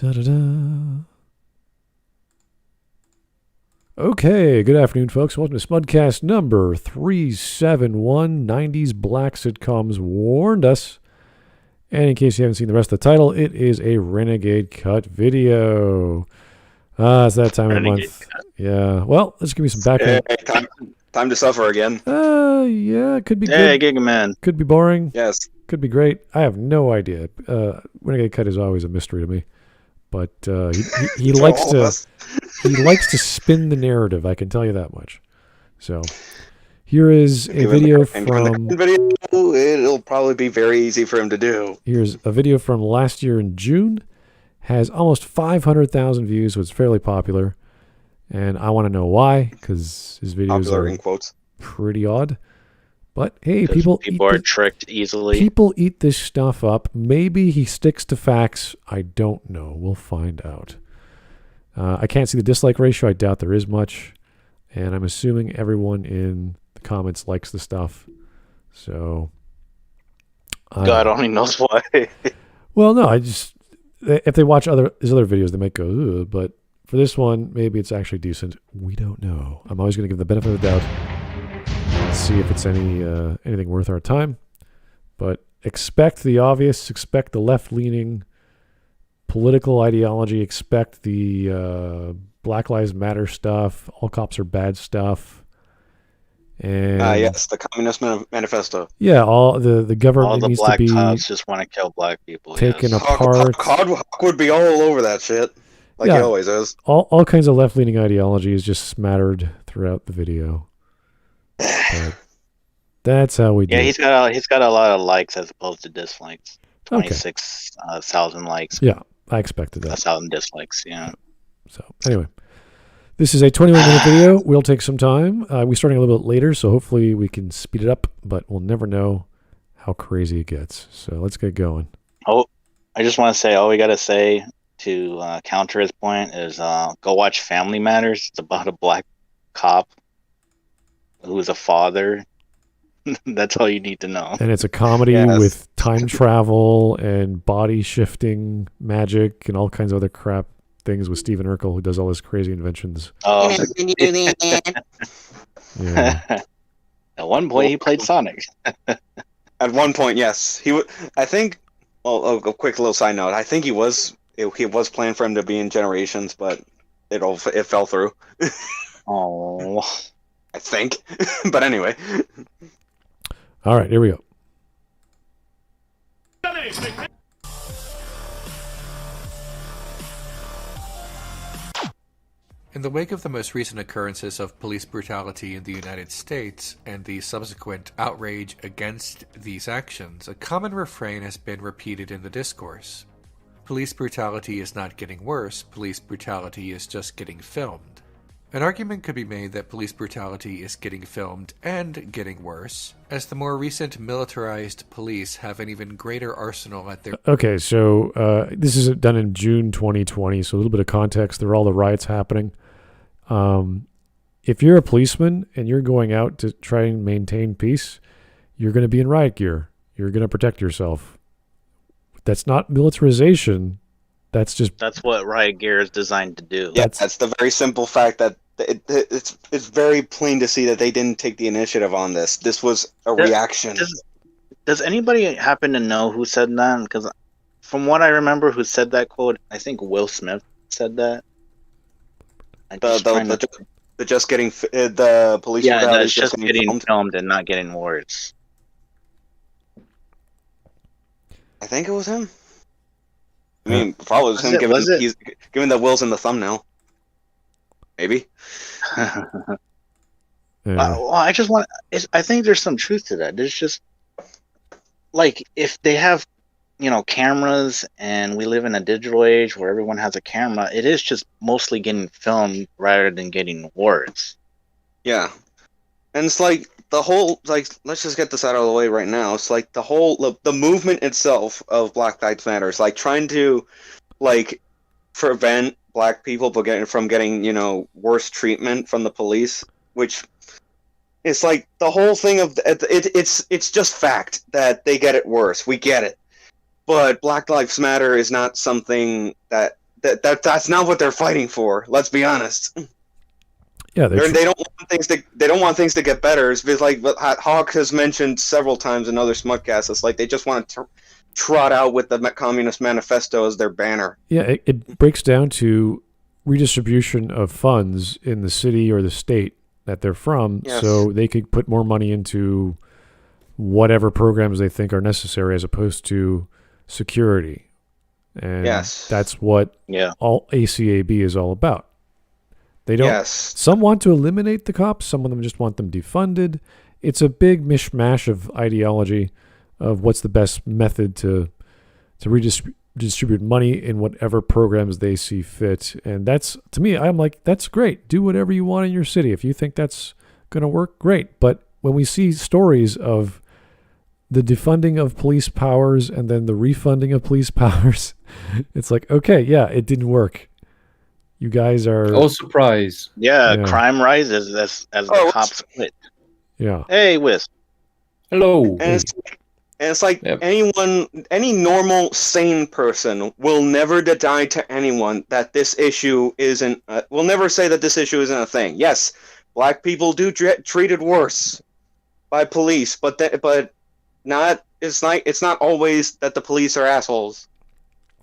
Da-da-da. Okay, good afternoon, folks. Welcome to Smudcast number 371. 90's Black Sitcoms warned us. And in case you haven't seen the rest of the title, it is a Renegade Cut video. It's that time of the month. Cut. Yeah. Well, let's give me some background. Hey, time to suffer again. Yeah, it could be good. Hey, Giga Man. Could be boring. Yes. Could be great. I have no idea. Renegade Cut is always a mystery to me. But he likes to spin the narrative, I can tell you that much. So here is a video from... It'll probably be very easy for him to do. Here's a video from last year in June. Has almost 500,000 views, so it's fairly popular. And I want to know why, because his videos popular are in quotes. Pretty odd. But hey, people are tricked easily. People eat this stuff up. Maybe he sticks to facts. I don't know. We'll find out. I can't see the dislike ratio. I doubt there is much. And I'm assuming everyone in the comments likes the stuff. So God only knows why. Well, no, if they watch his other videos, they might go, ugh, but for this one, maybe it's actually decent. We don't know. I'm always going to give the benefit of the doubt. See if it's anything worth our time. But expect the obvious, expect the left-leaning political ideology, expect the Black Lives Matter stuff, all cops are bad stuff. And yes, the Communist Manifesto. Yeah, all the government all the needs black to be cops just want to kill black people. Taken yes. apart. Hawk would be all over that shit, like he always is. All kinds of left-leaning ideology is just smattered throughout the video. But that's how we do. Yeah, he's got a lot of likes as opposed to dislikes. 26,000 likes. Yeah, I expected that. 1,000 dislikes. Yeah. So anyway, this is a 21-minute video. We'll take some time. We're starting a little bit later, so hopefully we can speed it up. But we'll never know how crazy it gets. So let's get going. Oh, I just want to say all we got to say to counter his point is go watch Family Matters. It's about a black cop who is a father. That's all you need to know. And it's a comedy with time travel and body shifting magic and all kinds of other crap things with Stephen Urkel, who does all his crazy inventions. Oh, yeah. At one point, he played Sonic. At one point, yes, he would. I think. Well, a quick little side note. I think he was planned for him to be in Generations, but it fell through. Oh, I think. But anyway. All right, here we go. In the wake of the most recent occurrences of police brutality in the United States and the subsequent outrage against these actions, a common refrain has been repeated in the discourse. Police brutality is not getting worse, police brutality is just getting filmed. An argument could be made that police brutality is getting filmed and getting worse, as the more recent militarized police have an even greater arsenal at their... Okay, so this is done in June 2020, so a little bit of context. There are all the riots happening. If you're a policeman and you're going out to try and maintain peace, you're going to be in riot gear. You're going to protect yourself. That's not militarization. That's what riot gear is designed to do. Yeah, that's the very simple fact that it's very plain to see that they didn't take the initiative on this. This was a reaction. Does anybody happen to know who said that? Because from what I remember, who said that quote, I think Will Smith said that. The police. Yeah, that's just getting filmed and not getting words. I think it was him. I mean, probably it was him, given that Will's in the thumbnail. Maybe. Well, I think there's some truth to that. There's just, like, if they have, cameras and we live in a digital age where everyone has a camera, it is just mostly getting filmed rather than getting words. Yeah. And it's like the whole, let's just get this out of the way right now. It's like the movement itself of Black Lives Matter is like trying to, prevent black people from getting, worse treatment from the police, which is like the whole thing of it's just fact that they get it worse. We get it. But Black Lives Matter is not something that that's not what they're fighting for. Let's be honest. Yeah, They don't want things to get better. It's like what Hawk has mentioned several times in other Smudcasts. It's like they just want to trot out with the Communist Manifesto as their banner. Yeah, it breaks down to redistribution of funds in the city or the state that they're from, so they could put more money into whatever programs they think are necessary as opposed to security. And that's what all ACAB is all about. They don't. Some want to eliminate the cops. Some of them just want them defunded. It's a big mishmash of ideology of what's the best method to redistribute money in whatever programs they see fit. And that's, to me, I'm like, that's great. Do whatever you want in your city. If you think that's going to work, great. But when we see stories of the defunding of police powers and then the refunding of police powers, it's like, okay, yeah, it didn't work. You guys are... Oh, surprise. Yeah, crime rises as the cops quit. Yeah. Hey, Wisp. Hello. And it's like any normal, sane person will never deny to anyone that this issue isn't... will never say that this issue isn't a thing. Yes, black people do treated worse by police, but it's not always that the police are assholes.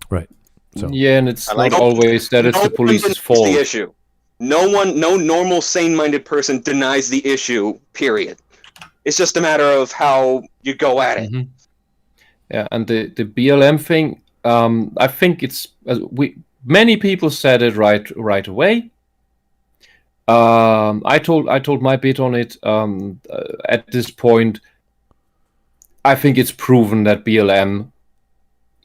Right. So. Yeah, and it's not always that it's the police's fault. The issue. No normal, sane-minded person denies the issue, period. It's just a matter of how you go at it. Mm-hmm. Yeah, and the BLM thing, I think it's... many people said it right away. I told my bit on it. At this point, I think it's proven that BLM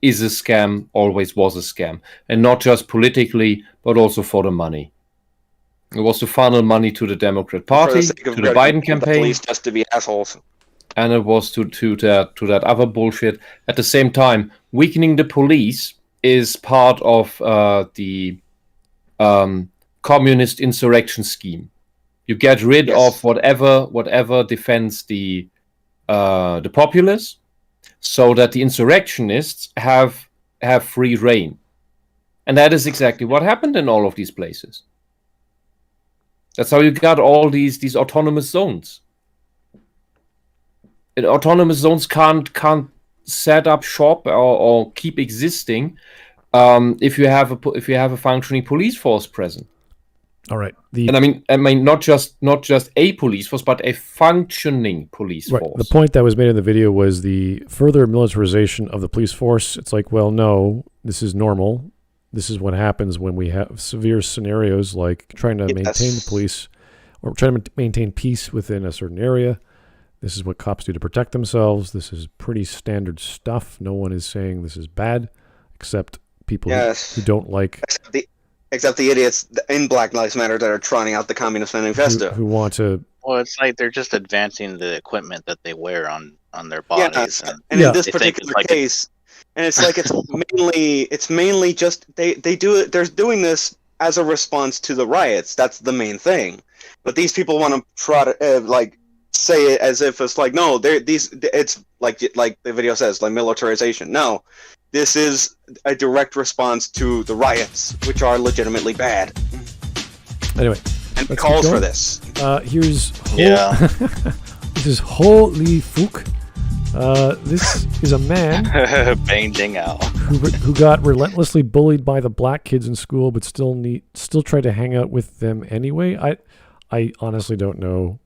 is a scam, always was a scam. And not just politically, but also for the money. It was to funnel money to the Democrat Party, to the Biden campaign. The police just to be assholes. And it was to that other bullshit. At the same time, weakening the police is part of the communist insurrection scheme. You get rid of whatever defends the populace, so that the insurrectionists have free reign. And that is exactly what happened in all of these places. That's how you got all these autonomous zones. And autonomous zones can't set up shop or keep existing if you have a functioning police force present. All right. And I mean not just a police force, but a functioning police force. The point that was made in the video was the further militarization of the police force. It's like, well, no, this is normal. This is what happens when we have severe scenarios like trying to maintain the police or trying to maintain peace within a certain area. This is what cops do to protect themselves. This is pretty standard stuff. No one is saying this is bad, except people who don't like... Except the idiots in Black Lives Matter that are trotting out the Communist Manifesto. Who want to... Well, it's like they're just advancing the equipment that they wear on their bodies. Yeah, and in this particular case, and it's like it's mainly just they do it. They're doing this as a response to the riots. That's the main thing. But these people want to try to say it as if it's like, no, it's like the video says, like militarization. No. This is a direct response to the riots, which are legitimately bad. Anyway, and it calls for this. Here's this is holy fuck. This is a man who got relentlessly bullied by the black kids in school, but still tried to hang out with them anyway. I honestly don't know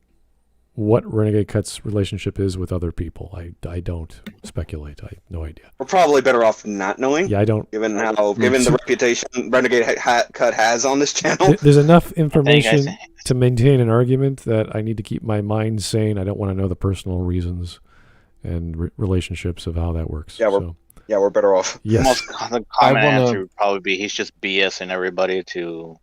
what Renegade Cut's relationship is with other people. I don't speculate. I have no idea. We're probably better off not knowing. Yeah, I don't. Given the reputation Renegade Cut has on this channel. There's enough information to maintain an argument that I need to keep my mind sane. I don't want to know the personal reasons and relationships of how that works. Yeah, we're better off. Yes. The common answer would probably be he's just BSing everybody to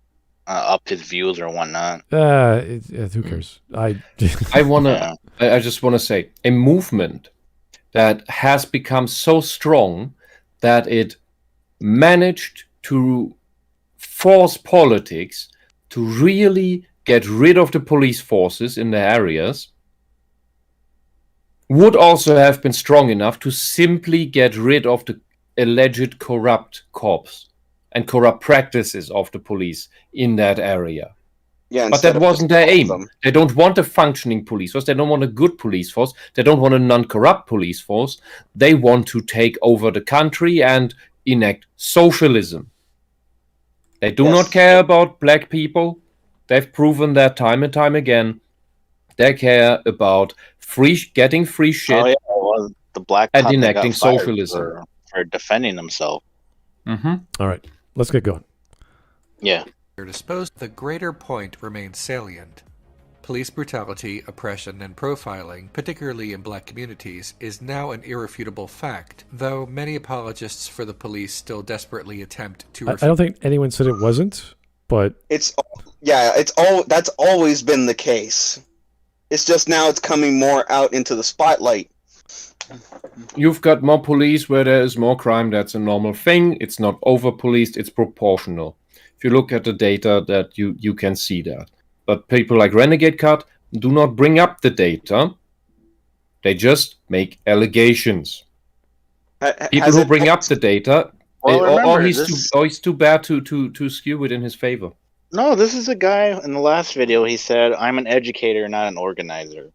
up his views or whatnot. Who cares? I just want to say a movement that has become so strong that it managed to force politics to really get rid of the police forces in the areas would also have been strong enough to simply get rid of the alleged corrupt cops and corrupt practices of the police in that area. Yeah, but that wasn't their aim. They don't want a functioning police force. They don't want a good police force. They don't want a non-corrupt police force. They want to take over the country and enact socialism. They do not care about black people. They've proven that time and time again. They care about getting free shit. Oh, yeah. Well, the black and cop that enacting got fired socialism for defending himself. Mm-hmm. All right, let's get going. Yeah. Disposed, the greater point remains salient. Police brutality, oppression, and profiling, particularly in black communities, is now an irrefutable fact, though many apologists for the police still desperately attempt to I don't think anyone said it wasn't, but that's always been the case. It's just now it's coming more out into the spotlight. You've got more police where there is more crime. That's a normal thing. It's not over-policed. It's proportional. If you look at the data, that you can see that. But people like Renegade Cut do not bring up the data. They just make allegations. People who bring up the data, he's too bad to skew it in his favor. No, this is a guy in the last video. He said, "I'm an educator, not an organizer."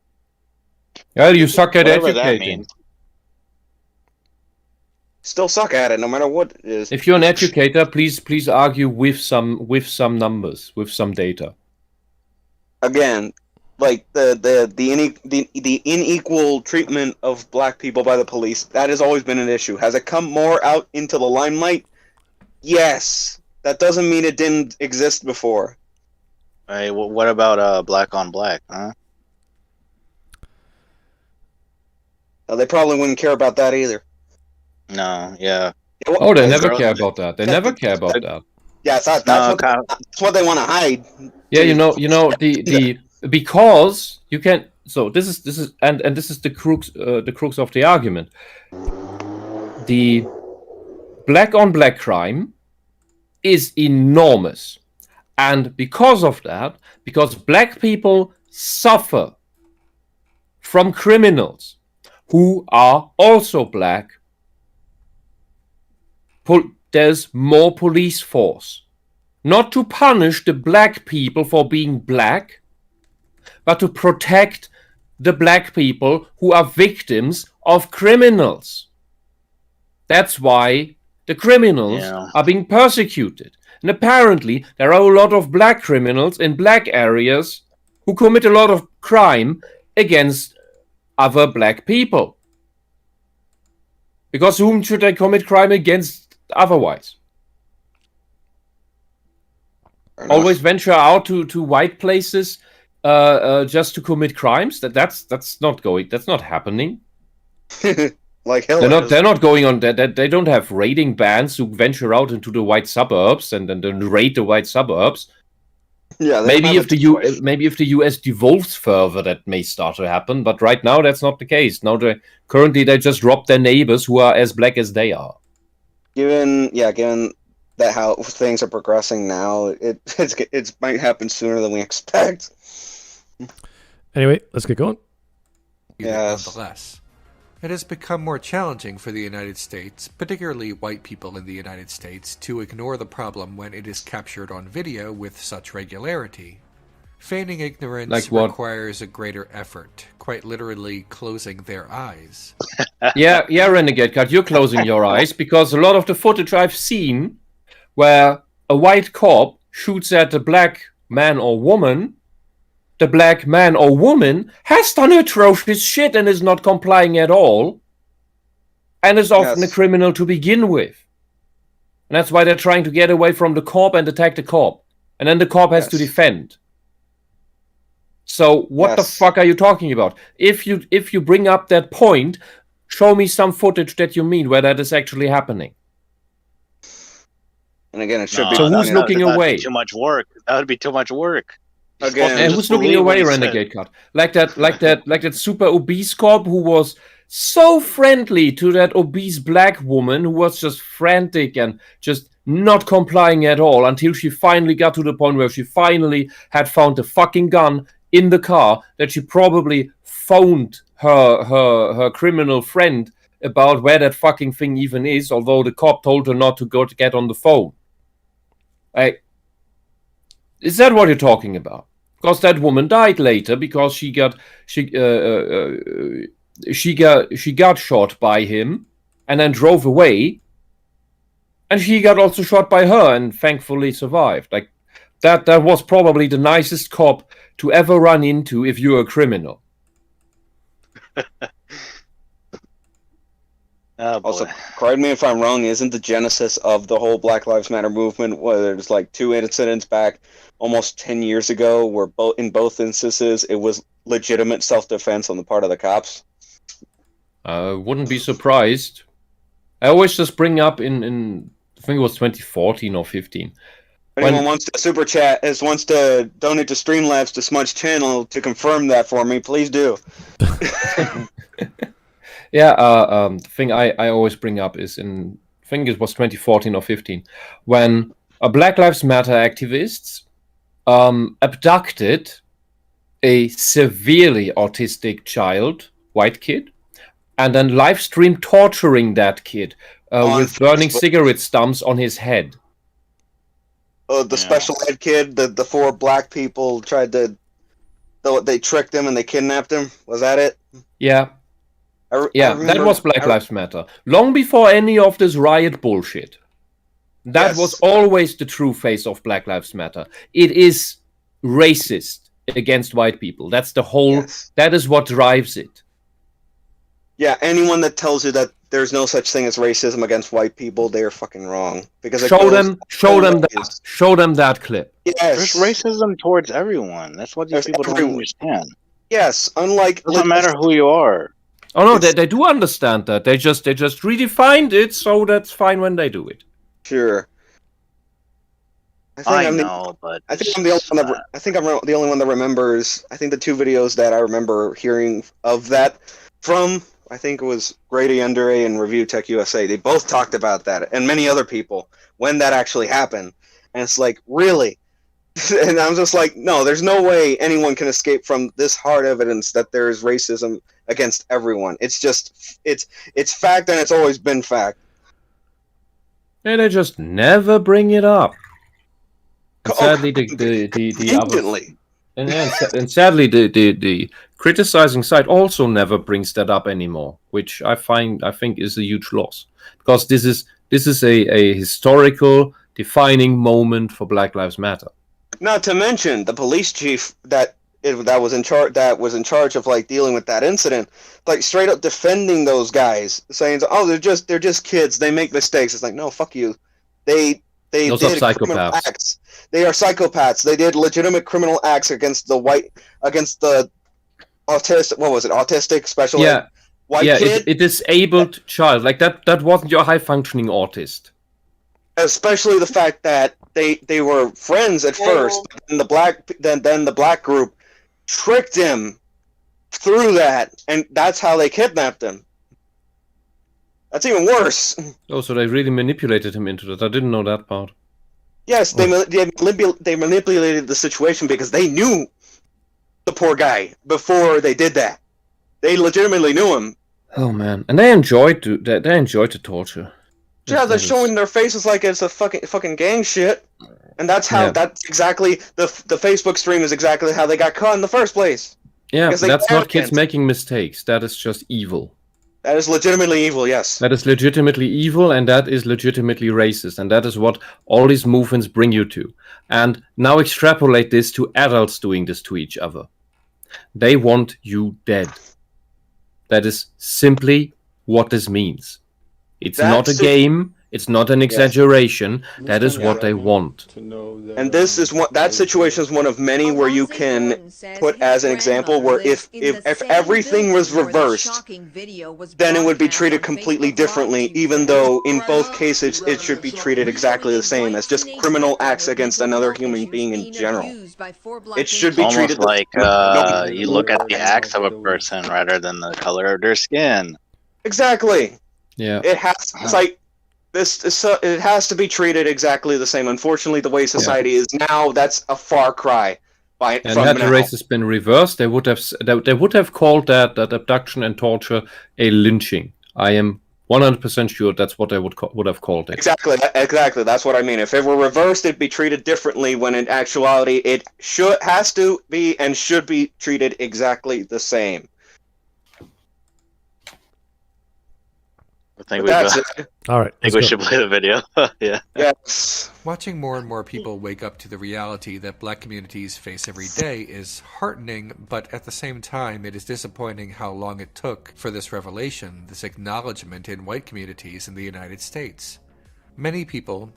Well, you suck at Whatever that educating. means. Still suck at it, no matter what it is. If you're an educator, please argue with some numbers, with some data. Again, like the unequal treatment of black people by the police, that has always been an issue. Has it come more out into the limelight? Yes. That doesn't mean it didn't exist before. Hey, what about black on black, huh? They probably wouldn't care about that either. No, yeah. Oh, they never care about that. They never care about that. Yeah, that's what they want to hide. Yeah, you know the because you can. So this is the crux of the argument. The black on black crime is enormous, and because of that, because black people suffer from criminals who are also black, there's more police force. Not to punish the black people for being black, but to protect the black people who are victims of criminals. That's why the criminals are being persecuted. And apparently, there are a lot of black criminals in black areas who commit a lot of crime against other black people. Because whom should they commit crime against otherwise? Always venture out to white places just to commit crimes? That's not happening. Like hell. They're not going on. They don't have raiding bands who venture out into the white suburbs and then raid the white suburbs. Yeah, maybe if the US devolves further, that may start to happen. But right now, that's not the case. Now, currently they just rob their neighbors who are as black as they are. Given that how things are progressing now, it might happen sooner than we expect. Anyway, let's get going. Yes. Nonetheless, it has become more challenging for the United States, particularly white people in the United States, to ignore the problem when it is captured on video with such regularity. Feigning ignorance requires a greater effort, quite literally closing their eyes. Yeah, Renegade Cut, you're closing your eyes, because a lot of the footage I've seen where a white cop shoots at a black man or woman, the black man or woman has done atrocious shit and is not complying at all, and is often a criminal to begin with. And that's why they're trying to get away from the cop and attack the cop. And then the cop has to defend. So what the fuck are you talking about? If you bring up that point, show me some footage that you mean where that is actually happening. And again, it should be. So who's looking away? Too much work. That would be too much work. Again, and who's looking away, Renegade Cut? Like that super obese cop who was so friendly to that obese black woman who was just frantic and just not complying at all until she finally got to the point where she finally had found the fucking gun in the car that she probably phoned her criminal friend about where that fucking thing even is, although the cop told her not to go to get on the phone. Is that what you're talking about? Because that woman died later because she got shot by him and then drove away, and she got also shot by her and thankfully survived. Like that was probably the nicest cop to ever run into if you're a criminal. Also, correct me if I'm wrong, isn't the genesis of the whole Black Lives Matter movement, where there's like 2 incidents back almost 10 years ago, where in both instances it was legitimate self-defense on the part of the cops? I wouldn't be surprised. I always just bring up in I think it was 2014 or 15. If anyone wants to super chat, wants to donate to Streamlabs to Smudge channel to confirm that for me, please do. Yeah, the thing I always bring up is I think it was 2014 or 15, when Black Lives Matter activists abducted a severely autistic child, white kid, and then live streamed torturing that kid with burning cigarette stumps on his head. The special ed kid, the 4 black people they tricked him and they kidnapped him. Was that it? Yeah. That was Black Lives Matter. Long before any of this riot bullshit. That was always the true face of Black Lives Matter. It is racist against white people. That's the whole... That is what drives it. Yeah, anyone that tells you that there's no such thing as racism against white people, they're fucking wrong. Because show them that clip. Yes. There's racism towards everyone. That's what these people don't understand. Yes, unlike... It doesn't matter who you are. Oh no, they do understand that. They just redefined it, so that's fine when they do it. Sure. I know, but I think I'm the only one that remembers. I think the 2 videos that I remember hearing of that from, I think it was Grady Undera and Review Tech USA. They both talked about that, and many other people, when that actually happened. And it's like, really? And I'm just like, no, there's no way anyone can escape from this hard evidence that there is racism against everyone. It's just, it's fact, and it's always been fact. And they just never bring it up. And sadly, sadly, the criticizing side also never brings that up anymore, which I think is a huge loss, because this is a historical defining moment for Black Lives Matter. Not to mention the police chief that was in charge of like dealing with that incident, like straight up defending those guys, saying, "Oh, they're just kids. They make mistakes." It's like, no, fuck you. Those did criminal acts. They are psychopaths. They did legitimate criminal acts against the autistic. What was it? Autistic special ed white kid. A disabled child. Like that wasn't your high functioning autist. Especially the fact that they were friends at first, and then the black group tricked him through that, and that's how they kidnapped him. That's even worse. Oh, so they really manipulated him into that. I didn't know that part. Yes, they manipulated the situation because they knew the poor guy before they did that. They legitimately knew him. Oh man, and they enjoyed the torture. Yeah, they're showing their faces like it's a fucking gang shit, and that's how that's exactly the Facebook stream is exactly how they got caught in the first place. Yeah, that's not kids making mistakes. That is just evil. That is legitimately evil. Yes. That is legitimately evil, and that is legitimately racist, and that is what all these movements bring you to. And now extrapolate this to adults doing this to each other. They want you dead. That is simply what this means. It's not a game. It's not an exaggeration. That is what they want. And this is that situation is one of many where you can put as an example where if everything was reversed, then it would be treated completely differently, even though in both cases it should be treated exactly the same as just criminal acts against another human being in general. It should be treated like you look at the acts of a person rather than the color of their skin. Exactly. Yeah. It has to be treated exactly the same. Unfortunately, the way society is now, that's a far cry. Had the race been reversed, they would have called that abduction and torture a lynching. I am 100% sure that's what I would have called it. Exactly. That's what I mean. If it were reversed, it'd be treated differently. When in actuality, it has to be and should be treated exactly the same. I think That's it. All right. I think we should play the video. Yeah. Yes. Watching more and more people wake up to the reality that black communities face every day is heartening, but at the same time, it is disappointing how long it took for this revelation, this acknowledgement in white communities in the United States. Many people...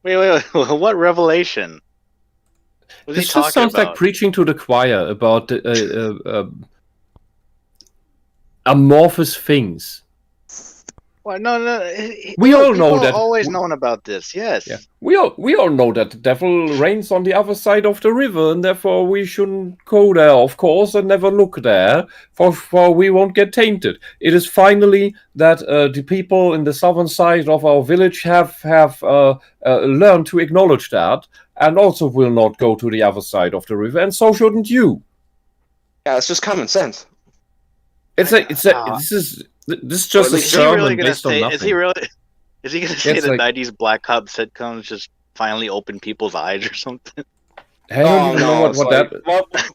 Wait. What revelation? What This just sounds like preaching to the choir about amorphous things. Well, no. We all know People that. Always known about this. Yes. Yeah. We all know that the devil reigns on the other side of the river, and therefore we shouldn't go there, of course, and never look there, for we won't get tainted. It is finally that the people in the southern side of our village have learned to acknowledge that, and also will not go to the other side of the river, and so shouldn't you. Yeah, it's just common sense. This is just a sermon based on nothing. Is he going to say the 90s black cop sitcoms just finally opened people's eyes or something? I don't even know what that...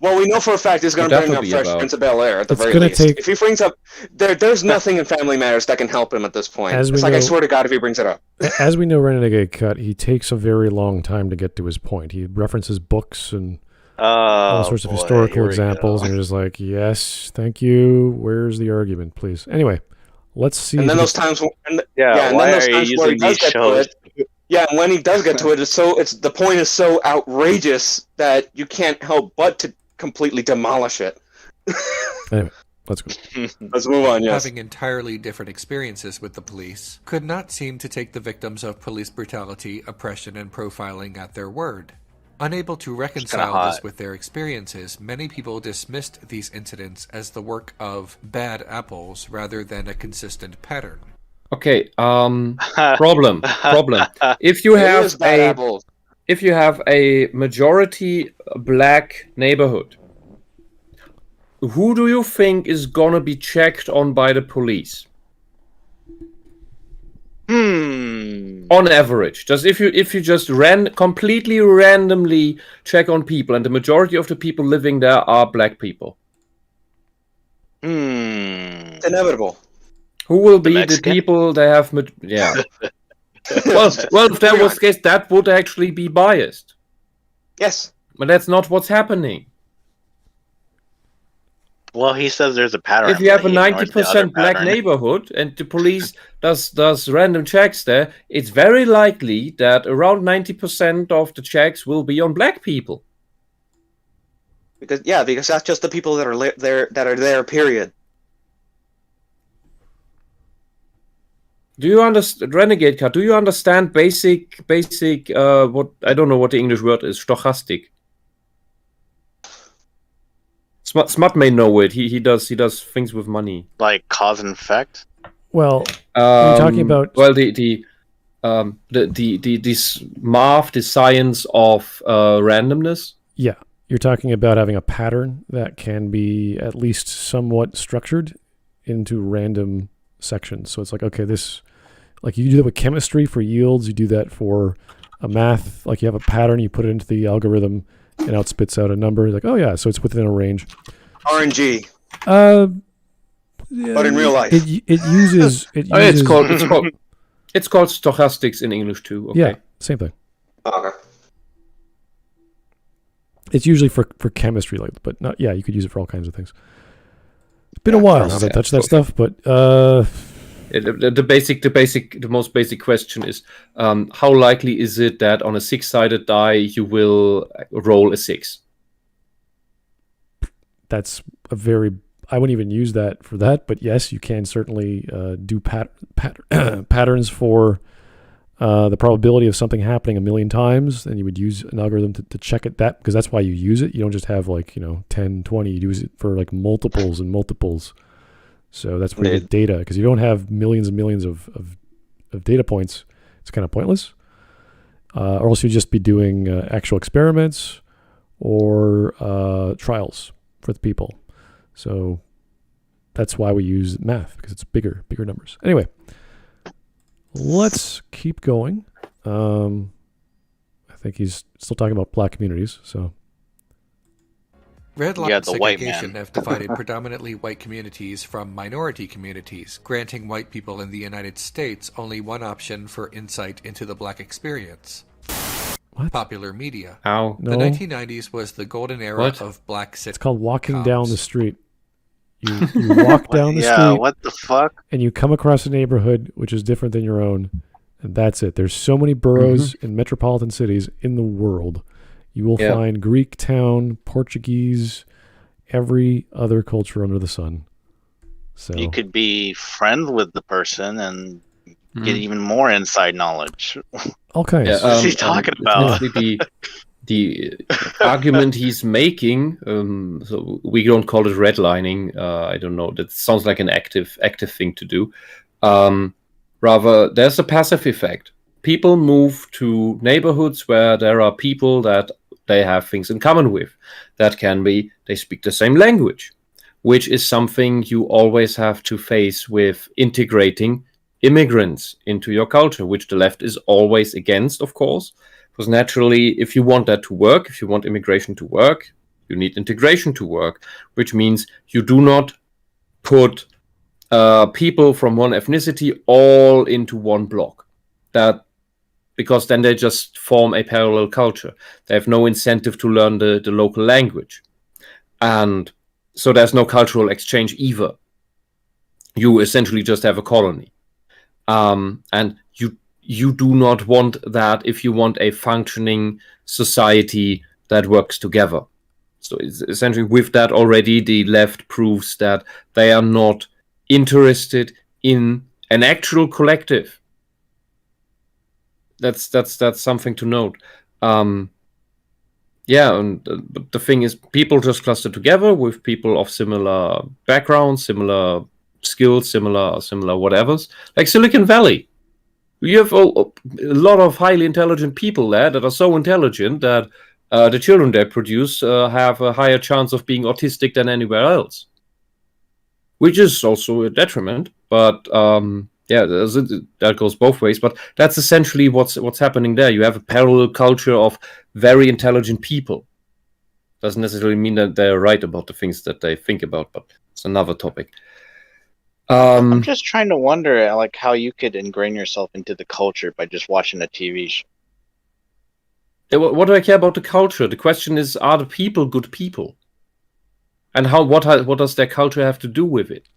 Well, we know for a fact he's going to bring up Fresh Prince of Bel-Air at the very least. If he brings up... There's nothing in Family Matters that can help him at this point. It's like, I swear to God, if he brings it up. As we know, Renegade Cut, he takes a very long time to get to his point. He references books and all sorts of historical examples, and you're just like, yes, thank you. Where's the argument, please? Anyway, let's see. And then those times, and then why those are times you where he using does these get to shows? it. Yeah, and when he does get to it, the point is so outrageous that you can't help but to completely demolish it. Anyway, let's go. Let's move on. Yes. Having entirely different experiences with the police, could not seem to take the victims of police brutality, oppression, and profiling at their word. Unable to reconcile this with their experiences, many people dismissed these incidents as the work of bad apples rather than a consistent pattern. Okay, problem. If you have a majority black neighborhood, who do you think is gonna be checked on by the police? On average, just if you just completely randomly check on people, and the majority of the people living there are black people. It's inevitable. Who will be the people that have... Yeah. well, if that was the case, that would actually be biased. Yes. But that's not what's happening. Well, he says there's a pattern. If you have a 90% black neighborhood and the police does random checks there, it's very likely that around 90% of the checks will be on black people. Because that's just the people that are there, period. Do you understand, Renegade Cut? Do you understand basic? What I don't know what the English word is. Stochastic. Smut may know it. He does things with money. Like cause and effect. Well, you're talking about the math, the science of randomness. Yeah, you're talking about having a pattern that can be at least somewhat structured into random sections. So it's like, okay, like you do that with chemistry for yields, you do that for a math, like you have a pattern, you put it into the algorithm and out spits out a number. Like, oh yeah, so it's within a range. RNG. Yeah, but in real life, it uses. It's called stochastics in English too. Okay. Yeah, same thing. Okay. It's usually for chemistry, but not. Yeah, you could use it for all kinds of things. It's been a while since I touched that stuff, but the most basic question is, how likely is it that on a 6-sided die you will roll a 6? That's a very... I wouldn't even use that for that, but yes, you can certainly do patterns for the probability of something happening 1,000,000 times, and you would use an algorithm to check it, because that's why you use it. You don't just have 10, 20. You use it for multiples and multiples. So that's where you get data, because you don't have millions and millions of data points. It's kind of pointless. Or else you'd just be doing actual experiments or trials for the people. So that's why we use math, because it's bigger numbers. Anyway, Let's keep going. I think he's still talking about black communities, so... Red line Yeah, the white segregation man. have divided predominantly white communities from minority communities, granting white people in the United States only one option for insight into the black experience. What? Popular media. How? No, The 1990s was the golden era What? of black sitcoms. it's called walking down the street. You walk down the Yeah, street, what the fuck? and you come across a neighborhood which is different than your own, and that's it. There's so many boroughs and metropolitan cities in the world. You will Yeah. find Greek town, Portuguese, every other culture under the sun. So You could be friends with the person and Mhm. get even more inside knowledge. all kinds. Yeah, What's he talking about? essentially the argument he's making, so we don't call it redlining. I don't know. That sounds like an active thing to do. Rather, there's a passive effect. People move to neighborhoods where there are people that they have things in common with. That can be they speak the same language, which is something you always have to face with integrating immigrants into your culture, which the left is always against, of course. Because naturally, if you want that to work, if you want immigration to work, you need integration to work, which means you do not put people from one ethnicity all into one block. Because then they just form a parallel culture. They have no incentive to learn the local language. And so there's no cultural exchange either. You essentially just have a colony. And you do not want that if you want a functioning society that works together. So it's essentially with that already, the left proves that they are not interested in an actual collective. That's something to note. Yeah, and the thing is, people just cluster together with people of similar backgrounds, similar skills, similar whatevers. Like Silicon Valley. You have a lot of highly intelligent people there that are so intelligent that the children they produce have a higher chance of being autistic than anywhere else. Which is also a detriment, but yeah, that goes both ways. But that's essentially what's happening there. You have a parallel culture of very intelligent people. Doesn't necessarily mean that they're right about the things that they think about, but it's another topic. I'm just trying to wonder, like, how you could ingrain yourself into the culture by just watching a TV show. What do I care about the culture? The question is, are the people good people? And what does their culture have to do with it?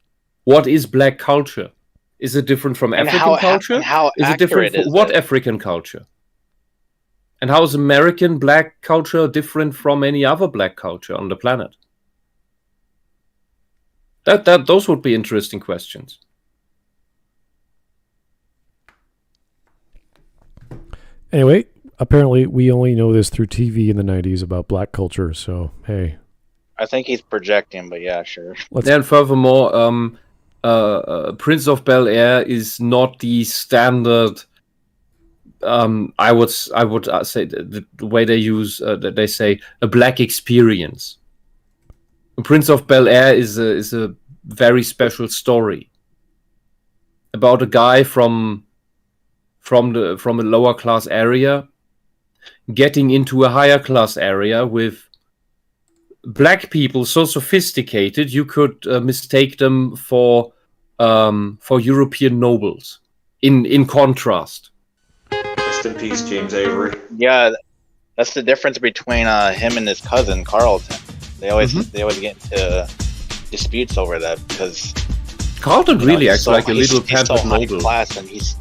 What is black culture? Is it different from And African culture? and how Is it different accurate from is what it? African culture? And how is American black culture different from any other black culture on the planet? Those would be interesting questions. Anyway, apparently we only know this through TV in the 90s about black culture, so hey. I think he's projecting, but yeah, sure. And furthermore, Prince of Bel-Air is not the standard. I would say the way they use they say a black experience. Prince of Bel-Air is a very special story about a guy from a lower class area getting into a higher class area with black people so sophisticated you could mistake them for European nobles. In contrast, Rest in peace, James Avery. Yeah, that's the difference between him and his cousin Carlton. They always get into disputes over that because Carlton really acts so, like a little he's so pampered high noble. class, and he's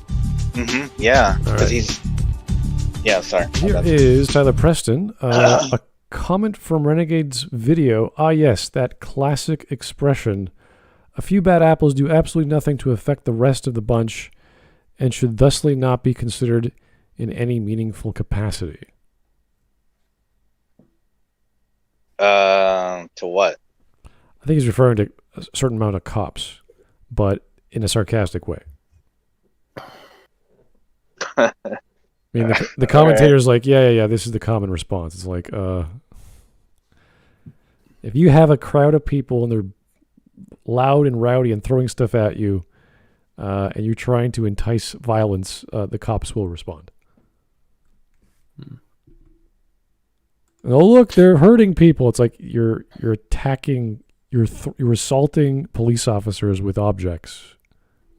yeah, because right. he's sorry. Here is Tyler Preston. A comment from Renegade's video. Ah, yes, that classic expression. A few bad apples do absolutely nothing to affect the rest of the bunch and should thusly not be considered in any meaningful capacity. To what? I think he's referring to a certain amount of cops, but in a sarcastic way. I mean, the commentator's like, yeah, this is the common response. It's like, if you have a crowd of people and they're loud and rowdy and throwing stuff at you, and you're trying to entice violence, the cops will respond. Oh, look, they're hurting people. It's like you're attacking, you're assaulting police officers with objects.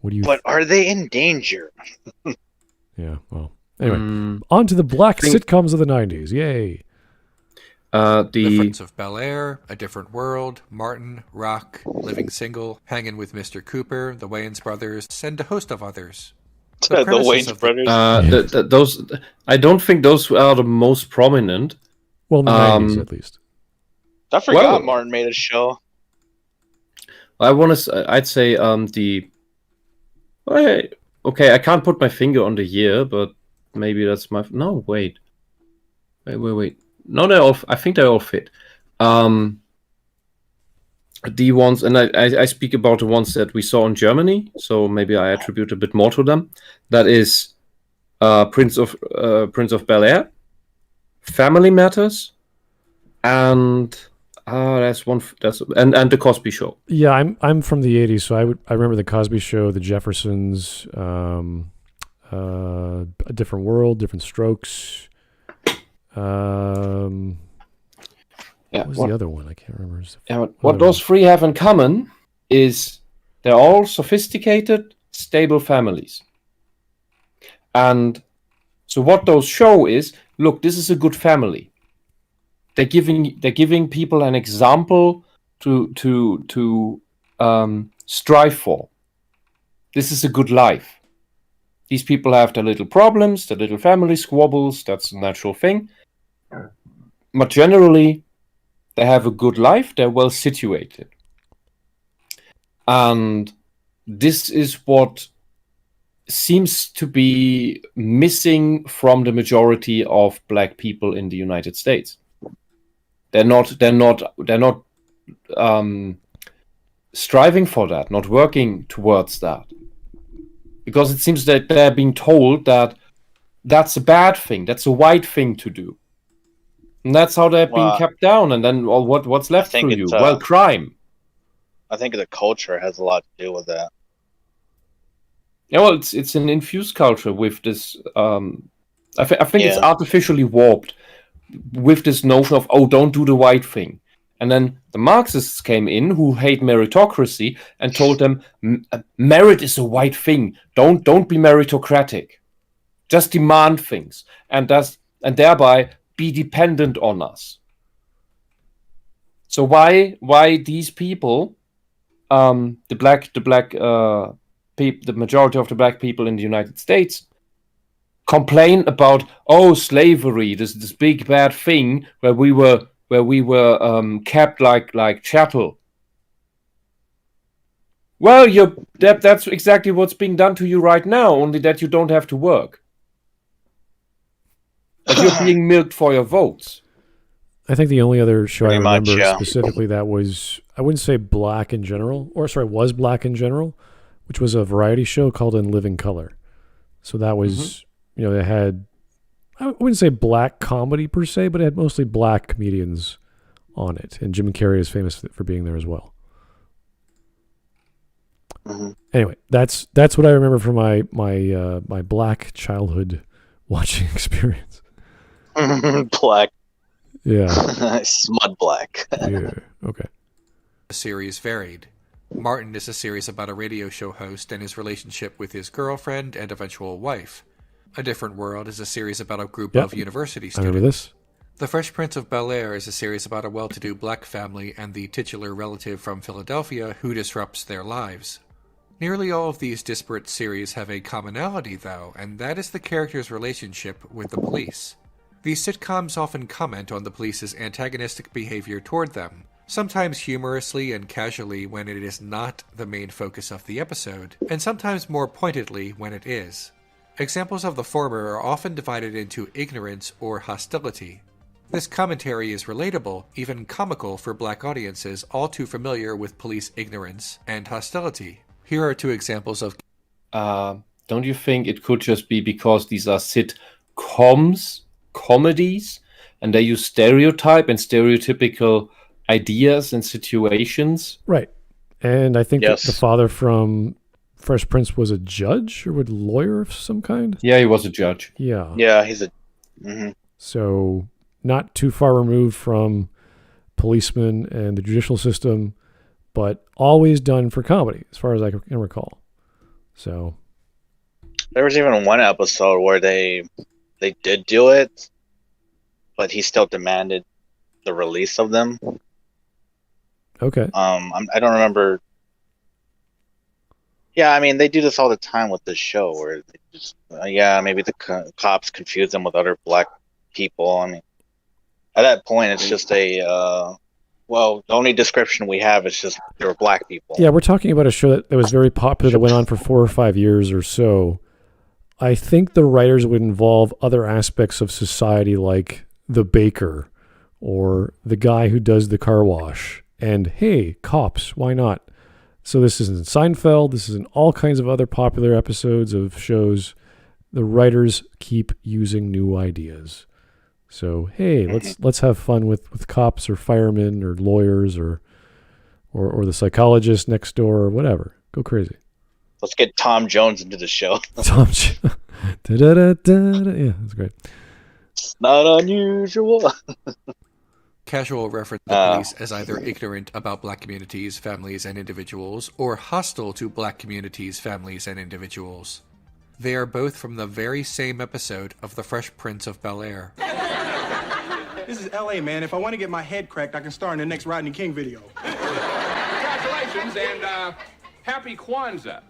What do you? But are they in danger? Yeah. Well. Anyway, on to the black sitcoms of the 90s. Yay. The Prince of Bel-Air, A Different World, Martin, Rock, Living Single, Hangin' with Mr. Cooper, The Wayans Brothers, and a host of others. The Wayans Brothers. Those, I don't think those are the most prominent. Well, in the 90s at least. I forgot Martin made a show. I'd say okay, I can't put my finger on the year, but maybe that's my... No, wait. No, I think they all fit. The ones, and I speak about the ones that we saw in Germany, so maybe I attribute a bit more to them. That is Prince of Bel-Air, Family Matters, and that's and the Cosby Show. Yeah, I'm from the 80s, so I remember the Cosby Show, the Jeffersons, A Different World, Different Strokes. What was the other one? I can't remember. What those three have in common is they're all sophisticated, stable families. And so what those show is, look, this is a good family. They're giving people an example to strive for. This is a good life. These people have their little problems, their little family squabbles. That's a natural thing. But generally, they have a good life. They're well situated. And this is what seems to be missing from the majority of black people in the United States. They're not striving for that, not working towards that. Because it seems that they're being told that that's a bad thing, that's a white thing to do. And that's how they're being kept down. And then what's left for you? Crime. I think the culture has a lot to do with that. Yeah, well, it's an infused culture with this. I think it's artificially warped with this notion of, don't do the white thing. And then the Marxists came in who hate meritocracy and told them merit is a white thing. Don't be meritocratic. Just demand things and thereby be dependent on us. So why these people, the majority of the black people in the United States, complain about slavery, this big bad thing where we were kept like chattel. Well, that's exactly what's being done to you right now, only that you don't have to work. But you're being milked for your votes. I think the only other show I remember specifically that was, I wouldn't say black in general, was black in general, which was a variety show called In Living Color. So that was, they had, I wouldn't say black comedy per se, but it had mostly black comedians on it. And Jim Carrey is famous for being there as well. Mm-hmm. Anyway, that's what I remember from my black childhood watching experience. Black. Yeah. Smud black. Yeah. Okay. The series varied. Martin is a series about a radio show host and his relationship with his girlfriend and eventual wife. A Different World is a series about a group of university students. I remember this. The Fresh Prince of Bel-Air is a series about a well-to-do black family and the titular relative from Philadelphia who disrupts their lives. Nearly all of these disparate series have a commonality, though, and that is the character's relationship with the police. These sitcoms often comment on the police's antagonistic behavior toward them, sometimes humorously and casually when it is not the main focus of the episode, and sometimes more pointedly when it is. Examples of the former are often divided into ignorance or hostility. This commentary is relatable, even comical for black audiences all too familiar with police ignorance and hostility. Here are two examples of... Don't you think it could just be because these are sitcoms, comedies, and they use stereotype and stereotypical ideas and situations? Right. And I think that the father from Fresh Prince was a judge or a lawyer of some kind. Yeah, he was a judge. Yeah. Yeah, he's a. Mm-hmm. So not too far removed from policemen and the judicial system, but always done for comedy, as far as I can recall. So there was even one episode where they did do it, but he still demanded the release of them. Okay. I don't remember. Yeah, I mean, they do this all the time with this show, where they just, maybe the cops confuse them with other black people. I mean, at that point, it's just the only description we have is just they're black people. Yeah, we're talking about a show that was very popular that went on for 4 or 5 years or so. I think the writers would involve other aspects of society, like the baker or the guy who does the car wash. And hey, cops, why not? So this is in Seinfeld. This is in all kinds of other popular episodes of shows. The writers keep using new ideas. So hey, let's have fun with cops or firemen or lawyers or the psychologist next door or whatever. Go crazy. Let's get Tom Jones into the show. Tom Jones. Yeah, that's great. It's not unusual. Casual reference the police as either ignorant about black communities, families, and individuals, or hostile to black communities, families, and individuals. They are both from the very same episode of The Fresh Prince of Bel-Air. This is LA, man. If I want to get my head cracked, I can star in the next Rodney King video. Congratulations and happy Kwanzaa.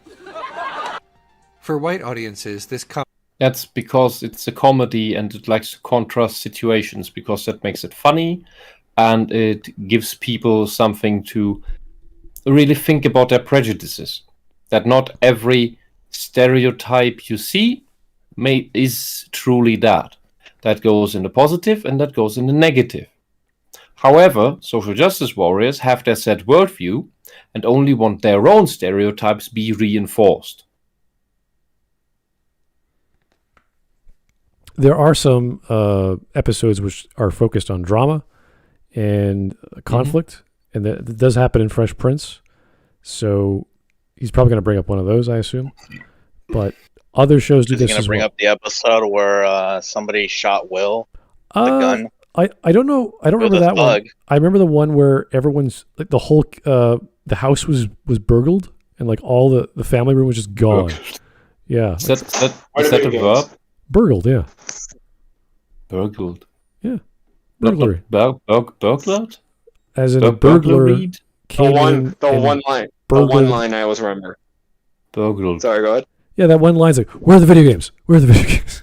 For white audiences, this That's because it's a comedy and it likes to contrast situations, because that makes it funny and it gives people something to really think about their prejudices. That not every stereotype you see is truly that. That goes in the positive and that goes in the negative. However, social justice warriors have their set worldview and only want their own stereotypes be reinforced. There are some episodes which are focused on drama and conflict, and that does happen in Fresh Prince. So he's probably going to bring up one of those, I assume. But other shows do this as well. Is he going to bring up the episode where somebody shot Will with a gun? I don't know. I don't remember that one. I remember the one where everyone's like the whole the house was burgled and like all the family room was just gone. Yeah. Is that a verb? Burgled, yeah. Burgled. Yeah. Burglary. Burgled? As in a burglar. The one line I always remember. Burgled. Sorry, go ahead. Yeah, that one line's like, where are the video games? Where are the video games?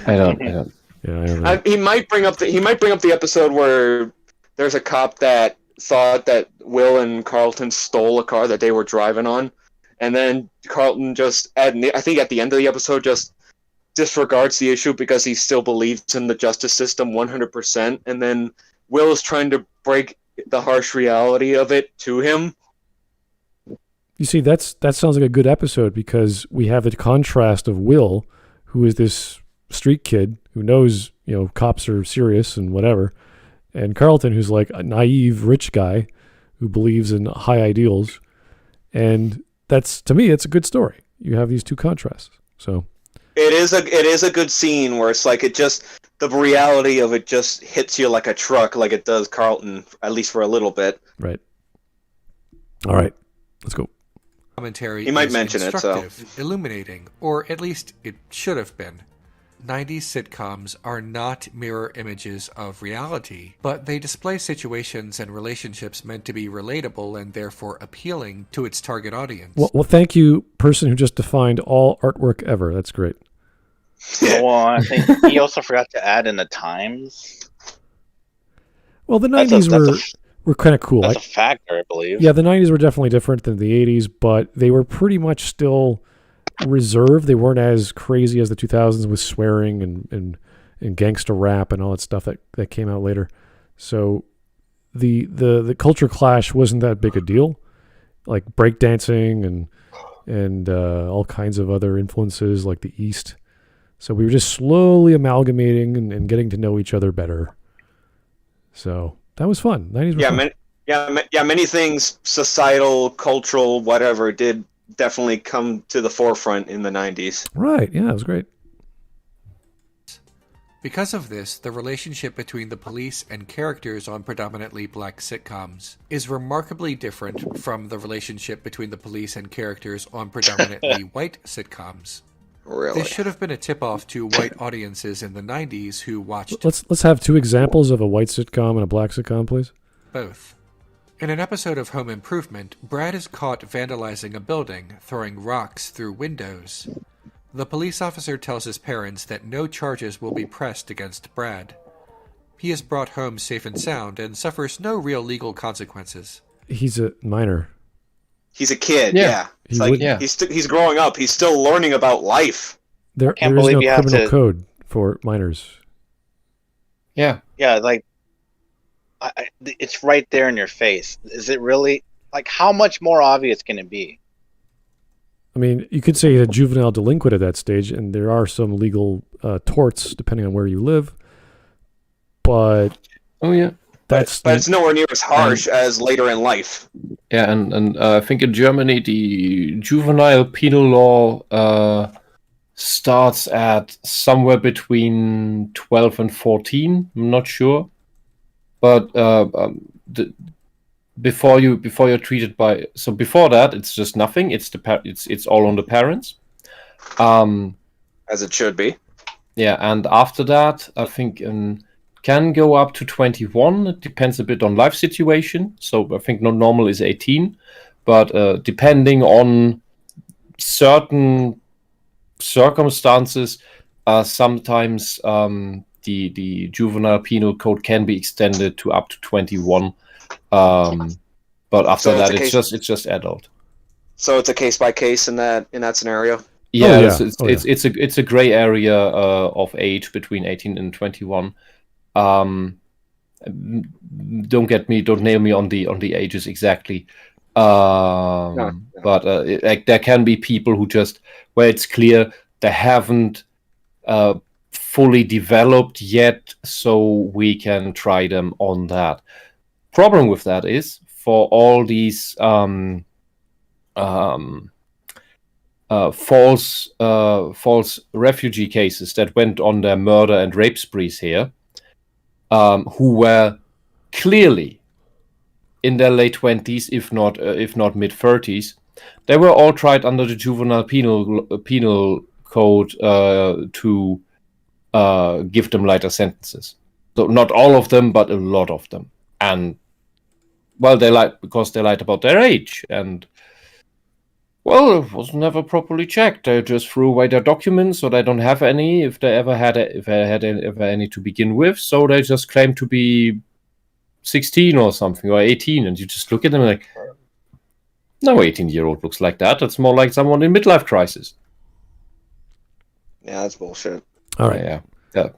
I don't. Yeah, I don't know. He might bring up the episode where there's a cop that thought that Will and Carlton stole a car that they were driving on, and then Carlton just, I think at the end of the episode, just disregards the issue because he still believes in the justice system 100%, and then Will is trying to break the harsh reality of it to him. You see, that sounds like a good episode because we have the contrast of Will, who is this street kid who knows, cops are serious and whatever, and Carlton, who's like a naive rich guy who believes in high ideals. And to me, it's a good story. You have these two contrasts. So it is a good scene where it's like the reality of it just hits you like a truck, like it does Carlton, at least for a little bit. Right. All right, let's go. Commentary he might is mention instructive, it, so illuminating, or at least it should have been. 90s sitcoms are not mirror images of reality, but they display situations and relationships meant to be relatable and therefore appealing to its target audience. Well, thank you, person who just defined all artwork ever. That's great. Well, I think he also forgot to add in the times. Well, the 90s were kind of cool. That's a factor, I believe. Yeah, the 90s were definitely different than the 80s, but they were pretty much still reserved. They weren't as crazy as the 2000s with swearing and gangster rap and all that stuff that came out later. So the culture clash wasn't that big a deal. Like breakdancing and all kinds of other influences like the East. So we were just slowly amalgamating and getting to know each other better. So that was fun. 90s were fun. Many things, societal, cultural, whatever, did definitely come to the forefront in the 90s. Right. Yeah, it was great. Because of this, the relationship between the police and characters on predominantly black sitcoms is remarkably different from the relationship between the police and characters on predominantly white sitcoms. Really? This should have been a tip-off to white audiences in the 90s who watched Let's have two examples of a white sitcom and a black sitcom, please. both. In an episode of Home Improvement, Brad is caught vandalizing a building, throwing rocks through windows. The police officer tells his parents that no charges will be pressed against Brad. He is brought home safe and sound and suffers no real legal consequences. He's a minor. He's a kid, Yeah. yeah. It's He like would- yeah. he's growing up. He's still learning about life. There can't is no believe you have criminal to- code for minors. Yeah. Yeah, like it's right there in your face. Is it really like how much more obvious can it be? I mean, you could say he's a juvenile delinquent at that stage, and there are some legal torts depending on where you live. But Oh yeah. that's But it's nowhere near as harsh as later in life. Yeah, and I think in Germany the juvenile penal law starts at somewhere between 12 and 14. I'm not sure, but before you're treated by, so before that it's just nothing. It's all on the parents. As it should be. Yeah, and after that, I think can go up to 21. It depends a bit on life situation. So I think normal is 18, but depending on certain circumstances, sometimes the juvenile penal code can be extended to up to 21. But after So it's that, a it's just adult. So it's a case by case in that scenario. Yeah, yeah. It's a gray area of age between 18 and 21. Don't nail me on the ages exactly. But there can be people who just where it's clear they haven't fully developed yet, so we can try them on that. Problem with that is for all these false refugee cases that went on their murder and rape sprees here, who were clearly in their late 20s, if not mid 30s, they were all tried under the juvenile penal code to give them lighter sentences. So not all of them, but a lot of them. And well, because they lied about their age, and well, it was never properly checked. They just threw away their documents, so they don't have any. If they had any to begin with, so they just claim to be 16 or something, or 18, and you just look at them like, no 18-year-old looks like that. It's more like someone in midlife crisis. Yeah, that's bullshit. all right. Yeah.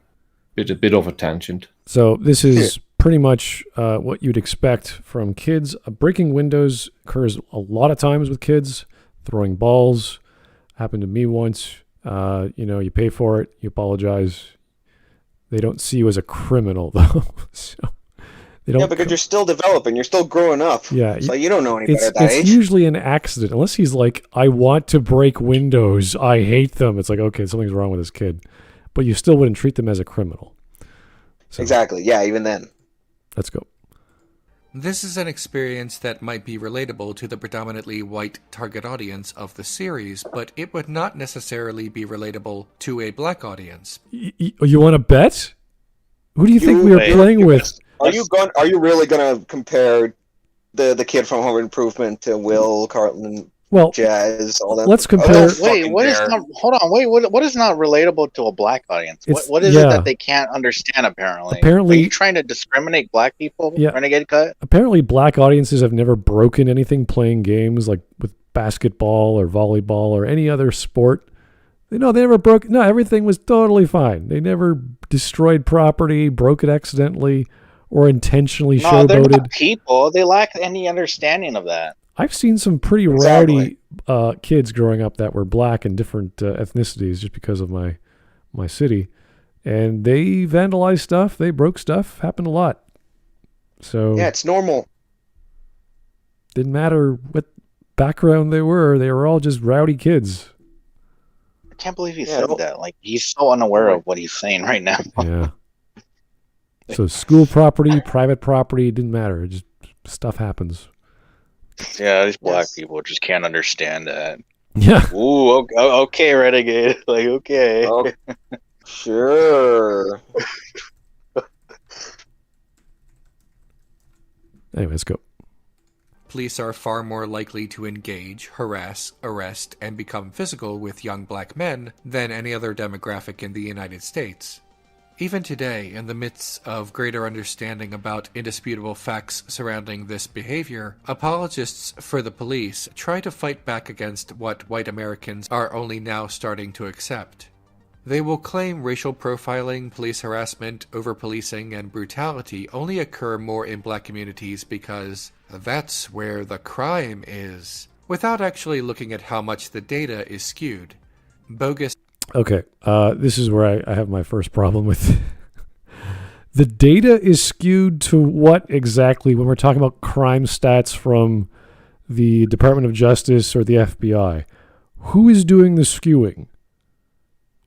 A bit of a tangent. So this is pretty much what you'd expect from kids. Breaking windows occurs a lot of times with kids. Throwing balls happened to me once. You pay for it. You apologize. They don't see you as a criminal, though. So they don't. Yeah, because you're still developing. You're still growing up. Yeah, So you don't know any better at that it's age. usually an accident, unless he's like, I want to break windows. I hate them. It's like, okay, something's wrong with this kid. But you still wouldn't treat them as a criminal. So, Exactly. Yeah, even then. let's go. This is an experience that might be relatable to the predominantly white target audience of the series, but it would not necessarily be relatable to a black audience. You want to bet? Who do you think we are wait. playing with? Are you really gonna compare the kid from Home Improvement to Will, Carlton, Well, Jazz, all that? let's Oh, compare- that's Wait, fucking what is fair. not? Hold on, wait. What is not relatable to a black audience? It's- What is yeah. it that they can't understand? Apparently, Apparently- are you trying to discriminate black people? Yeah. Renegade Cut. apparently black audiences have never broken anything playing games like with basketball or volleyball or any other sport. They never broke. No, everything was totally fine. They never destroyed property, broke it accidentally, or intentionally No, they're showboated. not people. They lack any understanding of that. I've seen some pretty Exactly. rowdy kids growing up that were black and different ethnicities just because of my city. And they vandalized stuff. They broke stuff. Happened a lot. So Yeah, it's normal. didn't matter what background they were all just rowdy kids. I can't believe he said that. Like, he's so unaware of what he's saying right now. Yeah. So school property, private property, didn't matter. It just stuff happens. Yeah, these black people just can't understand that. Yeah. Ooh, okay, Renegade. Like, okay. Oh, sure. Anyway, let's go. Police are far more likely to engage, harass, arrest, and become physical with young black men than any other demographic in the United States. Even today, in the midst of greater understanding about indisputable facts surrounding this behavior, apologists for the police try to fight back against what white Americans are only now starting to accept. They will claim racial profiling, police harassment, over-policing, and brutality only occur more in black communities because that's where the crime is, without actually looking at how much the data is skewed. Bogus. Okay, this is where I have my first problem with the data is skewed to what exactly when we're talking about crime stats from the Department of Justice or the FBI? Who is doing the skewing?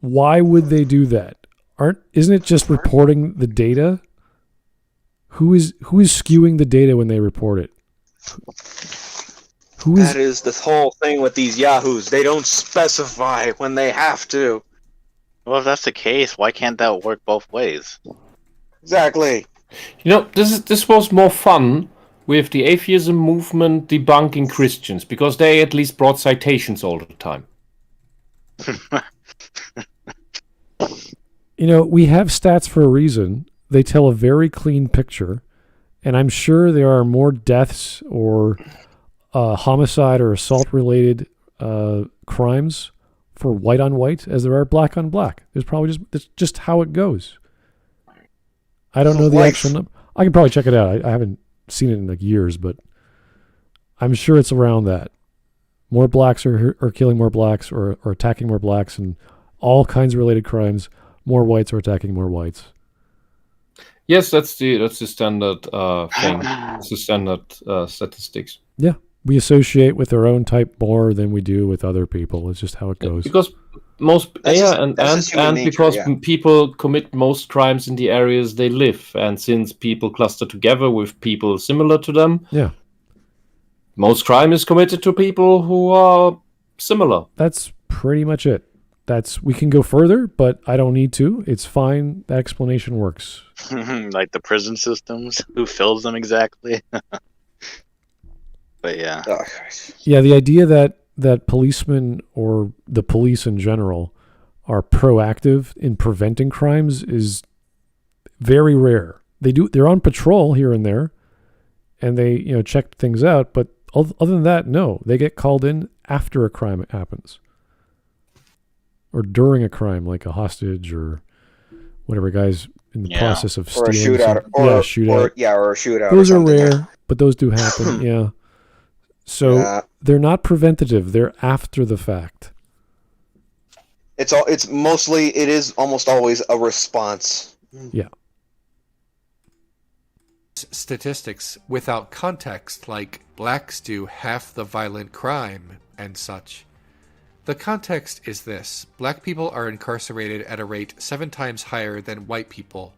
Why would they do that? Isn't it just reporting the data? Who is skewing the data when they report it? That is the whole thing with these yahoos. They don't specify when they have to. Well, if that's the case, why can't that work both ways? Exactly. You know, this was more fun with the atheism movement debunking Christians, because they at least brought citations all the time. You know, we have stats for a reason. They tell a very clean picture, and I'm sure there are more deaths or homicide or assault-related crimes for white on white as there are black on black. There's probably that's just how it goes. I don't know the actual number. I can probably check it out. I haven't seen it in like years, but I'm sure it's around that. More blacks are killing more blacks or attacking more blacks and all kinds of related crimes. More whites are attacking more whites. Yes, that's the standard thing. It's the standard statistics. Yeah. We associate with our own type more than we do with other people. It's just how it goes. Because because people commit most crimes in the areas they live, and since people cluster together with people similar to them, most crime is committed to people who are similar. That's pretty much it. We can go further, but I don't need to. It's fine. That explanation works. Like the prison systems, who fills them exactly? But yeah. Yeah, the idea that policemen or the police in general are proactive in preventing crimes is very rare. They're on patrol here and there, and they check things out. But other than that, no, they get called in after a crime happens, or during a crime, like a hostage or whatever. Guys in the process of stealing, or a shootout. Those are rare, but those do happen. Yeah. So they're not preventative; they're after the fact. It is almost always a response. Yeah. Statistics without context, like blacks do half the violent crime and such. The context is this: black people are incarcerated at a rate 7 times higher than white people.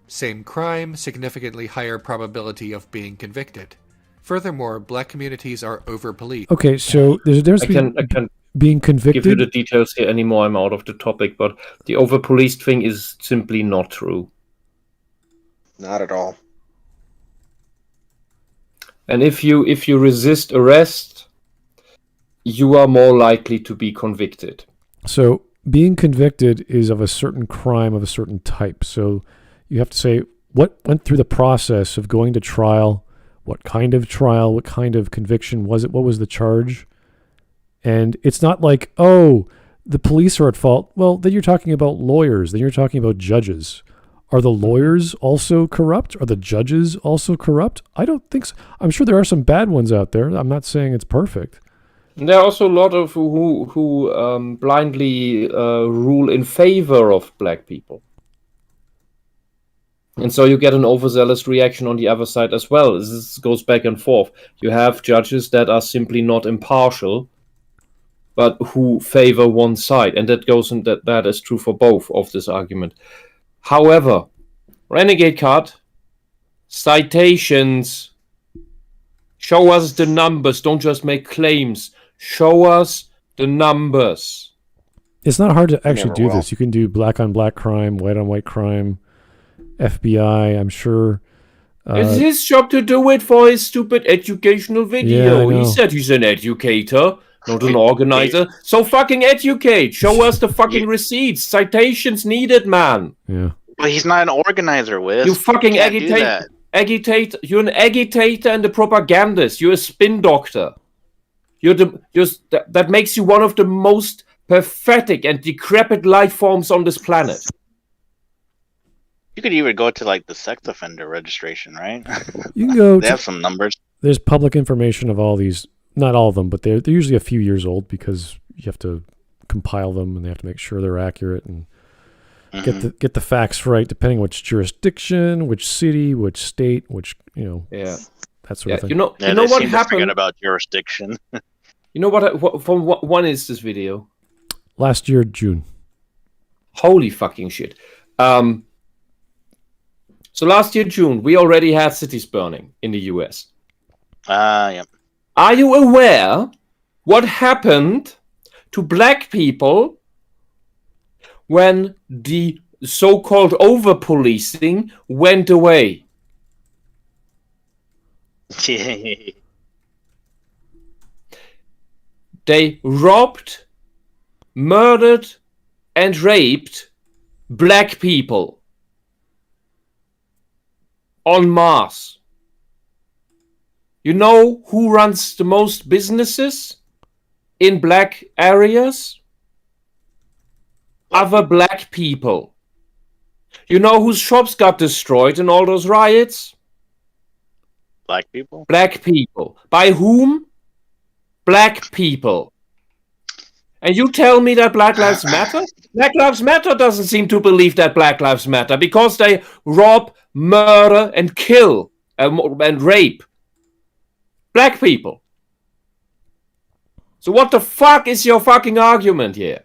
Same crime, significantly higher probability of being convicted. Furthermore, black communities are over-policed. Okay, so there's a difference between being convicted. Give you the details here anymore. I'm out of the topic, but the over-policed thing is simply not true. Not at all. And if you resist arrest, you are more likely to be convicted. So being convicted is of a certain crime of a certain type. So you have to say what went through the process of going to trial. What kind of trial, what kind of conviction was it? What was the charge? And it's not like, oh, the police are at fault. Well, then you're talking about lawyers. Then you're talking about judges. Are the lawyers also corrupt? Are the judges also corrupt? I don't think so. I'm sure there are some bad ones out there. I'm not saying it's perfect. And there are also a lot of who blindly rule in favor of black people. And so you get an overzealous reaction on the other side as well. This goes back and forth. You have judges that are simply not impartial, but who favor one side. And that goes in that is true for both of this argument. However, Renegade Cut, citations. Show us the numbers. Don't just make claims. Show us the numbers. It's not hard to actually do this. You can do black on black crime, white on white crime, FBI, I'm sure. It's his job to do it for his stupid educational video. He said he's an educator, not an organizer. So fucking educate. Show us the fucking receipts. Citations needed, man. Yeah. But he's not an organizer, Wiz. You fucking agitate. You're an agitator and a propagandist. You're a spin doctor. That makes you one of the most pathetic and decrepit life forms on this planet. You could even go to like the sex offender registration, right? You can go. They have some numbers. There's public information of all these. Not all of them, but they're usually a few years old because you have to compile them and they have to make sure they're accurate and get the facts right, depending on which jurisdiction, which city, which state, which that sort of thing. You know what happened? Forget about jurisdiction. You know what? From when is this video? Last year, June. Holy fucking shit! So last year, June, we already had cities burning in the US. Yeah. Are you aware what happened to black people when the so-called over-policing went away? They robbed, murdered, and raped black people. En masse. You know who runs the most businesses in black areas? Other black people. You know whose shops got destroyed in all those riots? Black people? Black people. By whom? Black people. And you tell me that Black Lives Matter? Black Lives Matter doesn't seem to believe that Black Lives Matter because they rob, murder, and kill and rape black people. So what the fuck is your fucking argument here?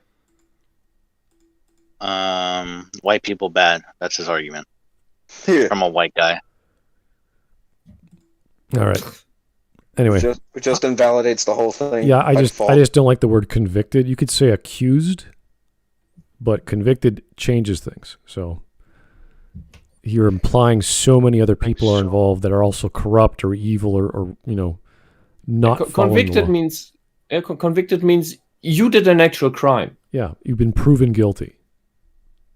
White people bad. That's his argument. From a white guy. All right. Anyway, it just invalidates the whole thing. Yeah, I just don't like the word convicted. You could say accused, but convicted changes things. So you're implying so many other people are involved that are also corrupt or evil or not convicted means convicted means you did an actual crime. Yeah, you've been proven guilty.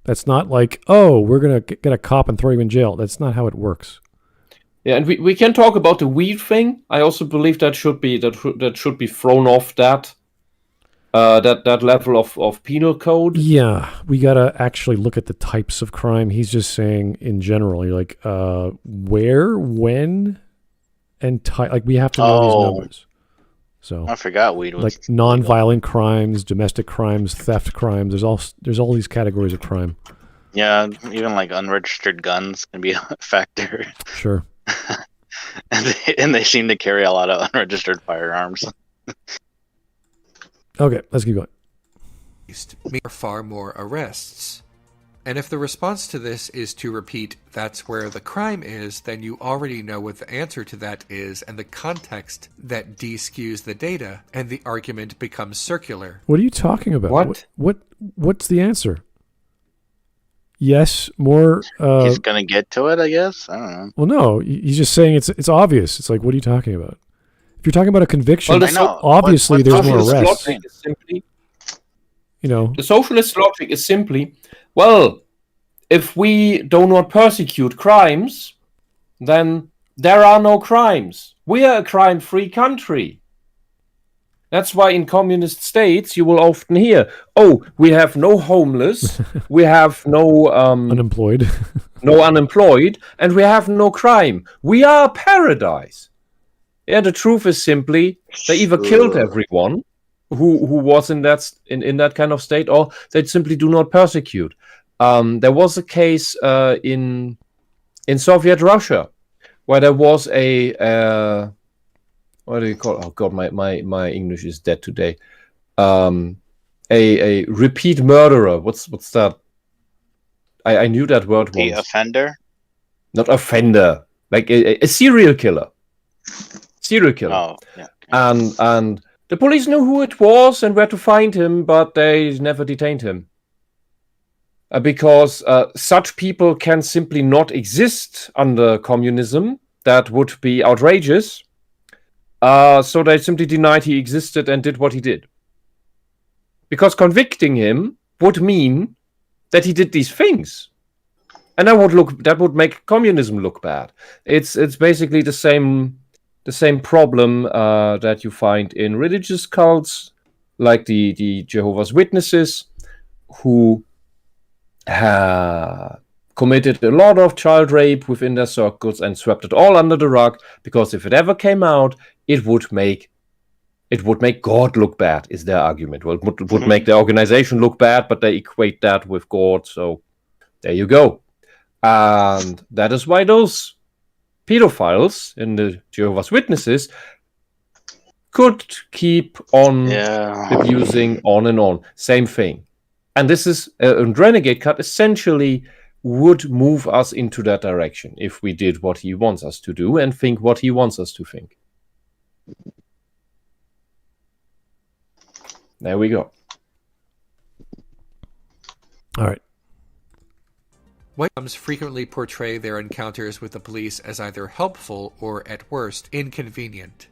That's not like, oh, we're gonna get a cop and throw you in jail. That's not how it works. Yeah, and we can talk about the weed thing. I also believe that should be thrown off that level of penal code. Yeah, we gotta actually look at the types of crime. He's just saying in general. You're like, where, when, and type. Like we have to know these numbers. So I forgot weed was like non-violent crimes, domestic crimes, theft crimes. There's all these categories of crime. Yeah, even like unregistered guns can be a factor. Sure. and they seem to carry a lot of unregistered firearms. Okay, let's keep going. Far more arrests. And if the response to this is to repeat, that's where the crime is, then you already know what the answer to that is and the context that de-skews the data, and the argument becomes circular. What are you talking about? What? What's the answer? Yes, more... He's going to get to it, I guess? I don't know. Well, no, he's just saying it's obvious. It's like, what are you talking about? If you're talking about a conviction, obviously there's more arrests. The socialist logic is simply, well, if we do not persecute crimes, then there are no crimes. We are a crime-free country. That's why in communist states you will often hear, oh, we have no homeless, we have no unemployed, and we have no crime. We are a paradise. Yeah, the truth is simply they either killed everyone who was in that kind of state, or they simply do not persecute. There was a case in in Soviet Russia, where there was a what do you call it? Oh God, my English is dead today. A repeat murderer. What's that? I knew that word The once. offender? Not offender, like a serial killer. Serial killer. Oh, yeah. And the police knew who it was and where to find him, but they never detained him. Because such people can simply not exist under communism. That would be outrageous. So they simply denied he existed and did what he did. Because convicting him would mean that he did these things. And that would make communism look bad. It's basically the same problem that you find in religious cults, like the Jehovah's Witnesses, who committed a lot of child rape within their circles and swept it all under the rug, because if it ever came out, it would make God look bad, is their argument. Well, it would make the organization look bad, but they equate that with God, so there you go. And that is why those pedophiles in the Jehovah's Witnesses could keep on abusing on and on. Same thing. And this is, Renegade Cut essentially would move us into that direction if we did what he wants us to do and think what he wants us to think. There we go. All right. White frequently portray their encounters with the police as either helpful or, at worst, inconvenient.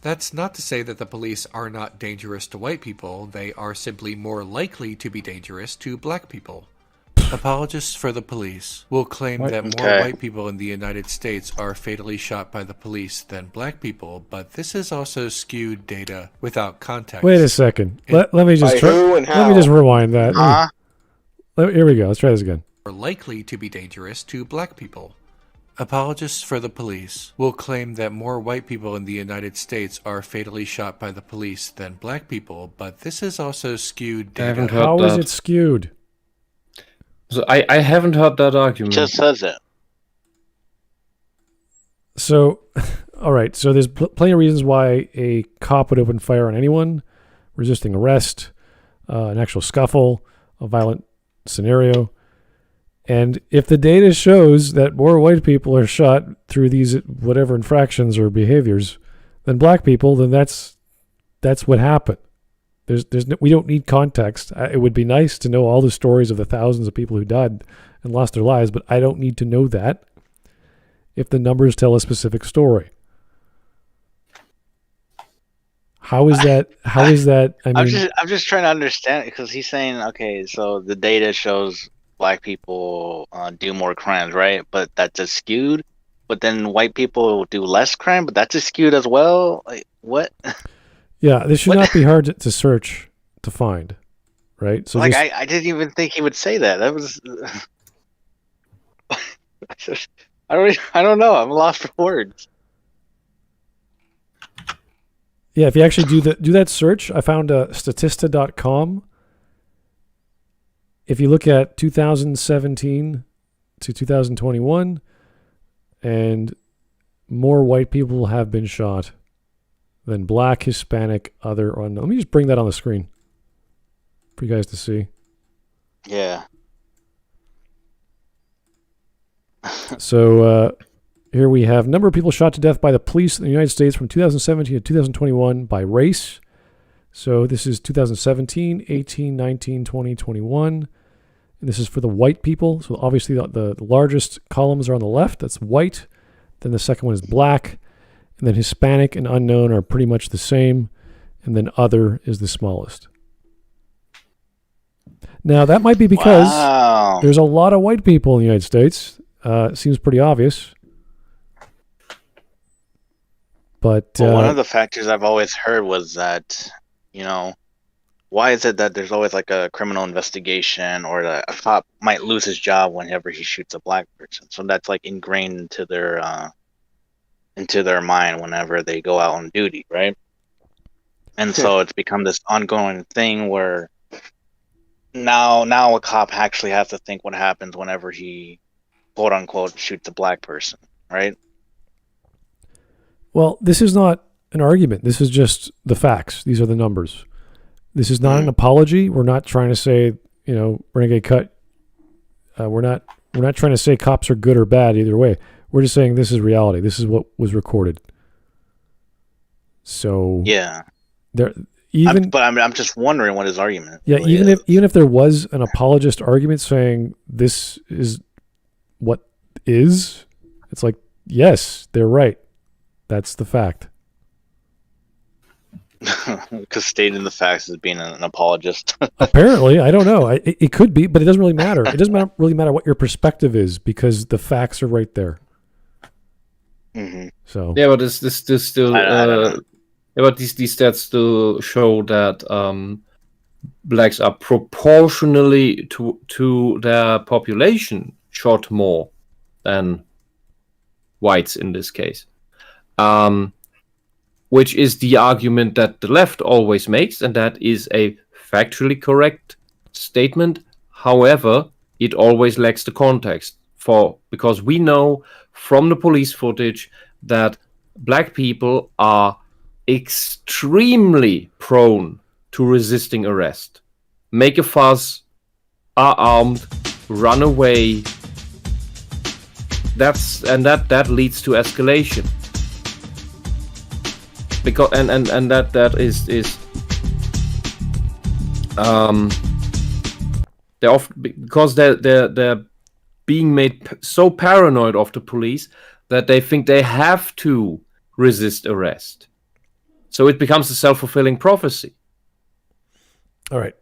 That's not to say that the police are not dangerous to white people, they are simply more likely to be dangerous to black people. Apologists for the police will claim that more white people in the United States are fatally shot by the police than black people, but this is also skewed data without context. Wait a second. Let me just rewind that. Here we go. Let's try this again. Are likely to be dangerous to black people. Apologists for the police will claim that more white people in the United States are fatally shot by the police than black people, but this is also skewed data. How is it skewed? So I haven't heard that argument. It just says it. So, all right. So there's plenty of reasons why a cop would open fire on anyone, resisting arrest, an actual scuffle, a violent scenario. And if the data shows that more white people are shot through these whatever infractions or behaviors than black people, then that's what happened. We don't need context. It would be nice to know all the stories of the thousands of people who died and lost their lives, but I don't need to know that if the numbers tell a specific story. How is that? I mean, I'm just trying to understand, because he's saying, okay, so the data shows black people do more crimes, right? But that's a skewed. But then white people do less crime, but that's a skewed as well. Like, what? Yeah, this should not be hard to search to find, right? So like, I didn't even think he would say that. That was. I don't know. I'm lost for words. Yeah, if you actually do that search, I found Statista.com. If you look at 2017 to 2021, and more white people have been shot than black, Hispanic, other, or unknown. Let me just bring that on the screen for you guys to see. Yeah. So here we have number of people shot to death by the police in the United States from 2017 to 2021 by race. So this is 2017, 18, 19, 20, 21. And this is for the white people. So obviously the largest columns are on the left. That's white. Then the second one is black. And then Hispanic and unknown are pretty much the same. And then other is the smallest. Now, that might be because there's a lot of white people in the United States. Seems pretty obvious. But one of the factors I've always heard was that, why is it that there's always like a criminal investigation, or that a cop might lose his job whenever he shoots a black person? So that's like ingrained into their mind whenever they go out on duty, right? And so it's become this ongoing thing where now a cop actually has to think what happens whenever he quote unquote shoot the black person, right? Well, this is not an argument. This is just the facts. These are the numbers. This is not an apology. We're not trying to say, Renegade Cut. We're not trying to say cops are good or bad either way. We're just saying this is reality. This is what was recorded. So yeah, I'm just wondering what his argument. Yeah, really even if there was an apologist argument saying this is what is, it's like, yes, they're right. That's the fact. Because stating the facts is being an apologist. Apparently, I don't know. It could be, but it doesn't really matter. It doesn't really matter what your perspective is because the facts are right there. Mm-hmm. So yeah, but this still but these stats still show that blacks are proportionally to their population shot more than whites in this case. Which is the argument that the left always makes, and that is a factually correct statement. However, it always lacks the context because we know from the police footage that black people are extremely prone to resisting arrest, make a fuss, are armed, run away. That leads to escalation. Because that is they're often, because they're being made so paranoid of the police that they think they have to resist arrest. So it becomes a self-fulfilling prophecy. All right.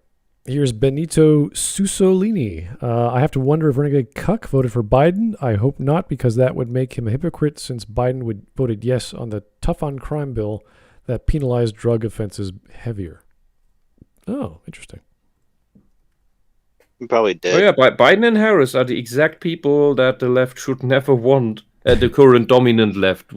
Here's Benito Sussolini. I have to wonder if Renegade Cuck voted for Biden. I hope not, because that would make him a hypocrite since Biden voted yes on the tough on crime bill that penalized drug offenses heavier. Oh, interesting. He probably did. Oh yeah, Biden and Harris are the exact people that the left should never want. The current dominant left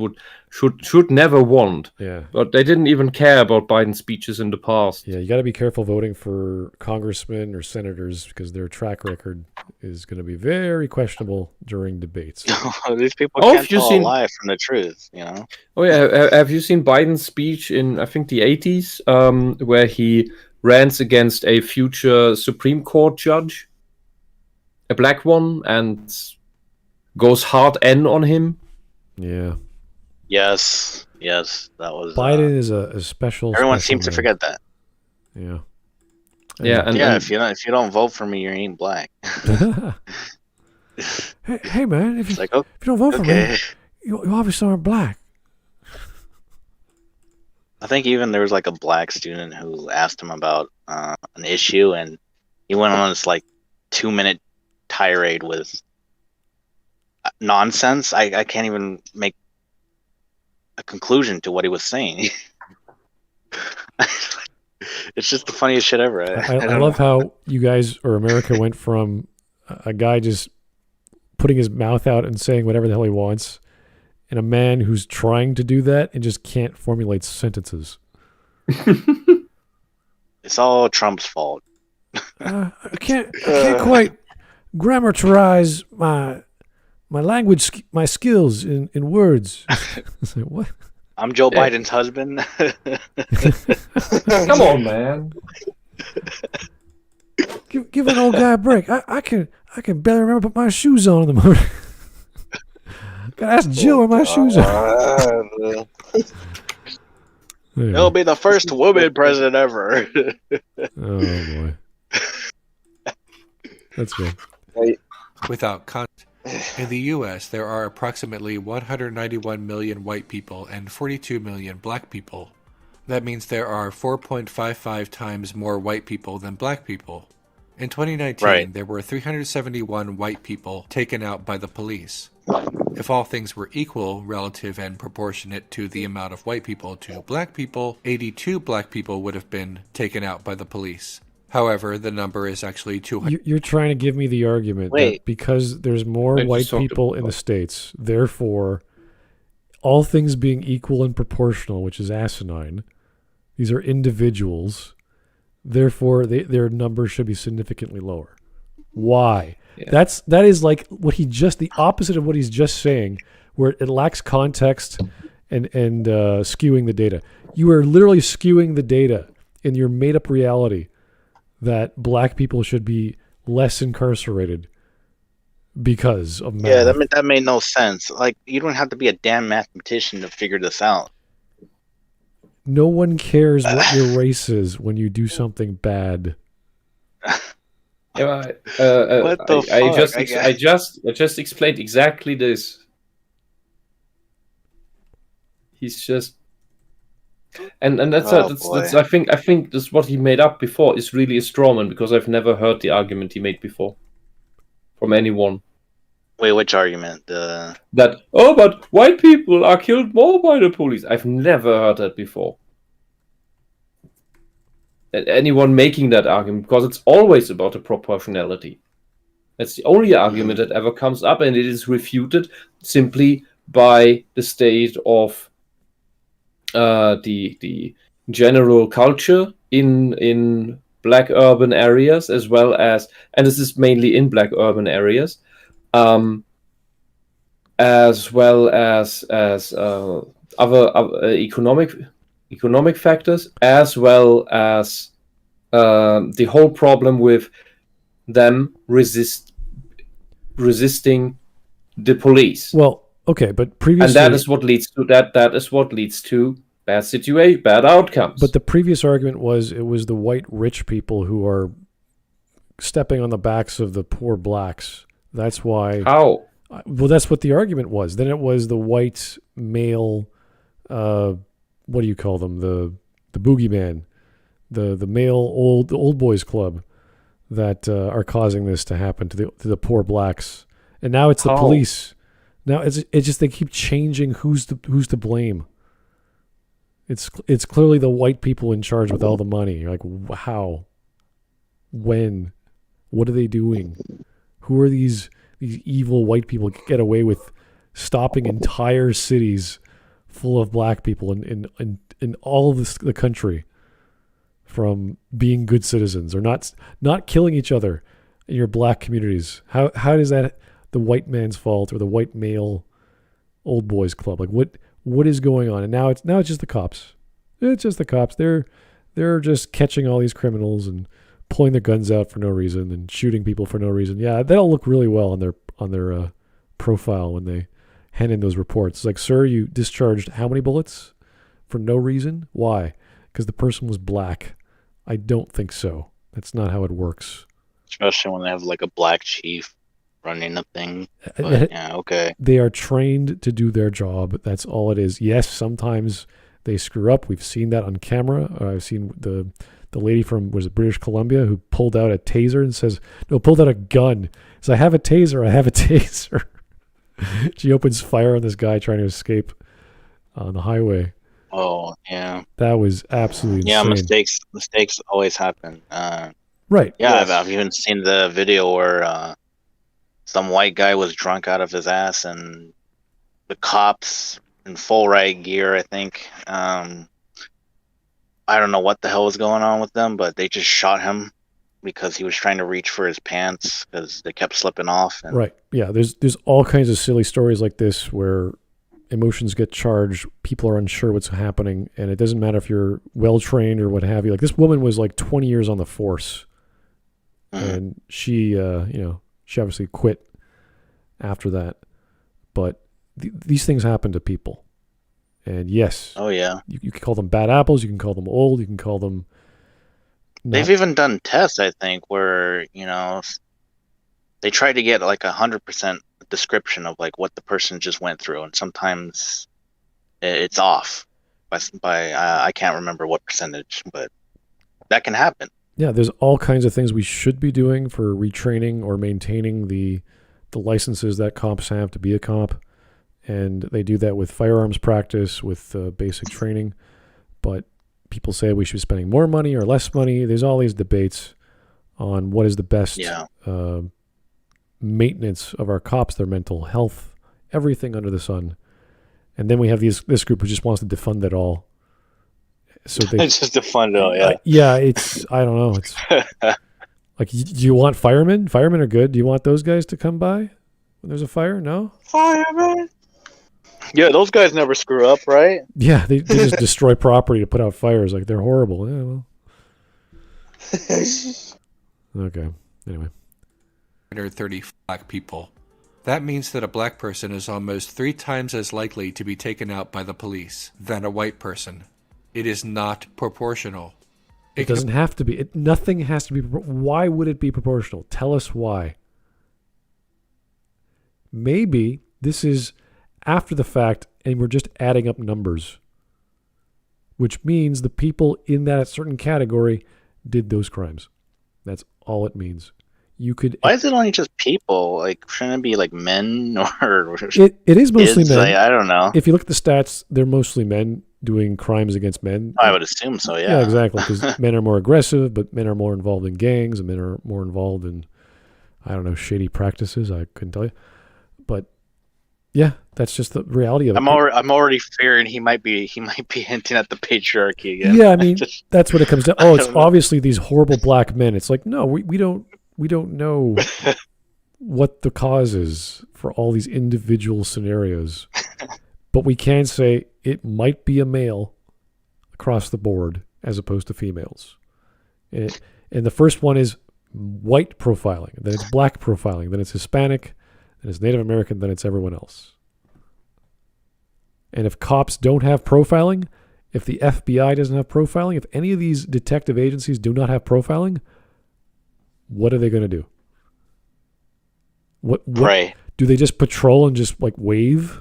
should never want. Yeah. But they didn't even care about Biden's speeches in the past. Yeah, you got to be careful voting for congressmen or senators because their track record is going to be very questionable during debates. These people can't tell a lie from the truth, Oh yeah, have you seen Biden's speech in, I think, the 80s, where he rants against a future Supreme Court judge, a black one, and goes hard N on him? Yeah. Yes, that was. Biden is a special. Everyone seems to forget that. Yeah. Yeah, and if you don't vote for me, you ain't black. hey man, if you don't vote for me, you obviously aren't black. I think even there was like a black student who asked him about an issue, and he went on this 2-minute tirade with nonsense. I can't even make a conclusion to what he was saying. It's just the funniest shit ever. I love how you guys or America went from a guy just putting his mouth out and saying whatever the hell he wants, and a man who's trying to do that and just can't formulate sentences. It's all Trump's fault. I can't quite grammarize my language, my skills in words. It's like, what? I'm Joe Biden's husband. Come on, man. Give an old guy a break. I can barely remember to put my shoes on in the morning. Gotta ask Jill where my shoes are. He'll be the first woman president ever. Oh boy, that's good. Without context, in the U.S., there are approximately 191 million white people and 42 million black people. That means there are 4.55 times more white people than black people. In 2019, there were 371 white people taken out by the police. If all things were equal, relative and proportionate to the amount of white people to black people, 82 black people would have been taken out by the police. However, the number is actually 200. You're trying to give me the argument that because there's more white people in the States, therefore, all things being equal and proportional, which is asinine, these are individuals, therefore their number should be significantly lower. Why? Yeah. That is like what the opposite of what he's just saying, where it lacks context and skewing the data. You are literally skewing the data in your made up reality that black people should be less incarcerated because of math. Yeah, that made no sense. Like, you don't have to be a damn mathematician to figure this out. No one cares what your race is when you do something bad. Yeah, What the fuck? I just explained exactly this. He's just, and that's I think that's what he made up before is really a strawman, because I've never heard the argument he made before from anyone. Wait, which argument? That but white people are killed more by the police. I've never heard that before. Anyone making that argument, because it's always about the proportionality. That's the only argument that ever comes up, and it is refuted simply by the state of the general culture in black urban areas, as well as, and this is mainly in black urban areas, as well as other economic factors, as well as the whole problem with them resisting the police. Well, okay, but previously, and that is what leads to that is what leads to bad outcomes. But the previous argument was it was the white rich people who are stepping on the backs of the poor blacks. That's why. How? Well, that's what the argument was. Then it was the white male. What do you call them? The boogeyman, the male the old boys club that are causing this to happen to the poor blacks. And now it's the police. Now it's just they keep changing who's to blame. It's clearly the white people in charge with all the money. You're like, how? When? What are they doing? Who are these evil white people that get away with stopping entire cities full of black people in all of the country from being good citizens or not killing each other in your black communities? How is that the white man's fault or the white male old boys club? Like what is going on? And now it's just the cops. It's just the cops. They're just catching all these criminals and pulling their guns out for no reason and shooting people for no reason. Yeah, that'll look really well on their profile when they hand in those reports. It's like, sir, you discharged how many bullets for no reason? Why? Because the person was black. I don't think so. That's not how it works. Especially when they have like a black chief running the thing. But, yeah, okay. They are trained to do their job. That's all it is. Yes, sometimes they screw up. We've seen that on camera. I've seen the lady from, was it British Columbia, who pulled out a taser and pulled out a gun. Says, I have a taser. She opens fire on this guy trying to escape on the highway. Oh, yeah. That was absolutely insane. Yeah, mistakes always happen. Right. Yeah, yes. I've even seen the video where some white guy was drunk out of his ass, and the cops in full riot gear, I think. I don't know what the hell was going on with them, but they just shot him because he was trying to reach for his pants because they kept slipping off. And... Right. Yeah. There's all kinds of silly stories like this where emotions get charged. People are unsure what's happening, and it doesn't matter if you're well trained or what have you. Like, this woman was like 20 years on the force, and she obviously quit after that. But these things happen to people, and yes, oh yeah, you can call them bad apples. You can call them old. You can call them. They've even done tests, I think, where they try to get like 100% description of like what the person just went through, and sometimes it's off by I can't remember what percentage, but that can happen. Yeah, there's all kinds of things we should be doing for retraining or maintaining the licenses that cops have to be a cop, and they do that with firearms practice, with basic training. But people say we should be spending more money or less money. There's all these debates on what is the best maintenance of our cops, their mental health, everything under the sun. And then we have this group who just wants to defund it all. So they just defund it all, yeah. Yeah, it's, I don't know. It's Like, do you want firemen? Firemen are good. Do you want those guys to come by when there's a fire? No? Fireman. Yeah, those guys never screw up, right? Yeah, they just destroy property to put out fires. Like, they're horrible. Yeah, well. Okay. Anyway. 130 black people. That means that a black person is almost 3 times as likely to be taken out by the police than a white person. It is not proportional. It doesn't have to be. Nothing has to be. Why would it be proportional? Tell us why. Maybe this is after the fact and we're just adding up numbers, which means the people in that certain category did those crimes. That's all it means. You could. Why is it only just people? Like, shouldn't it be like men or? It is mostly men. Like, I don't know. If you look at the stats, they're mostly men doing crimes against men. I would assume so. Yeah. Yeah, exactly. Because men are more aggressive, but men are more involved in gangs, and men are more involved in, I don't know, shady practices. I couldn't tell you, but yeah, that's just the reality of it. I'm already fearing he might be hinting at the patriarchy again. Yeah, I mean, that's what it comes down. Oh, it's obviously these horrible black men. It's like, no, we don't know what the cause is for all these individual scenarios, but we can say it might be a male across the board as opposed to females. And the first one is white profiling, then it's black profiling, then it's Hispanic, then it's Native American, then it's everyone else. And if cops don't have profiling, if the FBI doesn't have profiling, if any of these detective agencies do not have profiling, what are they going to do? What right. Do they just patrol and just like wave?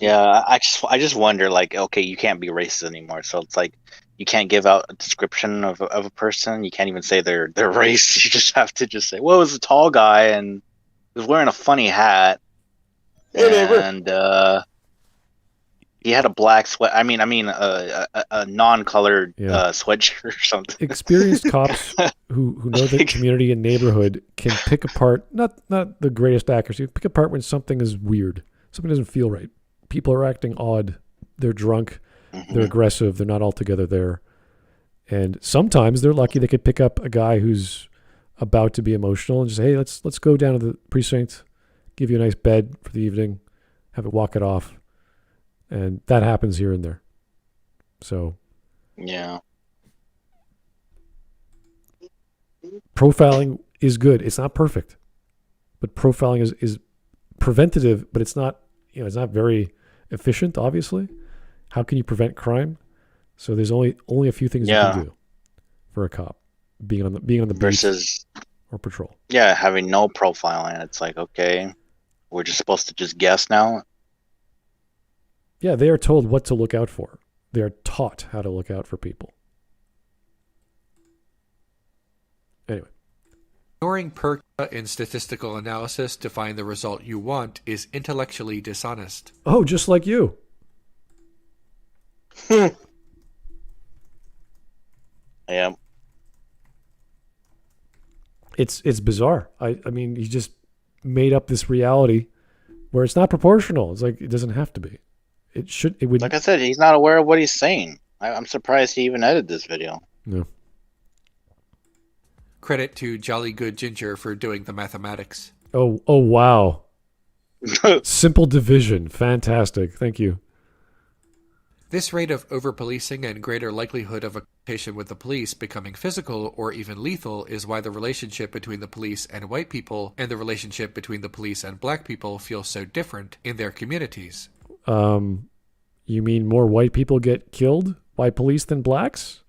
Yeah, I just wonder, like, okay, you can't be racist anymore, so it's like you can't give out a description of a person. You can't even say their race. You just have to just say, well, it was a tall guy and he was wearing a funny hat, and he had a black sweat. I mean, a non-colored sweatshirt or something. Experienced cops who know the community and neighborhood can pick apart, not the greatest accuracy, pick apart when something is weird. Something doesn't feel right. People are acting odd. They're drunk. Mm-hmm. They're aggressive. They're not all together there. And sometimes they're lucky they could pick up a guy who's about to be emotional and just, hey, let's go down to the precinct, give you a nice bed for the evening, have it walk it off. And that happens here and there. So, yeah. Profiling is good. It's not perfect. But profiling is preventative, but it's not, it's not very efficient, obviously. How can you prevent crime? So there's only a few things you can do for a cop being on the beat versus or patrol. Yeah, having no profiling. It's like, okay, we're just supposed to just guess now. Yeah, they are told what to look out for. They are taught how to look out for people. Anyway. Ignoring PERCA in statistical analysis to find the result you want is intellectually dishonest. Oh, just like you. Yeah. It's bizarre. I mean, he just made up this reality where it's not proportional. It's like it doesn't have to be. It would. Like I said, he's not aware of what he's saying. I'm surprised he even edited this video. No. Credit to Jolly Good Ginger for doing the mathematics. Oh wow. Simple division. Fantastic. Thank you. This rate of over-policing and greater likelihood of a confrontation with the police becoming physical or even lethal is why the relationship between the police and white people and the relationship between the police and black people feels so different in their communities. You mean more white people get killed by police than blacks?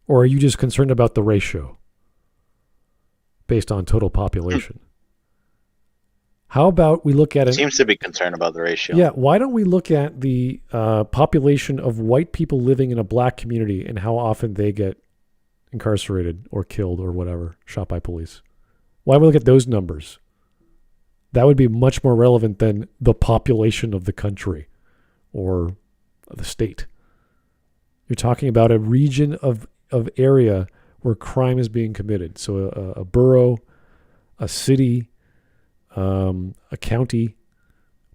Or are you just concerned about the ratio based on total population? How about we look at it? Seems to be concerned about the ratio. Yeah, why don't we look at the population of white people living in a black community and how often they get incarcerated or killed or whatever, shot by police? Why don't we look at those numbers? That would be much more relevant than the population of the country or the state. You're talking about a region of area where crime is being committed. So a borough, a city, a county.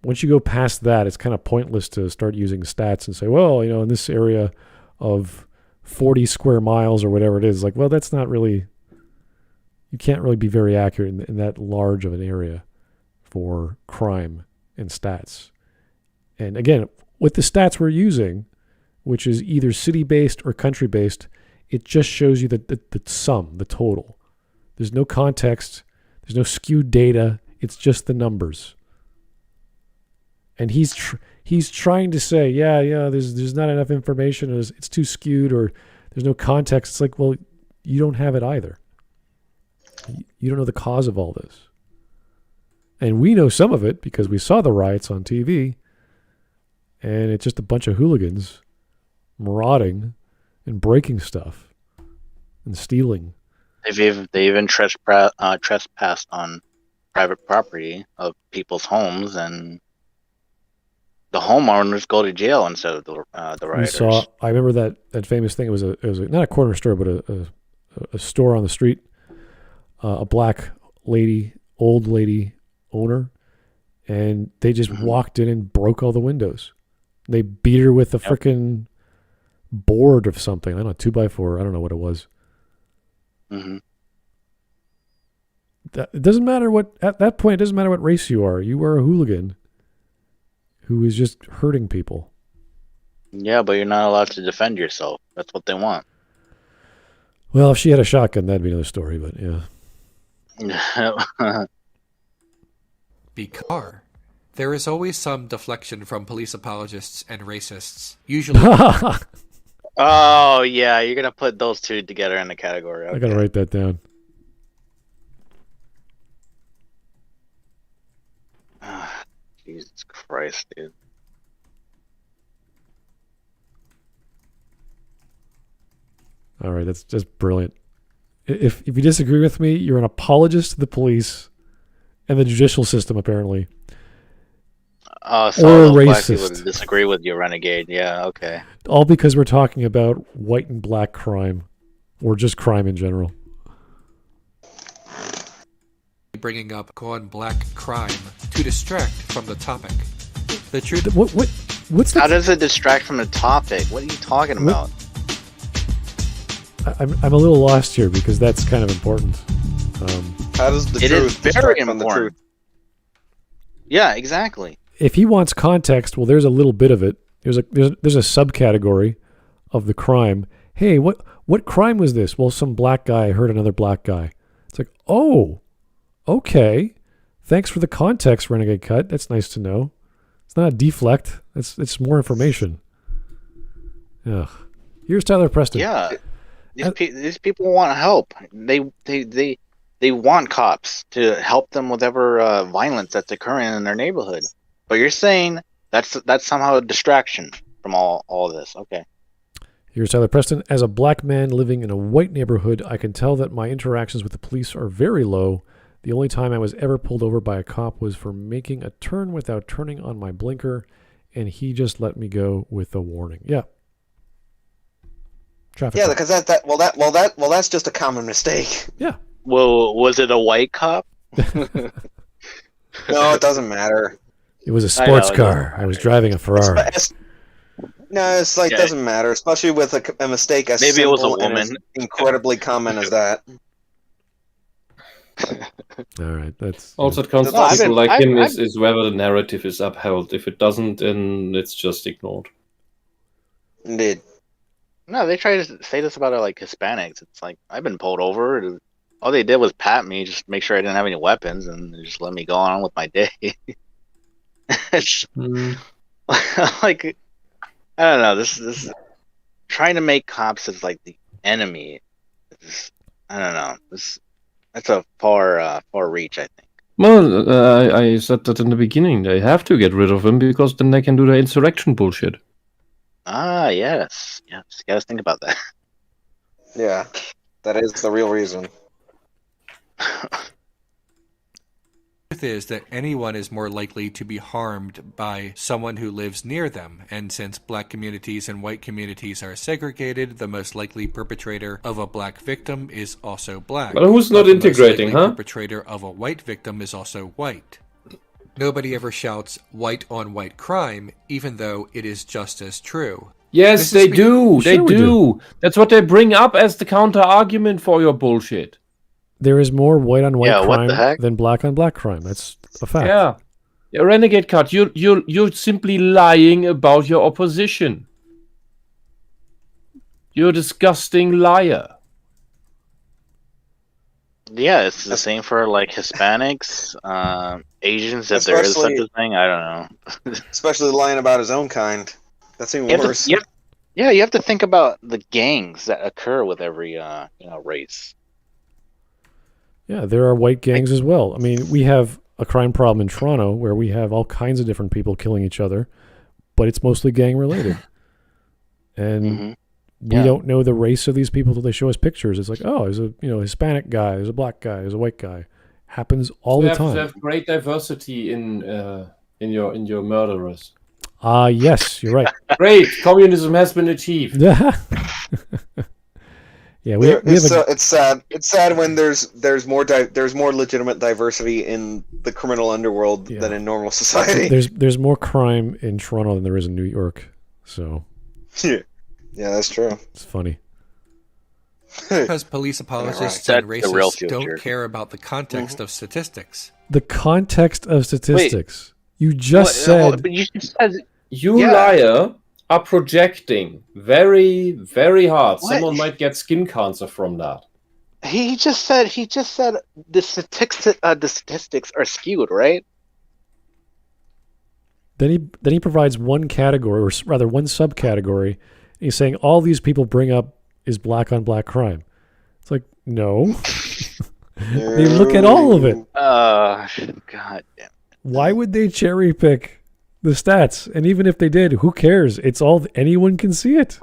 Once you go past that, it's kind of pointless to start using stats and say, well, in this area of 40 square miles or whatever it is. Like, well, that's not really, you can't really be very accurate in that large of an area for crime and stats. And again, with the stats we're using, which is either city-based or country-based, it just shows you the sum, the total. There's no context. There's no skewed data. It's just the numbers. And he's trying to say, there's not enough information. It's too skewed, or there's no context. It's like, well, you don't have it either. You don't know the cause of all this. And we know some of it because we saw the riots on TV, and it's just a bunch of hooligans marauding and breaking stuff and stealing. They even trespassed on private property of people's homes, and the homeowners go to jail instead of the rioters. I remember that famous thing. It was not a corner store, but a store on the street. A black lady, old lady owner, and they just walked in and broke all the windows. They beat her with a freaking board of something. I don't know, 2x4. I don't know what it was. Mm-hmm. It doesn't matter at that point. It doesn't matter what race you are. You are a hooligan who is just hurting people. Yeah, but you're not allowed to defend yourself. That's what they want. Well, if she had a shotgun, that'd be another story. But yeah. Because there is always some deflection from police apologists and racists. Usually. Oh, yeah, you're going to put those two together in the category. Okay. I got to write that down. Jesus Christ, dude. All right, that's just brilliant. If you disagree with me, you're an apologist to the police and the judicial system, apparently. So black people disagree with you, Renegade. Yeah, okay. All because we're talking about white and black crime, or just crime in general. Bringing up black crime to distract from the topic. The truth. What's How does it distract from the topic? What are you talking about? I'm a little lost here because that's kind of important. How does the it truth is very distract from important. the truth? Yeah, exactly. If he wants context, well, there's a little bit of it. There's a subcategory of the crime. Hey, what crime was this? Well, some black guy hurt another black guy. It's like, oh, okay. Thanks for the context, Renegade Cut. That's nice to know. It's not a deflect. It's more information. Ugh. Here's Tyler Preston. Yeah, these people want help. They want cops to help them with whatever violence that's occurring in their neighborhood. But you're saying that's somehow a distraction from all this. Okay. Here's Tyler Preston. As a black man living in a white neighborhood, I can tell that my interactions with the police are very low. The only time I was ever pulled over by a cop was for making a turn without turning on my blinker, and he just let me go with a warning. Yeah. Traffic. Yeah, because that's just a common mistake. Yeah. Well, was it a white cop? No, it doesn't matter. It was a sports car. I was driving a Ferrari. It's like doesn't matter, especially with a mistake as maybe it was a simple and woman. as incredibly common as that. All right, that's Also, it counts for people like him is whether the narrative is upheld. If it doesn't, then it's just ignored. Indeed. No, they try to say this about like Hispanics. It's like, I've been pulled over. All they did was pat me, just make sure I didn't have any weapons, and they just let me go on with my day. Like, I don't know. This trying to make cops as like the enemy. I don't know. That's a far reach, I think. Well, I said that in the beginning. They have to get rid of him because then they can do the insurrection bullshit. Ah, yes. You gotta think about that. Yeah, that is the real reason. The truth is that anyone is more likely to be harmed by someone who lives near them, and since black communities and white communities are segregated, the most likely perpetrator of a black victim is also black. But who's not integrating, huh? The perpetrator of a white victim is also white. Nobody ever shouts white on white crime, even though it is just as true. Yes, they do. They Sure we do. That's what they bring up as the counter argument for your bullshit. There is more white on white Yeah, what the crime heck? than black on black crime. That's a fact. Yeah. Renegade Cut, you're simply lying about your opposition. You're a disgusting liar. Yeah, it's the same for like Hispanics, Asians, if there is such Especially- a thing. I don't know. Especially lying about his own kind. That's even You have to- worse. you have to think about the gangs that occur with every race. Yeah, there are white gangs as well. I mean, we have a crime problem in Toronto where we have all kinds of different people killing each other, but it's mostly gang related. And Mhm. we don't know the race of these people until they show us pictures. It's like, oh, there's a Hispanic guy, there's a black guy, there's a white guy. Happens all the You time. have great diversity in your murderers. Yes, you're right. Great, communism has been achieved. Yeah, we have a, It's sad. It's sad when there's more legitimate diversity in the criminal underworld than in normal society. there's more crime in Toronto than there is in New York. So Yeah, that's true. it's funny. Because police apologists That's and the real racists future. don't care about the context of statistics. The context of statistics. You just said but you just said You Yeah. liar are projecting very, very hard. What? Someone might get skin cancer from that. he just said the statistics are skewed, right? then he provides one category, or rather one subcategory. And he's saying all these people bring up is black on black crime. It's like, no. They look at all of it. God damn. Why would they cherry pick the stats? And even if they did, who cares? It's all, anyone can see it.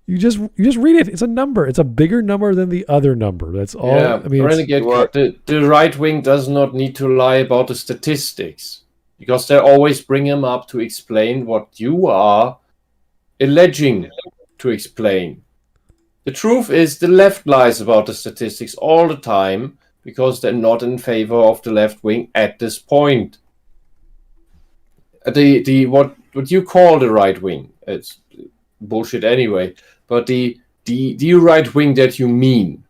You just read it. It's a number. It's a bigger number than the other number. That's all. Yeah, I mean, it's- Renegade Cut, the right wing does not need to lie about the statistics because they always bring them up to explain what you are alleging to explain. The truth is the left lies about the statistics all the time because they're not in favor of the left wing at this point. The what you call the right wing, it's bullshit anyway, but the right wing that you mean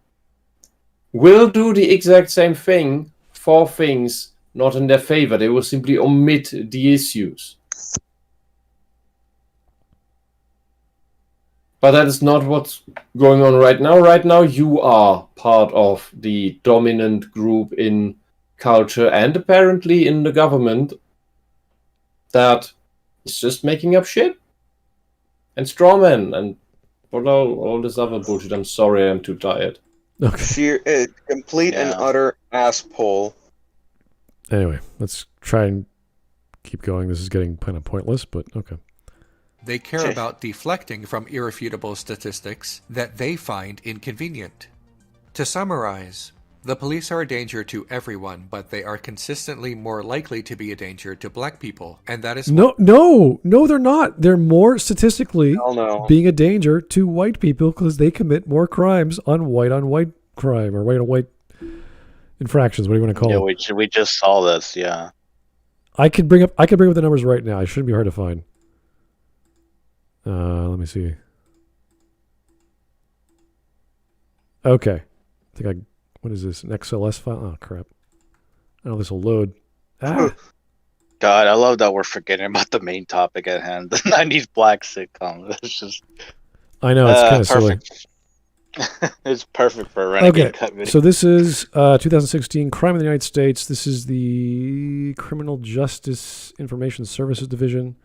will do the exact same thing for things not in their favor. They will simply omit the issues. But that is not what's going on right now. Right now, you are part of the dominant group in culture and apparently in the government that is just making up shit. And strawmen and all this other bullshit. I'm sorry, I'm too tired. okay. Sheer, complete and utter asshole. Anyway, let's try and keep going. This is getting kind of pointless, but okay. They care about deflecting from irrefutable statistics that they find inconvenient. To summarize, the police are a danger to everyone, but they are consistently more likely to be a danger to black people, and that is No, they're not. They're more statistically being a danger to white people because they commit more crimes on white crime or white on white infractions. What do you want to call it? Yeah, we just saw this. Yeah. I could bring up the numbers right now. It shouldn't be hard to find. Let me see. Okay. What is this? An XLS file? Oh, crap. Oh, this will load. Ah! God, I love that we're forgetting about the main topic at hand, the 90s black sitcom. It's just... I know, it's kind of silly. It's perfect for a Renegade Cut Okay, video. so this is 2016 Crime in the United States. This is the Criminal Justice Information Services Division.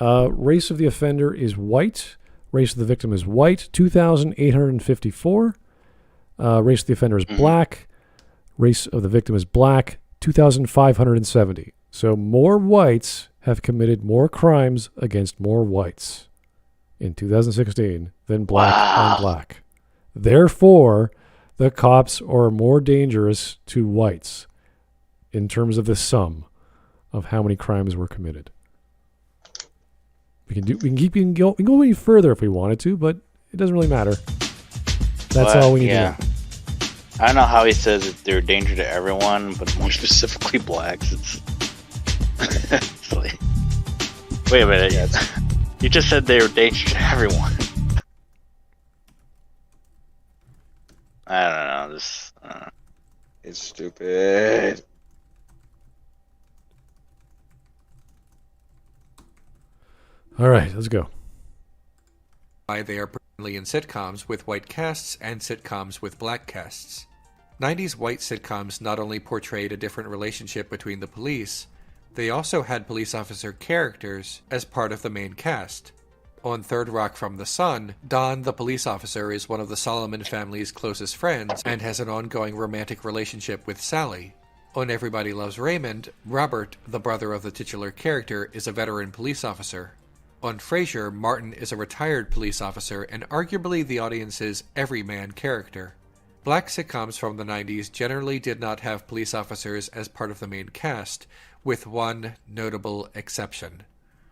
Race of the offender is white. Race of the victim is white. 2,854. Race of the offender is black. Race of the victim is black. 2,570. So more whites have committed more crimes against more whites in 2016 than black on black. Therefore, the cops are more dangerous to whites in terms of the sum of how many crimes were committed. We can go any further if we wanted to, but it doesn't really matter. That's all we need to know. I don't know how he says that they're a danger to everyone, but more specifically blacks. It's like, wait a minute. You just said they were dangerous to everyone. I don't know. This. It's stupid. All right, let's go. Why they are predominantly in sitcoms with white casts and sitcoms with black casts. 90s white sitcoms not only portrayed a different relationship between the police, they also had police officer characters as part of the main cast. On Third Rock from the Sun, Don, the police officer, is one of the Solomon family's closest friends and has an ongoing romantic relationship with Sally. On Everybody Loves Raymond, Robert, the brother of the titular character, is a veteran police officer. On Frasier, Martin is a retired police officer and arguably the audience's everyman character. Black sitcoms from the 90s generally did not have police officers as part of the main cast, with one notable exception.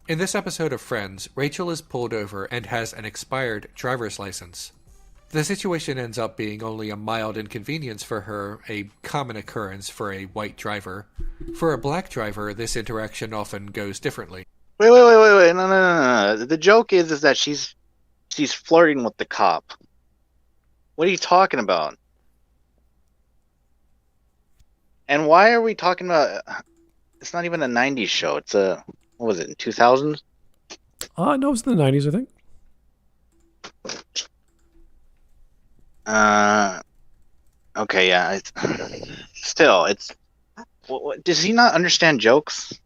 In this episode of Friends, Rachel is pulled over and has an expired driver's license. The situation ends up being only a mild inconvenience for her, a common occurrence for a white driver. For a black driver, this interaction often goes differently. Wait. No. The joke is that she's flirting with the cop. What are you talking about? And why are we talking about... It's not even a 90s show. It's a... What was it, in 2000s? No, it's in the 90s, I think. Okay, yeah. Still, it's... Does he not understand jokes?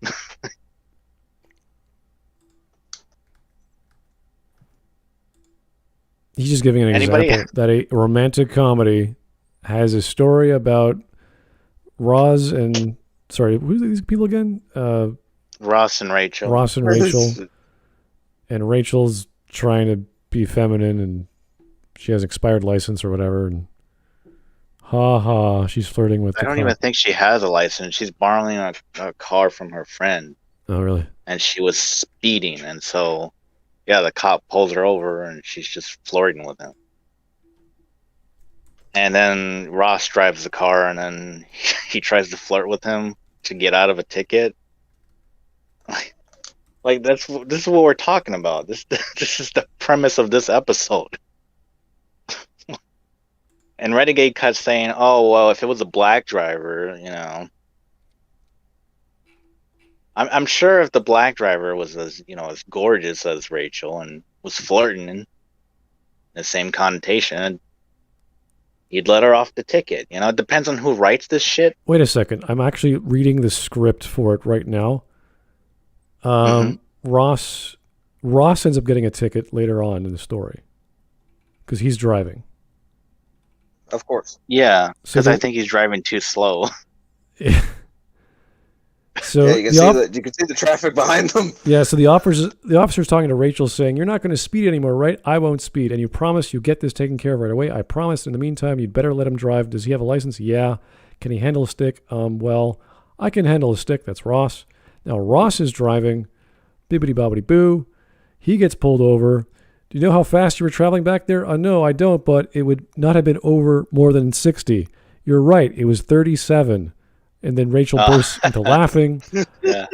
He's just giving an example that a romantic comedy has a story about Roz and... Sorry, who's these people again? Ross and Rachel. And Rachel's trying to be feminine, and she has expired license or whatever, and she's flirting with I don't even think she has a license. She's borrowing a car from her friend. Oh, really? And she was speeding, and so, yeah, the cop pulls her over, and she's just flirting with him. And then Ross drives the car, and then he tries to flirt with him to get out of a ticket. Like this is what we're talking about. This is the premise of this episode. And Renegade Cut saying, "Oh well, if it was a black driver, you know." I'm sure if the black driver was as gorgeous as Rachel and was flirting in the same connotation, he'd let her off the ticket. It depends on who writes this shit. Wait a second. I'm actually reading the script for it right now. Ross ends up getting a ticket later on in the story because he's driving. Of course. Yeah, because I think he's driving too slow. So yeah, you can see the traffic behind them. Yeah, so the officer's talking to Rachel saying, "You're not going to speed anymore, right? I won't speed. And you promise you get this taken care of right away. I promise. In the meantime, you'd better let him drive. Does he have a license? Yeah. Can he handle a stick? Well, I can handle a stick." That's Ross. Now Ross is driving. Bibbidi bobbidi boo. He gets pulled over. "Do you know how fast you were traveling back there?" "No, I don't, but it would not have been over more than 60. "You're right. It was 37. And then Rachel bursts into laughing. Yeah.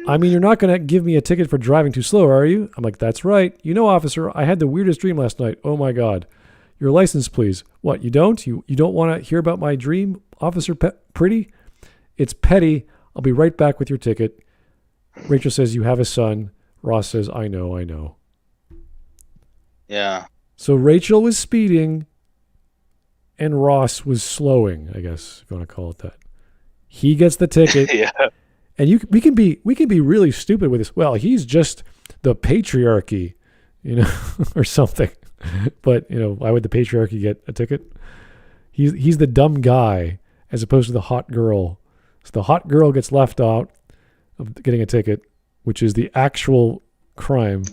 "I mean, you're not going to give me a ticket for driving too slow, are you?" I'm like, "That's right. Officer, I had the weirdest dream last night. Oh, my God. Your license, please." "What, you don't? You don't want to hear about my dream, Officer Pretty?" "It's petty. I'll be right back with your ticket." Rachel says, "You have a son." Ross says, I know. Yeah. So Rachel was speeding and Ross was slowing, I guess, if you want to call it that. He gets the ticket. Yeah. And we can be really stupid with this. Well, he's just the patriarchy, or something. But, why would the patriarchy get a ticket? He's the dumb guy as opposed to the hot girl. So the hot girl gets left out of getting a ticket, which is the actual crime,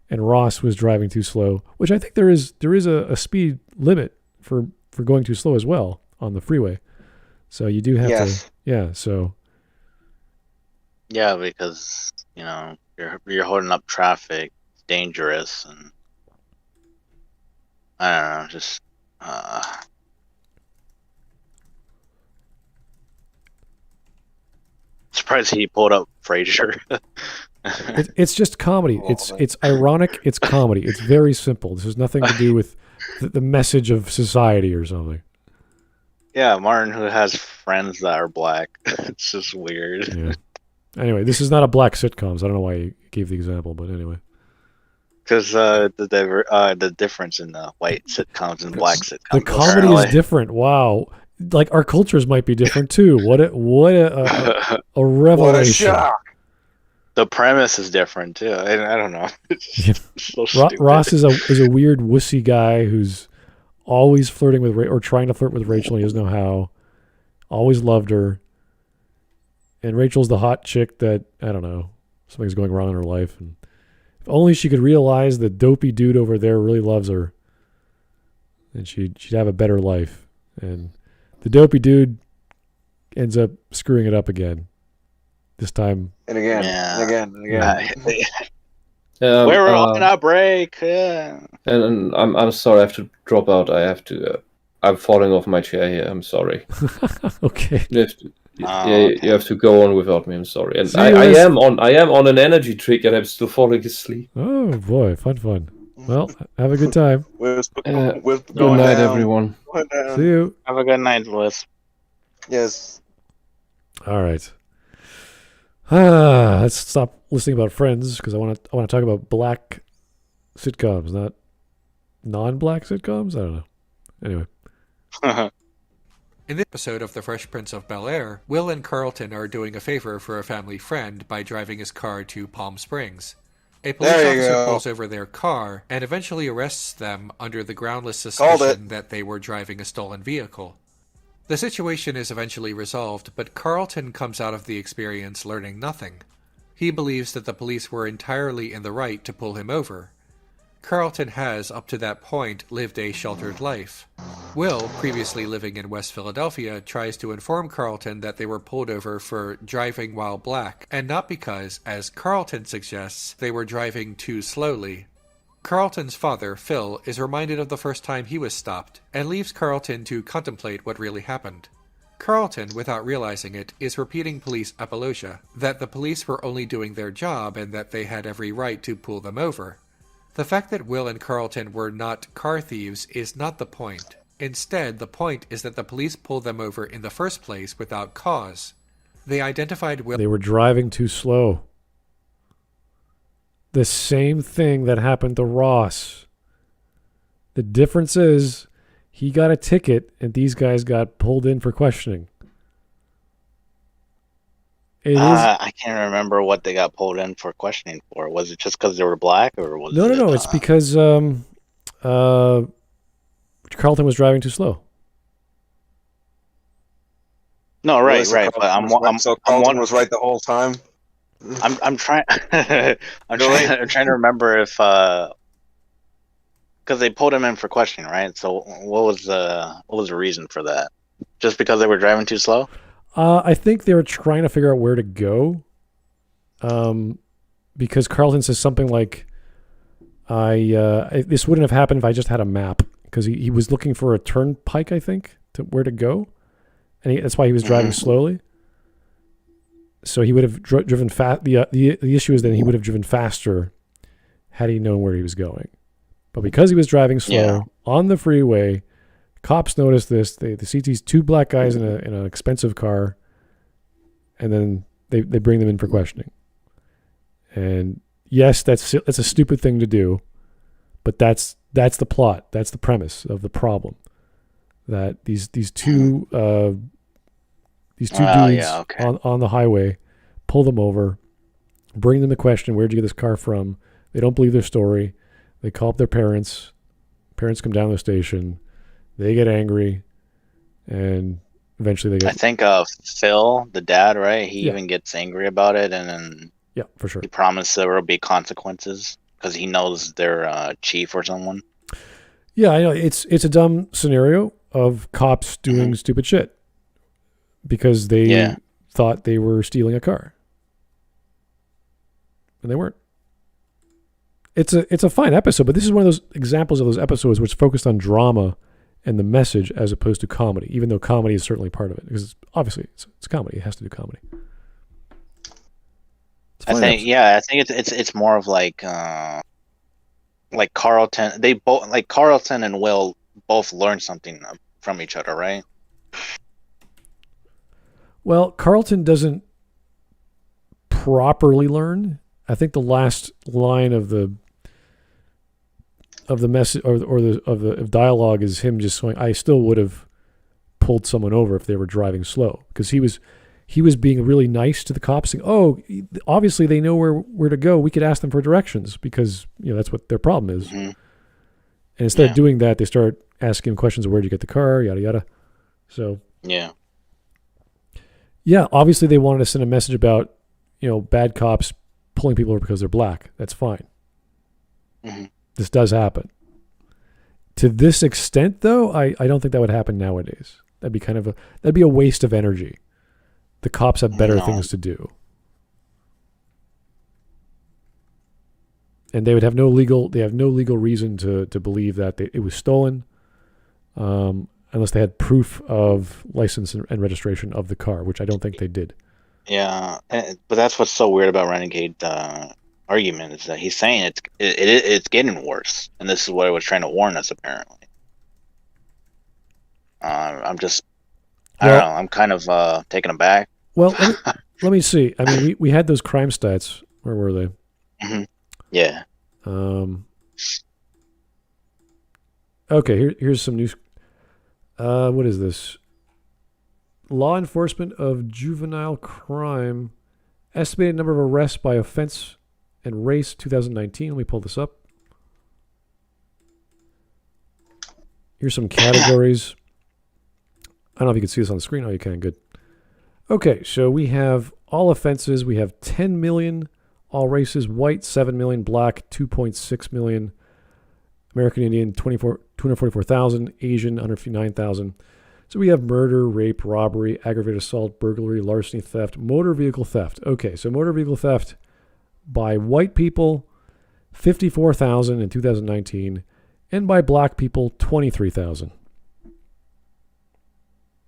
and Ross was driving too slow, which I think there is a speed limit for going too slow as well on the freeway. So you do have to, yeah. So yeah, because you're holding up traffic, it's dangerous, and I don't know, just surprised he pulled up Frasier. It's just comedy. It's ironic. It's comedy. It's very simple. This has nothing to do with the message of society or something. Yeah, Martin, who has friends that are black. It's just weird. Yeah. Anyway, this is not a black sitcoms. I don't know why you gave the example, but anyway. Because the difference in the white sitcoms and black sitcoms. The comedy is different. Wow. Like our cultures might be different too. What a revelation. What a shock. The premise is different too. I don't know. It's so stupid. Ross is a weird wussy guy who's always flirting with or trying to flirt with Rachel. He doesn't know how. Always loved her. And Rachel's the hot chick that, I don't know, something's going wrong in her life. And if only she could realize the dopey dude over there really loves her, and she'd have a better life. And the dopey dude ends up screwing it up again. This time. And again. And again. And again. We're on a break. Yeah. And I'm sorry, I have to drop out. I'm falling off my chair here. I'm sorry. Okay. You have to go on without me. I'm sorry. And I am on an energy trick, and I'm still falling asleep. Oh boy, fun. Well, have a good time. Good night, everyone. See you. Have a good night, Wisp. Yes. All right. Let's stop listening about Friends because I want to talk about black sitcoms, not non-black sitcoms. I don't know. Anyway. In this episode of The Fresh Prince of Bel-Air, Will and Carlton are doing a favor for a family friend by driving his car to Palm Springs. A police officer pulls over their car and eventually arrests them under the groundless suspicion that they were driving a stolen vehicle. The situation is eventually resolved, but Carlton comes out of the experience learning nothing. He believes that the police were entirely in the right to pull him over. Carlton has, up to that point, lived a sheltered life. Will, previously living in West Philadelphia, tries to inform Carlton that they were pulled over for driving while black, and not because, as Carlton suggests, they were driving too slowly. Carlton's father, Phil, is reminded of the first time he was stopped, and leaves Carlton to contemplate what really happened. Carlton, without realizing it, is repeating police apologia, that the police were only doing their job and that they had every right to pull them over. The fact that Will and Carlton were not car thieves is not the point. Instead, the point is that the police pulled them over in the first place without cause. They identified Will. They were driving too slow. The same thing that happened to Ross. The difference is he got a ticket and these guys got pulled in for questioning. I can't remember what they got pulled in for questioning for. Was it just because they were black, or was it? No. It's because Carlton was driving too slow. No, right. But so Carlton was right the whole time. I'm trying. I'm trying to remember if because they pulled him in for questioning, right? So what was the reason for that? Just because they were driving too slow? I think they were trying to figure out where to go. Because Carlton says something like, this wouldn't have happened if I just had a map. Because he was looking for a turnpike, I think, to where to go. And that's why he was driving slowly. So he would have driven fast. The issue is that he would have driven faster had he known where he was going. But because he was driving slow on the freeway, cops notice this. They see these two black guys in an expensive car, and then they bring them in for questioning. And yes, that's a stupid thing to do, but that's the plot. That's the premise of the problem. That these two dudes on the highway pull them over, bring them to question, where'd you get this car from? They don't believe their story. They call up their parents. Parents come down to the station. They get angry, and eventually they get... I think Phil, the dad, right? He even gets angry about it, and then for sure. He promised there will be consequences because he knows their chief or someone. Yeah, I know. It's a dumb scenario of cops doing stupid shit because they thought they were stealing a car, and they weren't. It's a fine episode, but this is one of those examples of those episodes which focused on drama and the message as opposed to comedy, even though comedy is certainly part of it. Because obviously it's comedy. It has to do comedy. I think it's more of like Carlton. They both like Carlton and Will both learn something from each other, right? Well, Carlton doesn't properly learn. I think the last line of the message or the dialogue is him just going, "I still would have pulled someone over if they were driving slow," because he was being really nice to the cops, saying, "Oh, obviously they know where to go. We could ask them for directions because that's what their problem is." Mm-hmm. And instead of doing that, they start asking him questions of where'd you get the car, yada yada. So yeah, obviously they wanted to send a message about bad cops pulling people over because they're black. That's fine. Mm-hmm. This does happen. To this extent, though, I don't think that would happen nowadays. That'd be a waste of energy. The cops have better things to do. And they have no legal reason to believe that it was stolen, unless they had proof of license and registration of the car, which I don't think they did. Yeah, but that's what's so weird about Renegade argument is that he's saying it's getting worse, and this is what it was trying to warn us. Apparently, I don't know. I'm kind of taken aback. Well, let me see. I mean, we had those crime stats. Where were they? Mm-hmm. Yeah. Okay, here's some news. What is this? Law enforcement of juvenile crime. Estimated number of arrests by offense and race 2019. Let me pull this up. Here's some categories. I don't know if you can see this on the screen. Oh, you can. Good. Okay, so we have all offenses. We have 10 million. All races, white, 7 million, black, 2.6 million, American Indian, 244,000, Asian, 159,000. So we have murder, rape, robbery, aggravated assault, burglary, larceny, theft, motor vehicle theft. Okay, so motor vehicle theft by white people, 54,000 in 2019, and by black people, 23,000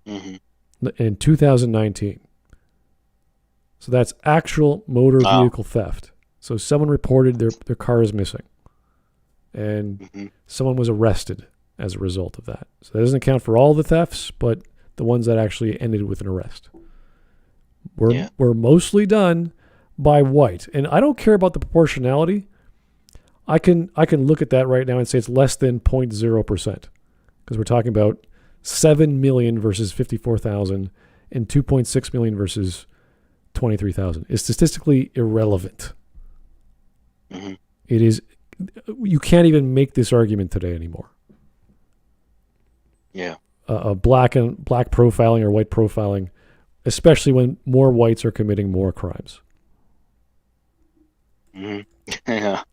in 2019. So that's actual motor vehicle theft. So someone reported their car is missing, and someone was arrested as a result of that. So that doesn't account for all the thefts, but the ones that actually ended with an arrest were mostly done by white. And I don't care about the proportionality. I can look at that right now and say it's less than 0.0%, because we're talking about 7 million versus 54,000 and 2.6 million versus 23,000. Is statistically irrelevant. It is. You can't even make this argument today anymore. Yeah. Black profiling or white profiling, especially when more whites are committing more crimes. Yeah.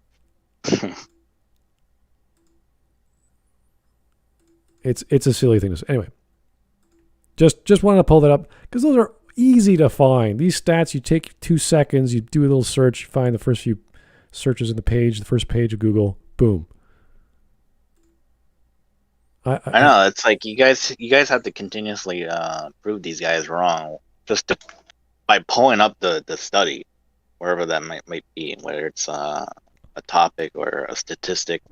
It's a silly thing to say. Anyway, just wanted to pull that up because those are easy to find. These stats, you take 2 seconds, you do a little search, you find the first few searches in the first page of Google, boom. I know, it's like you guys have to continuously prove these guys wrong by pulling up the study, wherever that might be, whether it's a topic or a statistic.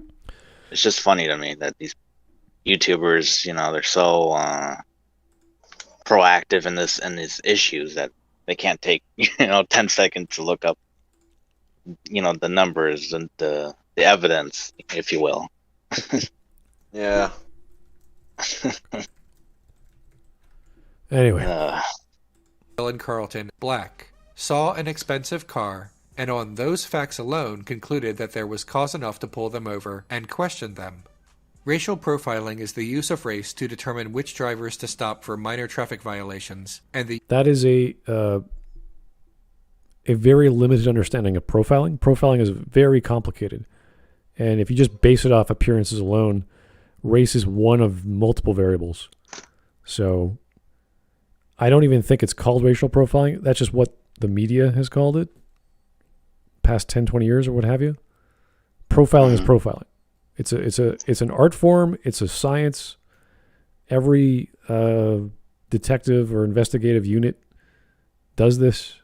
It's just funny to me that these YouTubers, they're so proactive in these issues that they can't take 10 seconds to look up the numbers and the evidence, if you will. Yeah. Anyway. Bill and Carlton, black, saw an expensive car, and on those facts alone concluded that there was cause enough to pull them over and question them. Racial profiling is the use of race to determine which drivers to stop for minor traffic violations, and that is a very limited understanding of profiling. Profiling is very complicated, and if you just base it off appearances alone, race is one of multiple variables. So I don't even think it's called racial profiling. That's just what the media has called it past 10, 20 years or what have you. Profiling is profiling. It's an art form. It's a science. Every detective or investigative unit does this.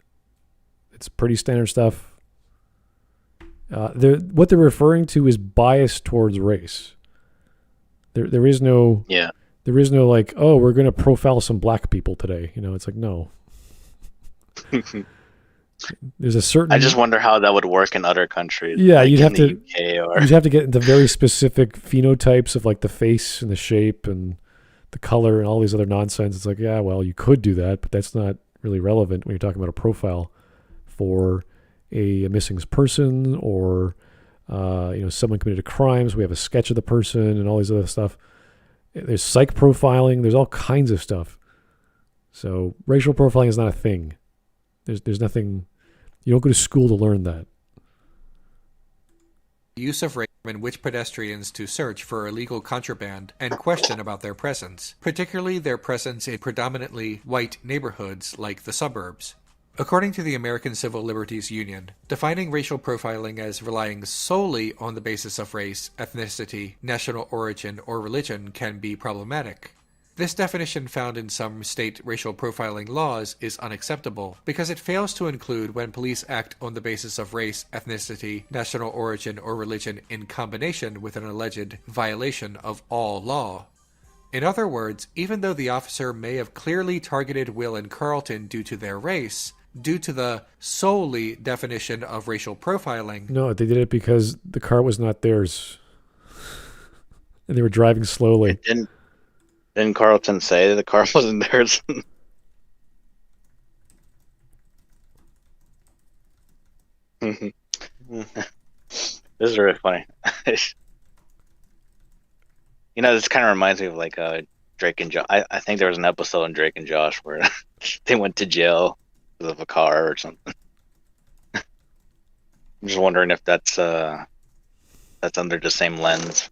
It's pretty standard stuff. What they're referring to is bias towards race. There is no like, oh, we're going to profile some black people today. It's like, no. There's a certain. I just wonder how that would work in other countries. Yeah, like you'd have to. You'd have to get into very specific phenotypes of like the face and the shape and the color and all these other nonsense. It's like, yeah, well, you could do that, but that's not really relevant when you're talking about a profile for a missing person or someone committed a crime. So we have a sketch of the person and all these other stuff. There's psych profiling. There's all kinds of stuff. So racial profiling is not a thing. There's nothing. You don't go to school to learn that. Use of race in which pedestrians to search for illegal contraband and question about their presence, particularly their presence in predominantly white neighborhoods like the suburbs. According to the American Civil Liberties Union, defining racial profiling as relying solely on the basis of race, ethnicity, national origin, or religion can be problematic. This definition found in some state racial profiling laws is unacceptable because it fails to include when police act on the basis of race, ethnicity, national origin, or religion in combination with an alleged violation of all law. In other words, even though the officer may have clearly targeted Will and Carlton due to their race, due to the solely definition of racial profiling... No, they did it because the car was not theirs. And they were driving slowly. Didn't Carlton say the car wasn't theirs? This is really funny. This kind of reminds me of like Drake and Josh. I think there was an episode on Drake and Josh where they went to jail because of a car or something. I'm just wondering if that's under the same lens.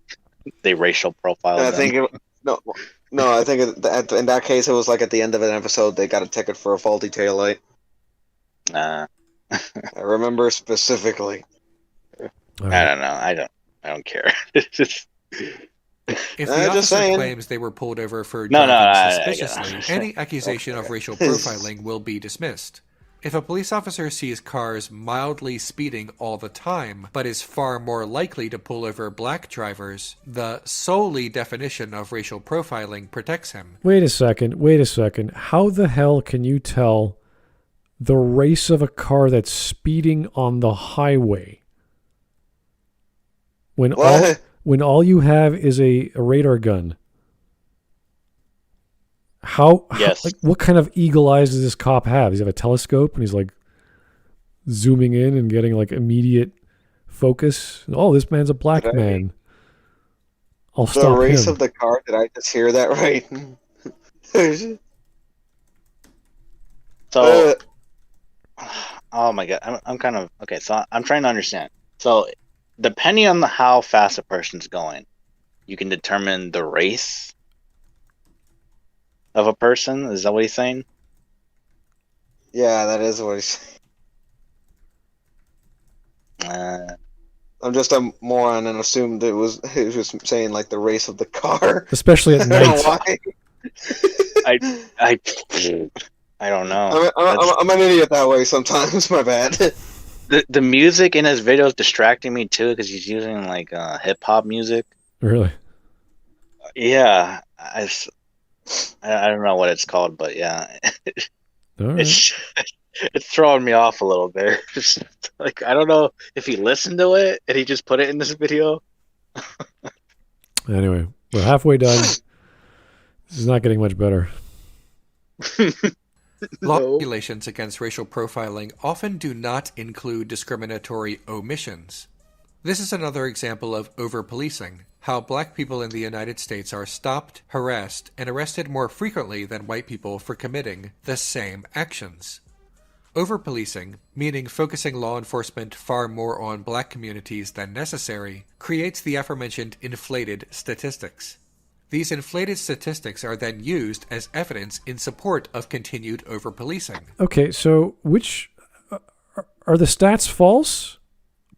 They racial profile. I think No, I think in that case it was like at the end of an episode they got a ticket for a faulty taillight. I remember specifically. I don't know. I don't care. It's just... If the officer claims they were pulled over for driving suspiciously, any accusation of racial profiling will be dismissed. If a police officer sees cars mildly speeding all the time, but is far more likely to pull over black drivers, the solely definition of racial profiling protects him. Wait a second. How the hell can you tell the race of a car that's speeding on the highway when all you have is a radar gun? Yes. Like, what kind of eagle eyes does this cop have? Does he have a telescope and he's like zooming in and getting like immediate focus? Oh, this man's a black man. I'll stop him. The race of the car. Did I just hear that right? So, oh my god, I'm kind of okay. So I'm trying to understand. So, depending on how fast a person's going, you can determine the race of a person. Is that what he's saying? Yeah, that is what he's saying. I'm just a moron and assumed he was saying like the race of the car, especially at night. I don't know. I'm an idiot that way sometimes. My bad. The music in his video is distracting me too because he's using like hip hop music. Really? Yeah, I don't know what it's called, but yeah, it's throwing me off a little bit. Like I don't know if he listened to it and he just put it in this video. Anyway, we're halfway done. This is not getting much better. Law regulations against racial profiling often do not include discriminatory omissions. This is another example of over-policing, how black people in the United States are stopped, harassed, and arrested more frequently than white people for committing the same actions. Over-policing, meaning focusing law enforcement far more on black communities than necessary, creates the aforementioned inflated statistics. These inflated statistics are then used as evidence in support of continued over-policing. Okay, so which are the stats false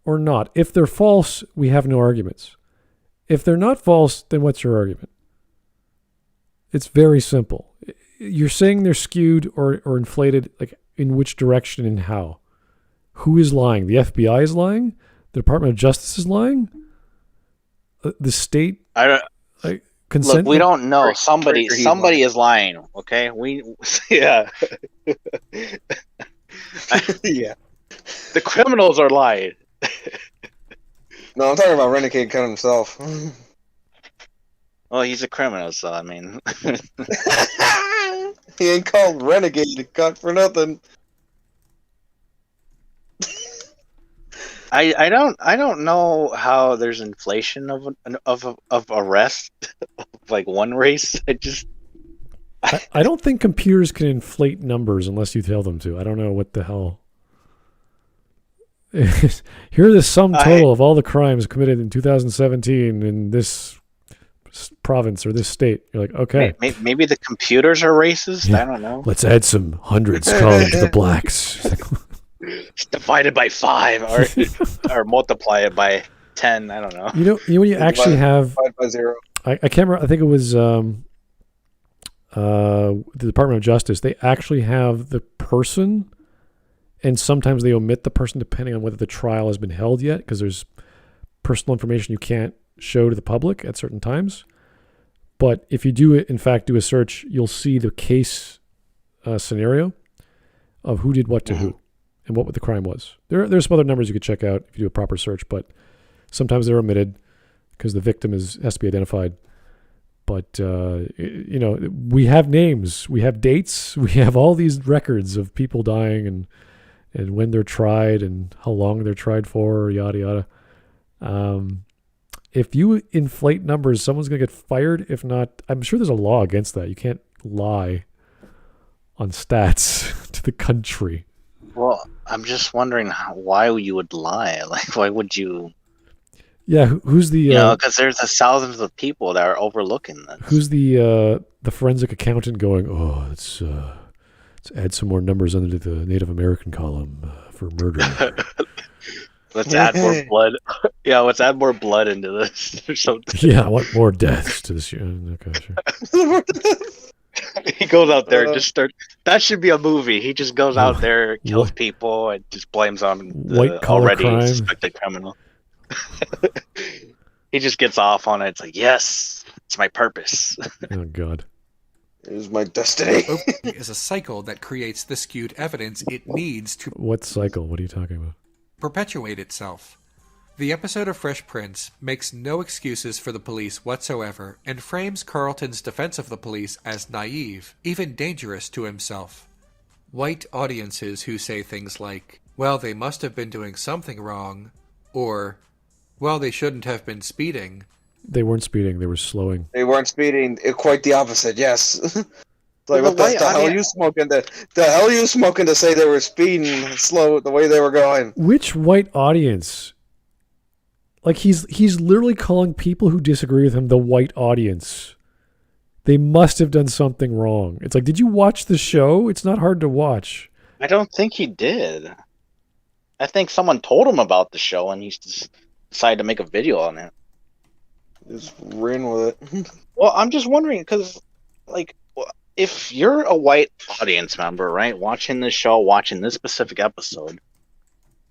or not? If they're false, we have no arguments. If they're not false, then what's your argument? It's very simple. You're saying they're skewed or inflated, like in which direction and how? Who is lying? The FBI is lying? The Department of Justice is lying? The state? I don't. Consent? Look, we don't know. Somebody lying. is lying. Okay, yeah. Yeah. The criminals are lying. No, I'm talking about Renegade Cut himself. Well, he's a criminal, so I mean, He ain't called Renegade Cut for nothing. I don't know how there's inflation of arrest of like one race. I don't think computers can inflate numbers unless you tell them to. I don't know what the hell. Here are the sum total of all the crimes committed in 2017 in this province or this state. You're like, okay. Maybe the computers are racist. Yeah. I don't know. Let's add some hundreds column to the blacks. It's divided by 5 or multiply it by 10. I don't know. You know when you actually have 5 by 0. I can't remember. I think it was the Department of Justice. They actually have the person, and sometimes they omit the person depending on whether the trial has been held yet, because there's personal information you can't show to the public at certain times. But if you do, in fact, do a search, you'll see the case scenario of who did what to who and what the crime was. There's some other numbers you could check out if you do a proper search, but sometimes they're omitted because the victim has to be identified. But, we have names, we have dates, we have all these records of people dying and when they're tried and how long they're tried for, yada, yada. If you inflate numbers, someone's going to get fired. If not, I'm sure there's a law against that. You can't lie on stats to the country. Well, I'm just wondering why you would lie. Like, why would you? Yeah, who's the? Because there's thousands of people that are overlooking this. Who's the forensic accountant going? Oh, let's add some more numbers under the Native American column for murder. Let's add more blood. Yeah, let's add more blood into this or something. Yeah, I want more deaths to this year. Okay, sure. He goes out there and just starts. That should be a movie. He just goes out there, kills people, and just blames on the already suspected criminal. He just gets off on it. It's like, yes, it's my purpose. Oh, God. It is my destiny. It is a cycle that creates the skewed evidence it needs to... What cycle? What are you talking about? ...perpetuate itself. The episode of Fresh Prince makes no excuses for the police whatsoever and frames Carlton's defense of the police as naive, even dangerous to himself. White audiences who say things like, well, they must have been doing something wrong, or, well, they shouldn't have been speeding. They weren't speeding, they were slowing. They weren't speeding. Quite the opposite, yes. Like, what the hell are you smoking? The hell are you smoking to say they were speeding slow the way they were going? Which white audience? Like, he's literally calling people who disagree with him the white audience. They must have done something wrong. It's like, did you watch the show? It's not hard to watch. I don't think he did. I think someone told him about the show and he just decided to make a video on it. Just ran with it. Well, I'm just wondering, because, like, if you're a white audience member, right, watching this show, watching this specific episode,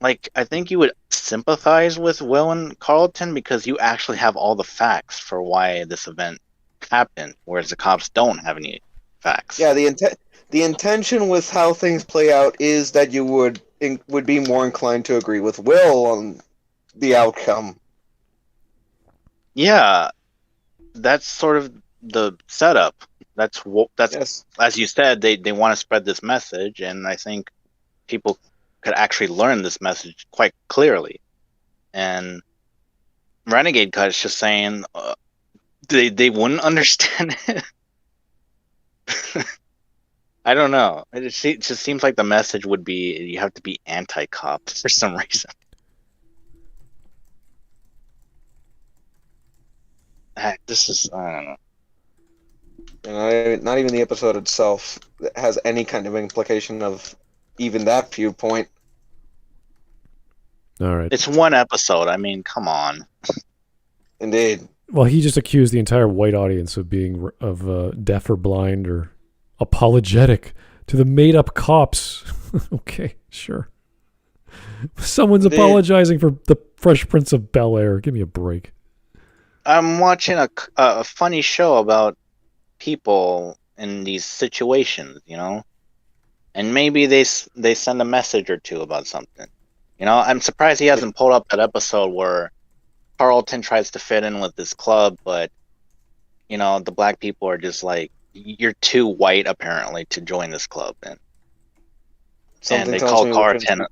like, I think you would sympathize with Will and Carlton because you actually have all the facts for why this event happened, whereas the cops don't have any facts. Yeah, the intention with how things play out is that you would be more inclined to agree with Will on the outcome. Yeah, that's sort of the setup. That's yes. As you said, they want to spread this message, and I think people could actually learn this message quite clearly. And Renegade Cut is just saying they wouldn't understand it. I don't know. It just seems like the message would be you have to be anti-cop for some reason. This is, I don't know. And not even the episode itself has any kind of implication of even that viewpoint. All right. It's one episode. I mean, come on. Indeed. Well, he just accused the entire white audience of being deaf or blind or apologetic to the made-up cops. Okay, sure. Someone's apologizing for the Fresh Prince of Bel-Air. Give me a break. I'm watching a funny show about people in these situations, you know, and maybe they send a message or two about something. You know, I'm surprised he hasn't pulled up that episode where Carlton tries to fit in with this club, but you know, the black people are just like, you're too white apparently to join this club, and Something they tells called me Carlton. about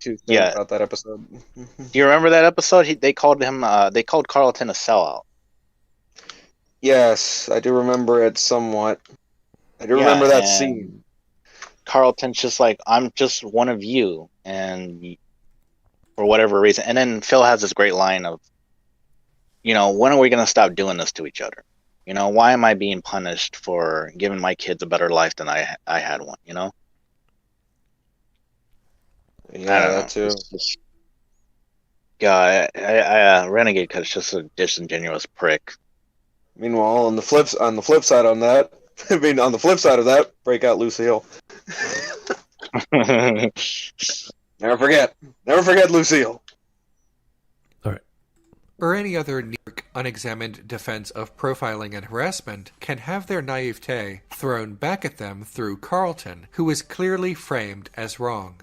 that episode. Do you remember that episode? They called Carlton a sellout. Yes, I do remember it somewhat. I do remember that scene. Carlton's just like, I'm just one of you, and for whatever reason. And then Phil has this great line of, you know, when are we going to stop doing this to each other? You know, why am I being punished for giving my kids a better life than I had one, you know? Yeah, that too. Renegade Cut is just a disingenuous prick. Meanwhile, on the flip side on that, I mean, on the flip side of that, break out Lucille. Never forget Lucille. All right. Or any other unexamined defense of profiling and harassment can have their naivete thrown back at them through Carlton, who is clearly framed as wrong.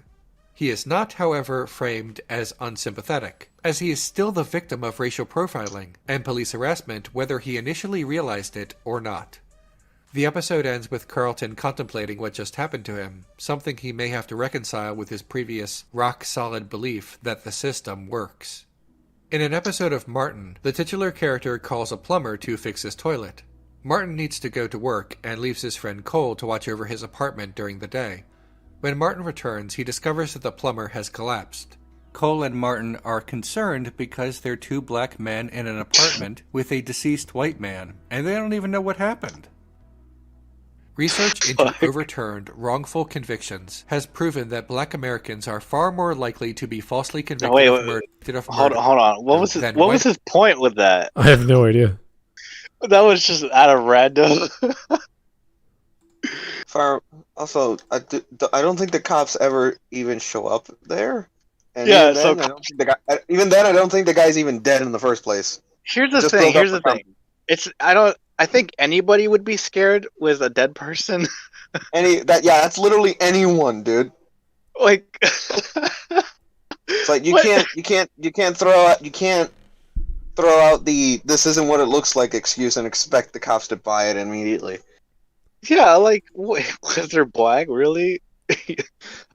He is not, however, framed as unsympathetic, as he is still the victim of racial profiling and police harassment whether he initially realized it or not. The episode ends with Carlton contemplating what just happened to him, something he may have to reconcile with his previous rock-solid belief that the system works. In an episode of Martin, the titular character calls a plumber to fix his toilet. Martin needs to go to work and leaves his friend Cole to watch over his apartment during the day. When Martin returns, he discovers that the plumber has collapsed. Cole and Martin are concerned because they're two black men in an apartment with a deceased white man, and they don't even know what happened. Research into overturned wrongful convictions has proven that black Americans are far more likely to be falsely convicted of murder. Hold on. What was his point with that? I have no idea. That was just out of random. Also, I don't think the cops ever even show up there. And yeah, I don't think the guy's even dead in the first place. Here's the thing. I think anybody would be scared with a dead person. That's literally anyone, dude. Like, it's like you can't throw out the "this isn't what it looks like" excuse and expect the cops to buy it immediately. Yeah, like, was there black, really?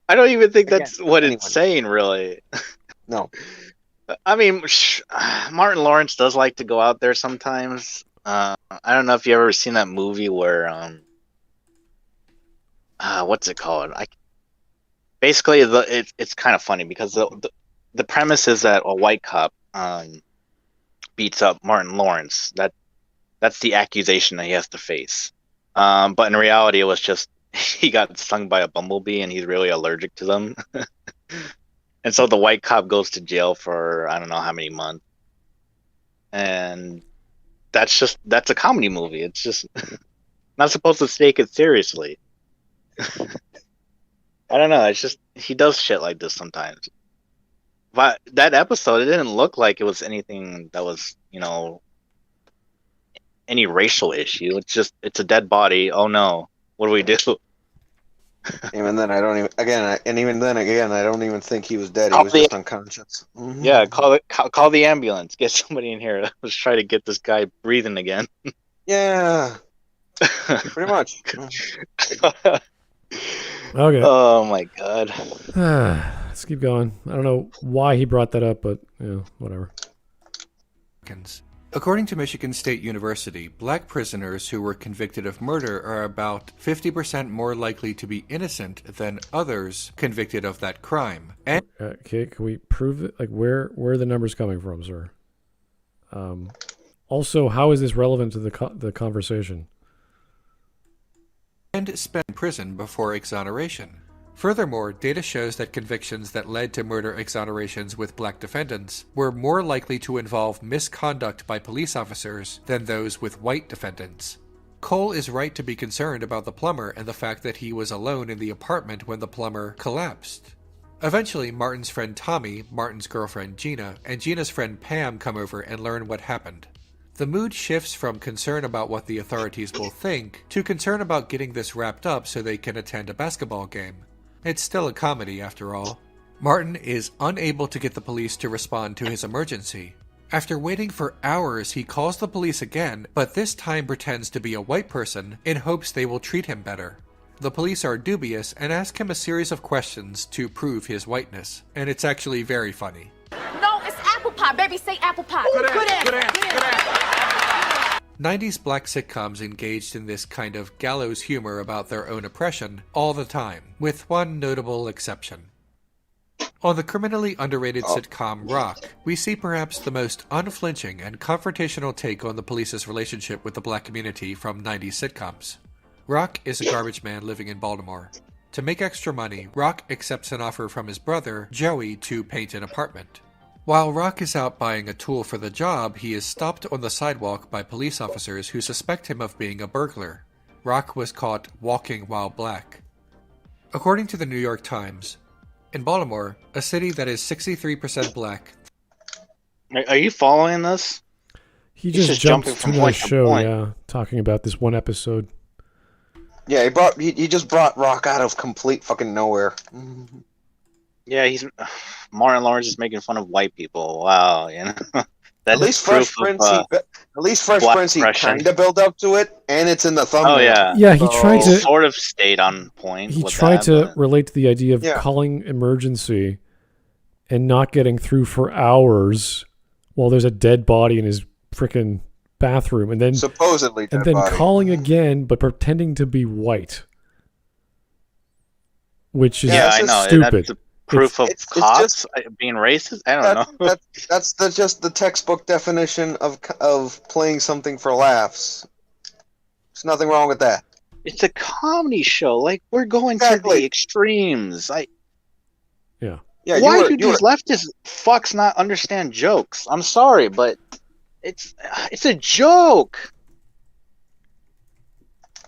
I don't even think that's what it's saying, really. No. I mean, Martin Lawrence does like to go out there sometimes. I don't know if you've ever seen that movie where, what's it called? Basically, it's kind of funny because the premise is that a white cop beats up Martin Lawrence. That's the accusation that he has to face. But in reality, it was just he got stung by a bumblebee and he's really allergic to them. And so the white cop goes to jail for I don't know how many months. And that's a comedy movie. It's just not supposed to take it seriously. I don't know. It's just he does shit like this sometimes. But that episode, it didn't look like it was anything that was, you know, any racial issue. It's a dead body. Oh no, what do we do? Even then, I don't even think he was dead. He was just unconscious. Mm-hmm. Yeah, call the ambulance. Get somebody in here. Let's try to get this guy breathing again. Yeah, pretty much. Okay. Oh my god. Let's keep going. I don't know why he brought that up, but whatever. According to Michigan State University, black prisoners who were convicted of murder are about 50% more likely to be innocent than others convicted of that crime. And okay, can we prove it? Like, where are the numbers coming from, sir? Also, how is this relevant to the conversation? And spend in prison before exoneration. Furthermore, data shows that convictions that led to murder exonerations with black defendants were more likely to involve misconduct by police officers than those with white defendants. Cole is right to be concerned about the plumber and the fact that he was alone in the apartment when the plumber collapsed. Eventually, Martin's friend Tommy, Martin's girlfriend Gina, and Gina's friend Pam come over and learn what happened. The mood shifts from concern about what the authorities will think to concern about getting this wrapped up so they can attend a basketball game. It's still a comedy, after all. Martin is unable to get the police to respond to his emergency. After waiting for hours, he calls the police again, but this time pretends to be a white person in hopes they will treat him better. The police are dubious and ask him a series of questions to prove his whiteness, and it's actually very funny. No, it's apple pie. Baby, say apple pie. Good answer. 90s black sitcoms engaged in this kind of gallows humor about their own oppression all the time, with one notable exception. On the criminally underrated sitcom Rock, we see perhaps the most unflinching and confrontational take on the police's relationship with the black community from 90s sitcoms. Rock is a garbage man living in Baltimore. To make extra money, Rock accepts an offer from his brother, Joey, to paint an apartment. While Rock is out buying a tool for the job, he is stopped on the sidewalk by police officers who suspect him of being a burglar. Rock was caught walking while black. According to the New York Times, in Baltimore, a city that is 63% black. Are you following this? He just jumped to my show, yeah, talking about this one episode. Yeah, he just brought Rock out of complete fucking nowhere. Yeah, Martin Lawrence is making fun of white people. Wow, you know. At least Fresh Prince, he kind of built up to it, and it's in the thumbnail. Oh yeah, yeah. He tried to sort of stayed on point. He tried to relate to the idea of calling emergency and not getting through for hours while there's a dead body in his frickin' bathroom, and then supposedly dead and then body. Calling again, but pretending to be white, which is stupid. That's proof of cops being racist? I don't know. That's just the textbook definition of playing something for laughs. There's nothing wrong with that. It's a comedy show. Like, we're going to the extremes. Yeah. Why do these leftist fucks not understand jokes? I'm sorry, but it's a joke.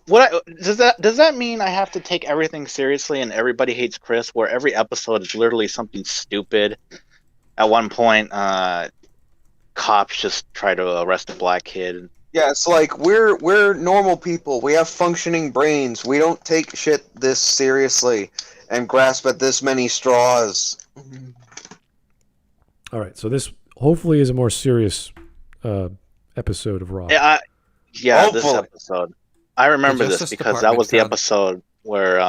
Does that mean I have to take everything seriously and Everybody Hates Chris, where every episode is literally something stupid? At one point, cops just try to arrest a black kid. Yeah, it's like we're normal people. We have functioning brains. We don't take shit this seriously and grasp at this many straws. All right, so this hopefully is a more serious episode of Raw. Yeah, this episode. I remember this because that was the episode where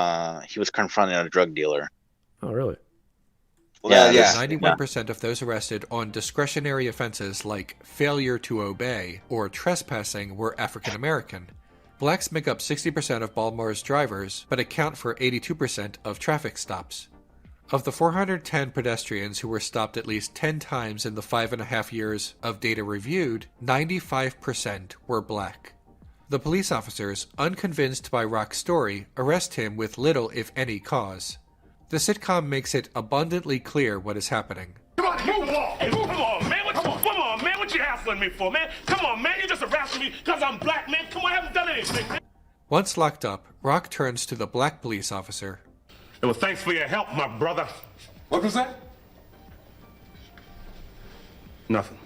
he was confronting a drug dealer. Oh, really? Well, 91% of those arrested on discretionary offenses like failure to obey or trespassing were African American. Blacks make up 60% of Baltimore's drivers, but account for 82% of traffic stops. Of the 410 pedestrians who were stopped at least 10 times in the 5.5 years of data reviewed, 95% were black. The police officers, unconvinced by Rock's story, arrest him with little if any cause. The sitcom makes it abundantly clear what is happening. Come on, move along. Hey, come on, man. Come on, man. What you hassling me for, man? Come on, man. You just harassing me because I'm black, man. Come on, I haven't done anything, man. Once locked up, Rock turns to the black police officer. Well, thanks for your help, my brother. What was that? Nothing.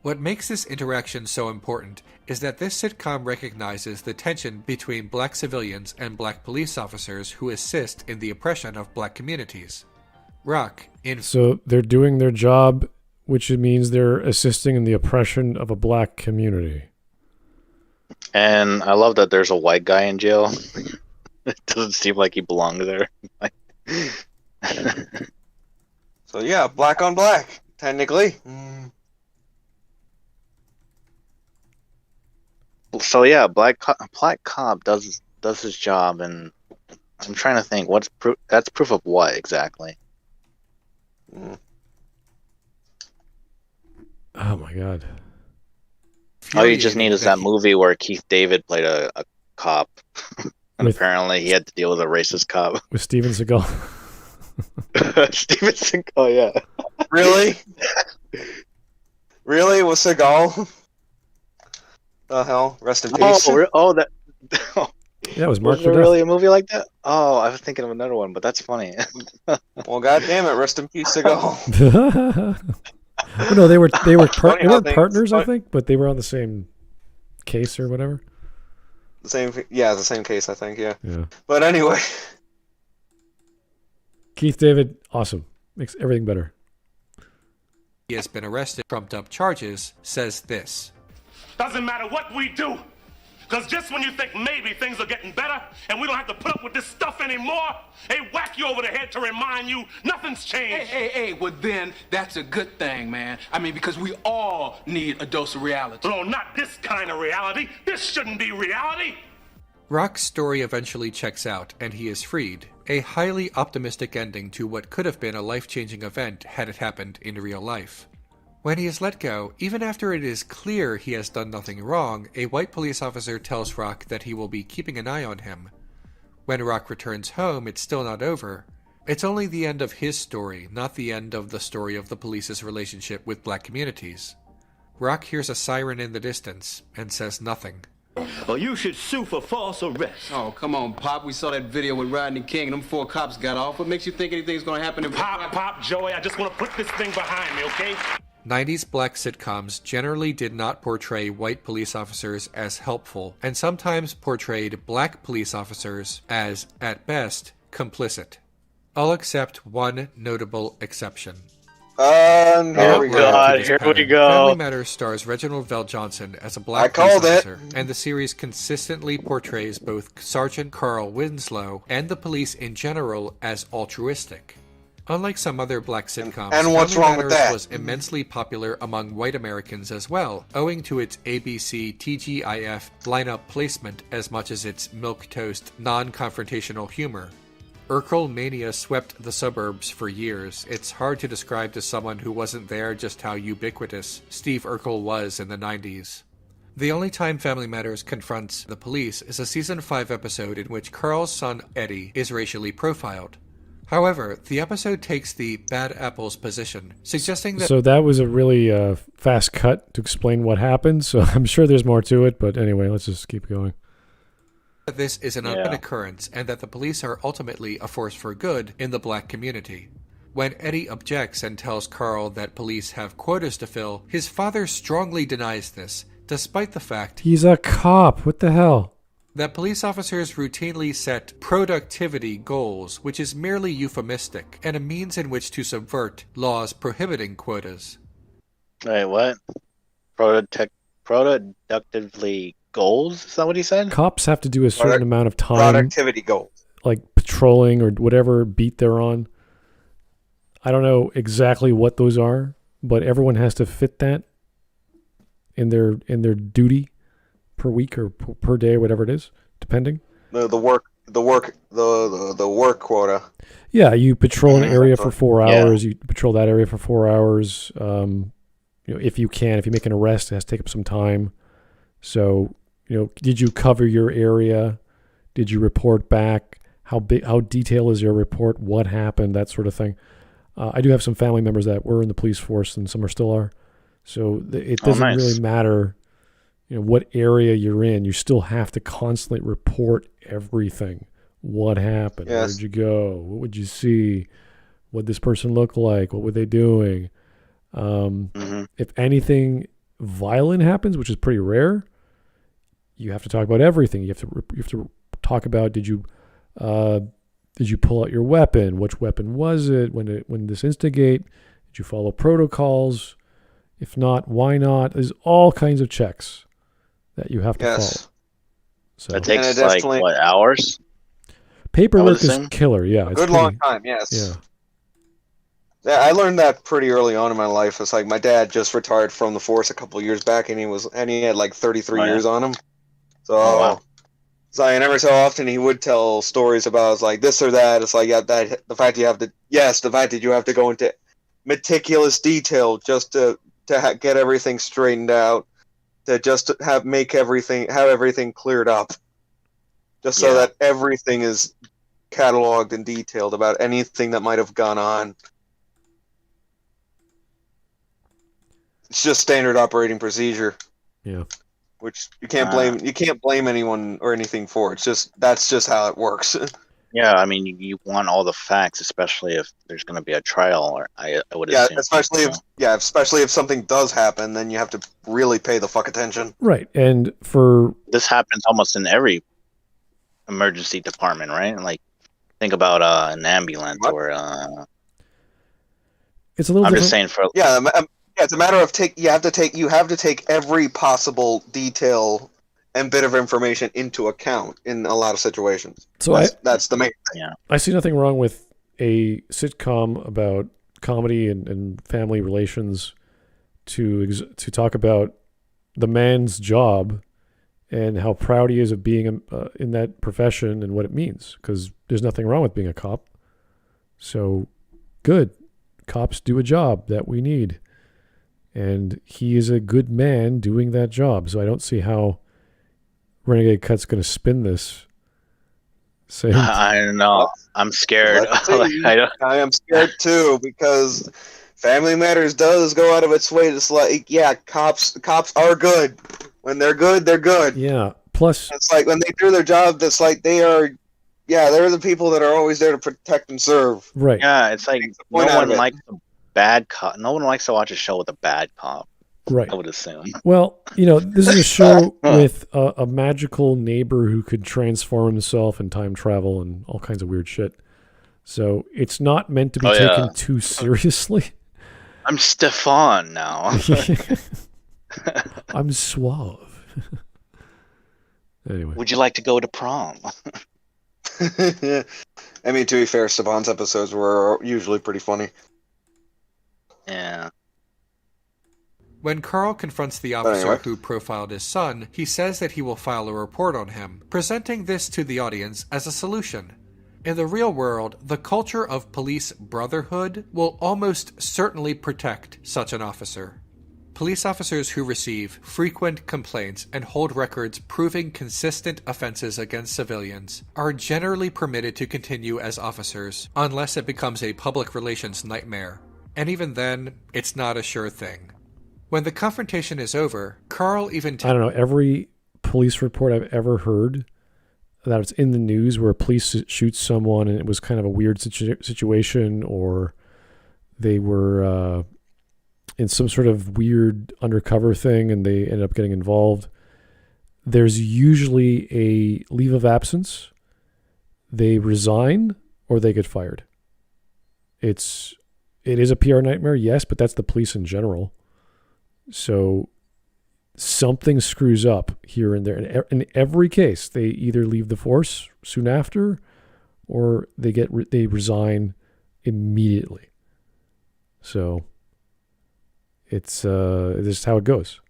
What makes this interaction so important is that this sitcom recognizes the tension between black civilians and black police officers who assist in the oppression of black communities. Rock, So they're doing their job, which means they're assisting in the oppression of a black community. And I love that there's a white guy in jail. It doesn't seem like he belongs there. So yeah, black on black, technically. So yeah, black cop does his job, and I'm trying to think that's proof of what exactly. Oh my god! All you just need is that movie where Keith David played a cop, and apparently he had to deal with a racist cop with Steven Seagal. Steven Seagal, yeah. Really? Really? With Seagal? The hell? Rest in peace. Yeah, it was Was marked there for death. really a movie like that? Oh, I was thinking of another one, but that's funny. Well, goddamn it, rest in peace, Seagal. Well, no, they weren't Funny how things- partners, I think, but they were on the same case or whatever. The same case, I think. Yeah. Yeah. But anyway, Keith David, awesome. Makes everything better. He has been arrested, trumped up charges, says this. Doesn't matter what we do. Because just when you think maybe things are getting better and we don't have to put up with this stuff anymore, they whack you over the head to remind you nothing's changed. Hey, well then, that's a good thing, man. I mean, because we all need a dose of reality. No, not this kind of reality. This shouldn't be reality. Rock's story eventually checks out, and he is freed. A highly optimistic ending to what could have been a life-changing event had it happened in real life. When he is let go, even after it is clear he has done nothing wrong, a white police officer tells Rock that he will be keeping an eye on him. When Rock returns home, it's still not over. It's only the end of his story, not the end of the story of the police's relationship with black communities. Rock hears a siren in the distance and says nothing. Well, you should sue for false arrest. Oh, come on, Pop. We saw that video with Rodney King and them 4 cops got off. What makes you think anything's gonna happen if... Pop, Joey, I just want to put this thing behind me, okay? 90s black sitcoms generally did not portray white police officers as helpful, and sometimes portrayed black police officers as, at best, complicit. I'll accept one notable exception. here we go. Here we go. Family Matters stars Reginald VelJohnson as a black police officer, and the series consistently portrays both Sergeant Carl Winslow and the police in general as altruistic. Unlike some other black sitcoms, and what's Family wrong with Matters that? was immensely popular among white Americans as well, owing to its ABC TGIF lineup placement as much as its milquetoast, non-confrontational humor. Urkel mania swept the suburbs for years. It's hard to describe to someone who wasn't there just how ubiquitous Steve Urkel was in the 90s. The only time Family Matters confronts the police is a season 5 episode in which Carl's son Eddie is racially profiled. However, the episode takes the bad apples position, suggesting that... So that was a really fast cut to explain what happened, so I'm sure there's more to it, but anyway, let's just keep going. This is an open occurrence, and that the police are ultimately a force for good in the black community. When Eddie objects and tells Carl that police have quotas to fill, his father strongly denies this, despite the fact He's a cop. What the hell? that police officers routinely set productivity goals, which is merely euphemistic, and a means in which to subvert laws prohibiting quotas. Wait, what? Productively goals? Is that what he said? Cops have to do a certain amount of time, Productivity goals. like patrolling or whatever beat they're on. I don't know exactly what those are, but everyone has to fit that in their duty per week or per day or whatever it is, depending. The work quota. Yeah, you patrol an area for 4 hours. You patrol that area for 4 hours. If you make an arrest, it has to take up some time. So, did you cover your area? Did you report back? How detailed is your report? What happened? That sort of thing. I do have some family members that were in the police force, and some are still are. So it doesn't really matter, what area you're in. You still have to constantly report everything. What happened? Yes. Where'd you go? What would you see? What did this person look like? What were they doing? If anything violent happens, which is pretty rare, you have to talk about everything. You have to talk about did you pull out your weapon? Which weapon was it? When this instigate? Did you follow protocols? If not, why not? There's all kinds of checks that you have to follow. So That takes hours? Paperwork is killer. Yeah, a good long time. Yes. Yeah, I learned that pretty early on in my life. It's like my dad just retired from the force a couple of years back, and he had like 33 years on him. So, and every so often he would tell stories about like this or that. It's like the fact that you have to go into meticulous detail just to get everything straightened out, to just have everything cleared up, just so that everything is cataloged and detailed about anything that might have gone on. It's just standard operating procedure. Yeah. which you can't blame anyone or anything for. That's just how it works. Yeah, I mean, you want all the facts, especially if there's going to be a trial, or I would assume. Especially if something does happen, then you have to really pay the fuck attention. Right, and this happens almost in every emergency department, right? Like, think about an ambulance or. It's a little. I'm different. just saying for. Yeah, it's a matter of you have to take every possible detail and bit of information into account in a lot of situations. So that's the main thing. Yeah. I see nothing wrong with a sitcom about comedy and family relations to talk about the man's job and how proud he is of being in that profession and what it means, because there's nothing wrong with being a cop. So good. Cops do a job that we need. And he is a good man doing that job. So I don't see how Renegade Cut's going to spin this. I don't know. I'm scared. I am scared too, because Family Matters does go out of its way to cops are good. When they're good, they're good. Yeah. Plus, it's like when they do their job, that's like they're the people that are always there to protect and serve. Right. Yeah, it's like no one likes a bad cop. No one likes to watch a show with a bad cop. Right. I would assume. Well, this is a show with a magical neighbor who could transform himself and time travel and all kinds of weird shit. So it's not meant to be taken too seriously. I'm Stefan now. I'm suave. Anyway. Would you like to go to prom? I mean, to be fair, Stefan's episodes were usually pretty funny. Yeah. When Carl confronts the officer who profiled his son, he says that he will file a report on him, presenting this to the audience as a solution. In the real world, the culture of police brotherhood will almost certainly protect such an officer. Police officers who receive frequent complaints and hold records proving consistent offenses against civilians are generally permitted to continue as officers, unless it becomes a public relations nightmare. And even then, it's not a sure thing. When the confrontation is over, Carl even... I don't know, every police report I've ever heard that it's in the news where police shoots someone and it was kind of a weird situation, or they were in some sort of weird undercover thing and they ended up getting involved. There's usually a leave of absence. They resign or they get fired. It is a PR nightmare, yes, but that's the police in general. So something screws up here and there. In every case, they either leave the force soon after, or they resign immediately. So it's just how it goes.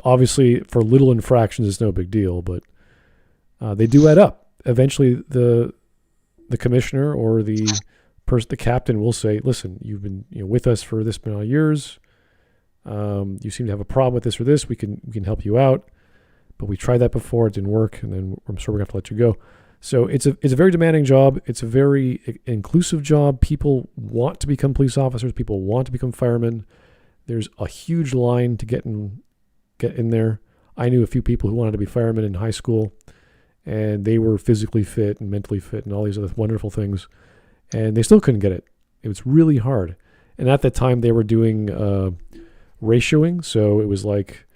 Obviously, for little infractions, it's no big deal, but they do add up. Eventually, the commissioner or the captain will say, "Listen, you've been with us for this amount of years. You seem to have a problem with this or this. We can help you out, but we tried that before. It didn't work, and then I'm sure we have to let you go." So it's a very demanding job. It's a very inclusive job. People want to become police officers. People want to become firemen. There's a huge line to get in there. I knew a few people who wanted to be firemen in high school, and they were physically fit and mentally fit and all these other wonderful things, and they still couldn't get it. It was really hard. And at that time, they were doing ratioing, so it was like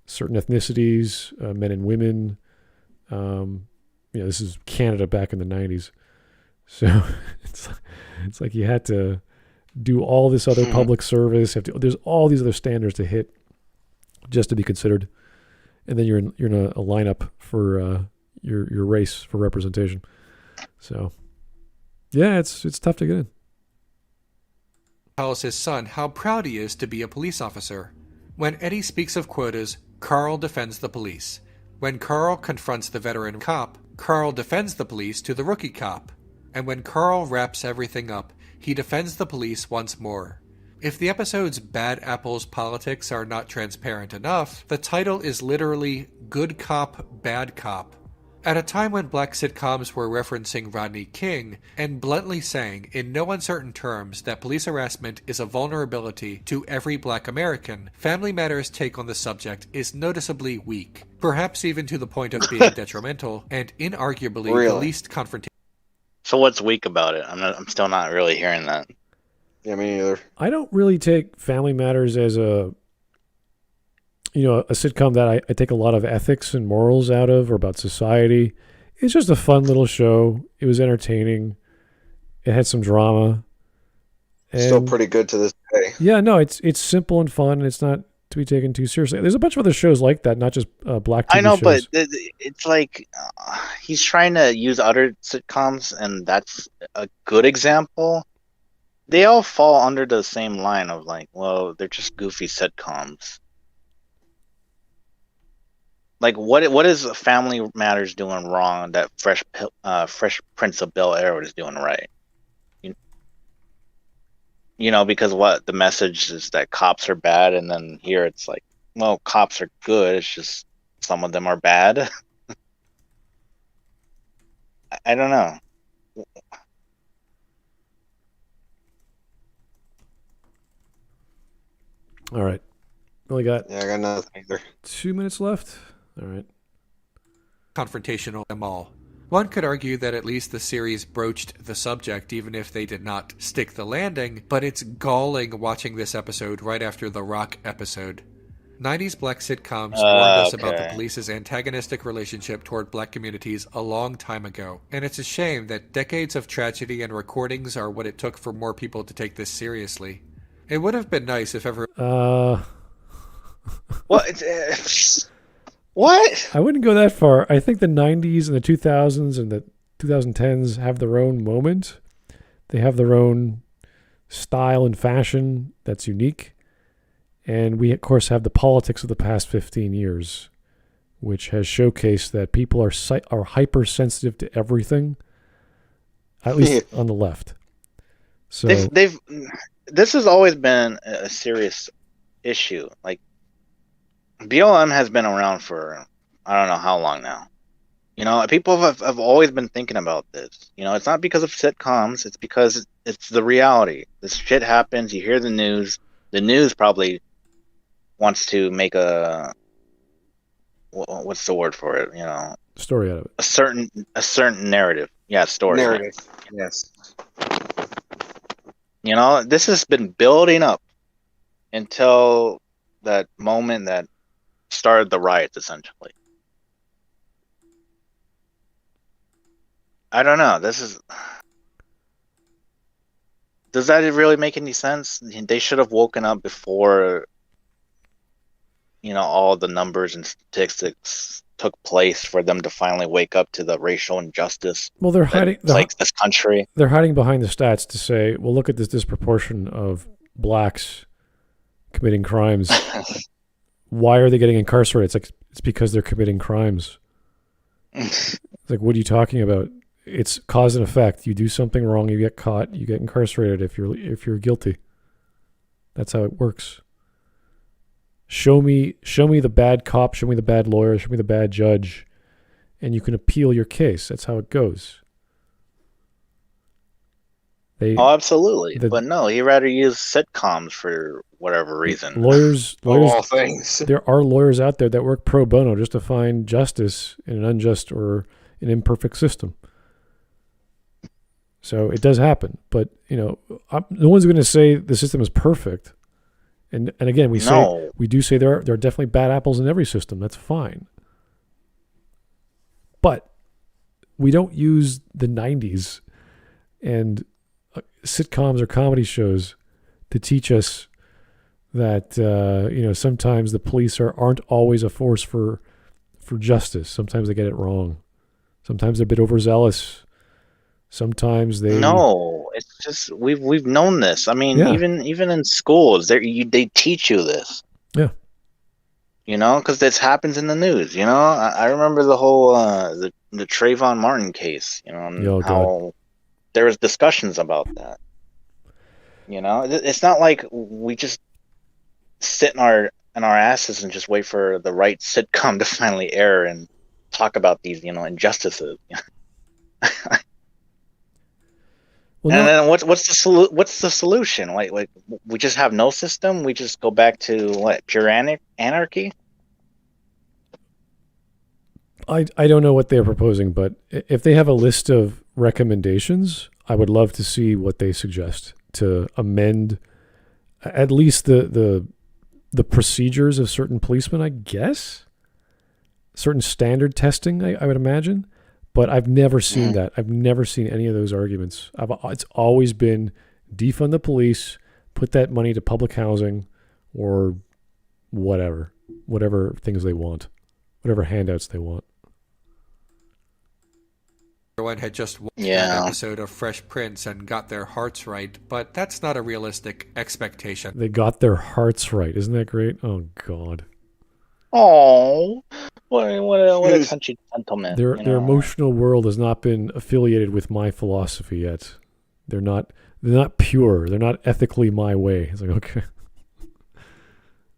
certain ethnicities, men and women. This is Canada back in the 90s, so it's like you had to do all this other public service. There's all these other standards to hit just to be considered, and then you're in a lineup for your race for representation. So yeah, it's tough to get in. Tells his son how proud he is to be a police officer. When Eddie speaks of quotas, Carl defends the police. When Carl confronts the veteran cop, Carl defends the police to the rookie cop. And when Carl wraps everything up, he defends the police once more. If the episode's Bad Apple's politics are not transparent enough, the title is literally Good Cop, Bad Cop. At a time when black sitcoms were referencing Rodney King and bluntly saying, in no uncertain terms, that police harassment is a vulnerability to every black American, Family Matters' take on the subject is noticeably weak, perhaps even to the point of being detrimental, and inarguably the least confrontational. So what's weak about it? I'm still not really hearing that. Yeah, me neither. I don't really take Family Matters as a sitcom that I take a lot of ethics and morals out of, or about society. It's just a fun little show. It was entertaining. It had some drama. And still pretty good to this day. Yeah, no, it's simple and fun, and it's not to be taken too seriously. There's a bunch of other shows like that, not just black TV I know, shows. but it's like he's trying to use other sitcoms, and that's a good example. They all fall under the same line of like, well, they're just goofy sitcoms. Like, what is Family Matters doing wrong that Fresh Prince of Bel-Air is doing right? Because what the message is that cops are bad, and then here it's like, well, cops are good. It's just some of them are bad. I don't know. All right. Only got I got nothing either. 2 minutes left. All right. Confrontational them all. One could argue that at least the series broached the subject even if they did not stick the landing, but it's galling watching this episode right after the Rock episode. 90s black sitcoms warned us about the police's antagonistic relationship toward black communities a long time ago, and it's a shame that decades of tragedy and recordings are what it took for more people to take this seriously. It would have been nice if ever... What? I wouldn't go that far. I think the 90s and the 2000s and the 2010s have their own moment. They have their own style and fashion that's unique. And we, of course, have the politics of the past 15 years, which has showcased that people are hypersensitive to everything, at least on the left. So this has always been a serious issue. Like, BLM has been around for I don't know how long now. People have always been thinking about this. It's not because of sitcoms. It's because it's the reality. This shit happens. You hear the news. The news probably wants to make what's the word for it? Story out of it. A certain narrative. Yeah, story. Narrative. Yes. This has been building up until that moment that started the riots, essentially. I don't know. Does that really make any sense? They should have woken up before, all the numbers and statistics took place for them to finally wake up to the racial injustice. Well, they're hiding this country. They're hiding behind the stats to say, well, look at this disproportion of blacks committing crimes. Why are they getting incarcerated? It's because they're committing crimes. It's like, what are you talking about? It's cause and effect. You do something wrong, you get caught, you get incarcerated if you're guilty. That's how it works. Show me the bad cop, show me the bad lawyer, show me the bad judge, and you can appeal your case. That's how it goes. Absolutely. But no, he'd rather use sitcoms for whatever reason. Lawyers, all things. There are lawyers out there that work pro bono just to find justice in an unjust or an imperfect system. So it does happen. But, no one's going to say the system is perfect. And again, we do say there are definitely bad apples in every system. That's fine. But we don't use the 90s and sitcoms or comedy shows to teach us that sometimes the police aren't always a force for justice. Sometimes they get it wrong. Sometimes they're a bit overzealous. Sometimes they it's just we've known this. I mean, even in schools, they teach you this. Yeah. Because this happens in the news. I remember the whole the Trayvon Martin case. How there was discussions about that. It's not like we just sit in our asses and just wait for the right sitcom to finally air and talk about these, injustices. Well, And no, then what's the solution? Like we just have no system. We just go back to what, pure anarchy? I don't know what they're proposing, but if they have a list of recommendations, I would love to see what they suggest to amend at least the procedures of certain policemen, I guess. Certain standard testing, I would imagine. But I've never seen that. I've never seen any of those arguments. It's always been defund the police, put that money to public housing, or whatever things they want, whatever handouts they want. Everyone had just watched that episode of Fresh Prince and got their hearts right, but that's not a realistic expectation. They got their hearts right. Isn't that great? Oh, God. Oh, what a country gentleman. Their emotional world has not been affiliated with my philosophy yet. They're not pure. They're not ethically my way. It's like, okay.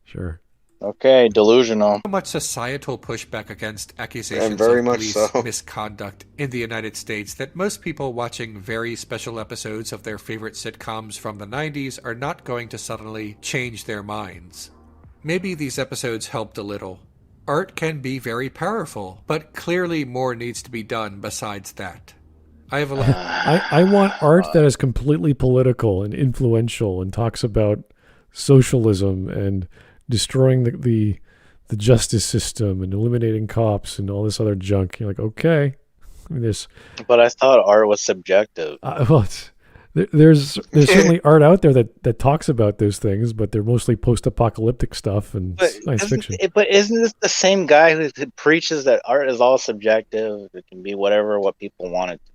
Sure. Okay, delusional. So much societal pushback against accusations very of much police so. misconduct in the United States that most people watching very special episodes of their favorite sitcoms from the 90s are not going to suddenly change their minds. Maybe these episodes helped a little. Art can be very powerful, but clearly more needs to be done besides that. I want art that is completely political and influential and talks about socialism and destroying the justice system and eliminating cops and all this other junk. You're like, okay. I mean, But I thought art was subjective. There's certainly art out there that talks about those things, but they're mostly post-apocalyptic stuff and science fiction. But isn't this the same guy who preaches that art is all subjective? It can be what people want it to.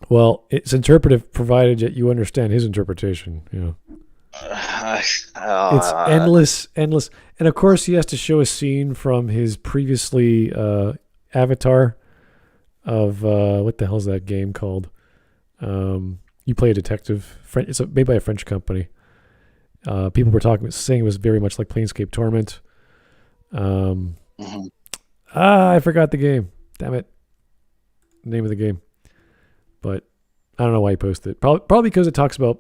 Well, it's interpretive, provided that you understand his interpretation. It's endless, and of course he has to show a scene from his previously Avatar of what the hell's that game called? You play a detective. It's made by a French company. People were saying it was very much like Planescape Torment. I forgot the game. Damn it. The name of the game. But I don't know why he posted it. Probably because it talks about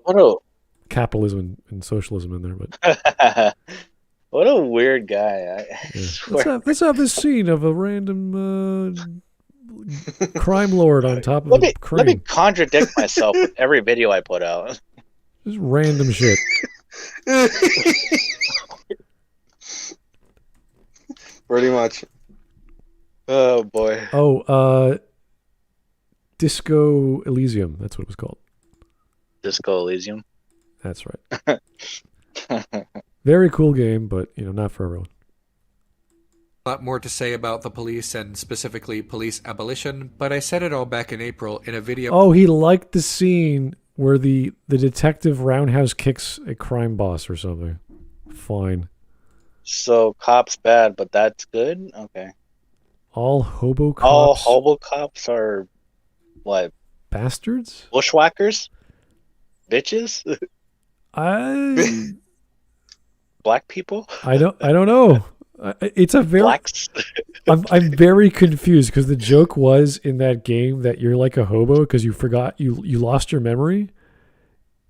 capitalism and socialism in there. But what a weird guy. Let's have this scene of a random crime lord on top of a crane. Let me contradict myself with every video I put out. Just random shit. Pretty much. Oh boy. Disco Elysium. That's what it was called. Disco Elysium. That's right. Very cool game, but not for everyone. A lot more to say about the police and specifically police abolition, but I said it all back in April in a video. Oh, he liked the scene where the detective roundhouse kicks a crime boss or something. Fine. So cops bad, but that's good? Okay. All hobo cops? All hobo cops are what? Bastards? Bushwhackers? Bitches? Black people? I don't know. It's a very. Blacks? I'm very confused because the joke was in that game that you're like a hobo because you forgot you lost your memory,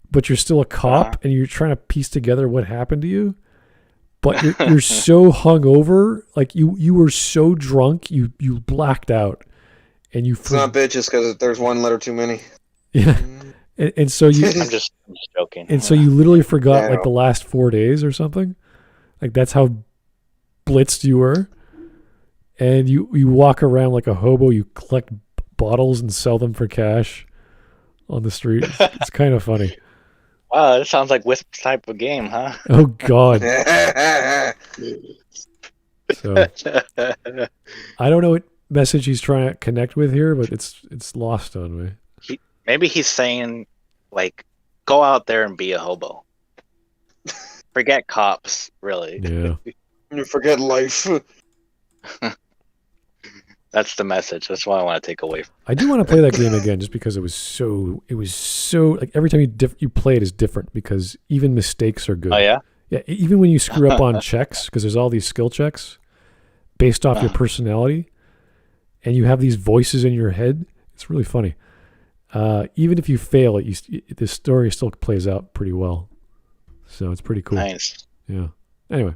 but you're still a cop and you're trying to piece together what happened to you. But you're so hungover, like you were so drunk you blacked out, and you. It's not bitches because there's one letter too many. Yeah, and so you. I'm just joking. And so you literally forgot like the last 4 days or something. Like that's how blitzed you were, and you walk around like a hobo. You collect bottles and sell them for cash on the street. It's kind of funny. Wow, that sounds like Wisp type of game, huh? Oh God. So I don't know what message he's trying to connect with here, but it's lost on me. Maybe he's saying like, go out there and be a hobo. Forget cops, really. Yeah. You forget life. That's the message. That's what I want to take away from. I do want to play that game again just because it was so like every time you play it is different because even mistakes are good. Oh yeah? Yeah, even when you screw up on checks, because there's all these skill checks based off your personality, and you have these voices in your head. It's really funny. Even if you fail it, the story still plays out pretty well. So it's pretty cool. Nice. Yeah. Anyway.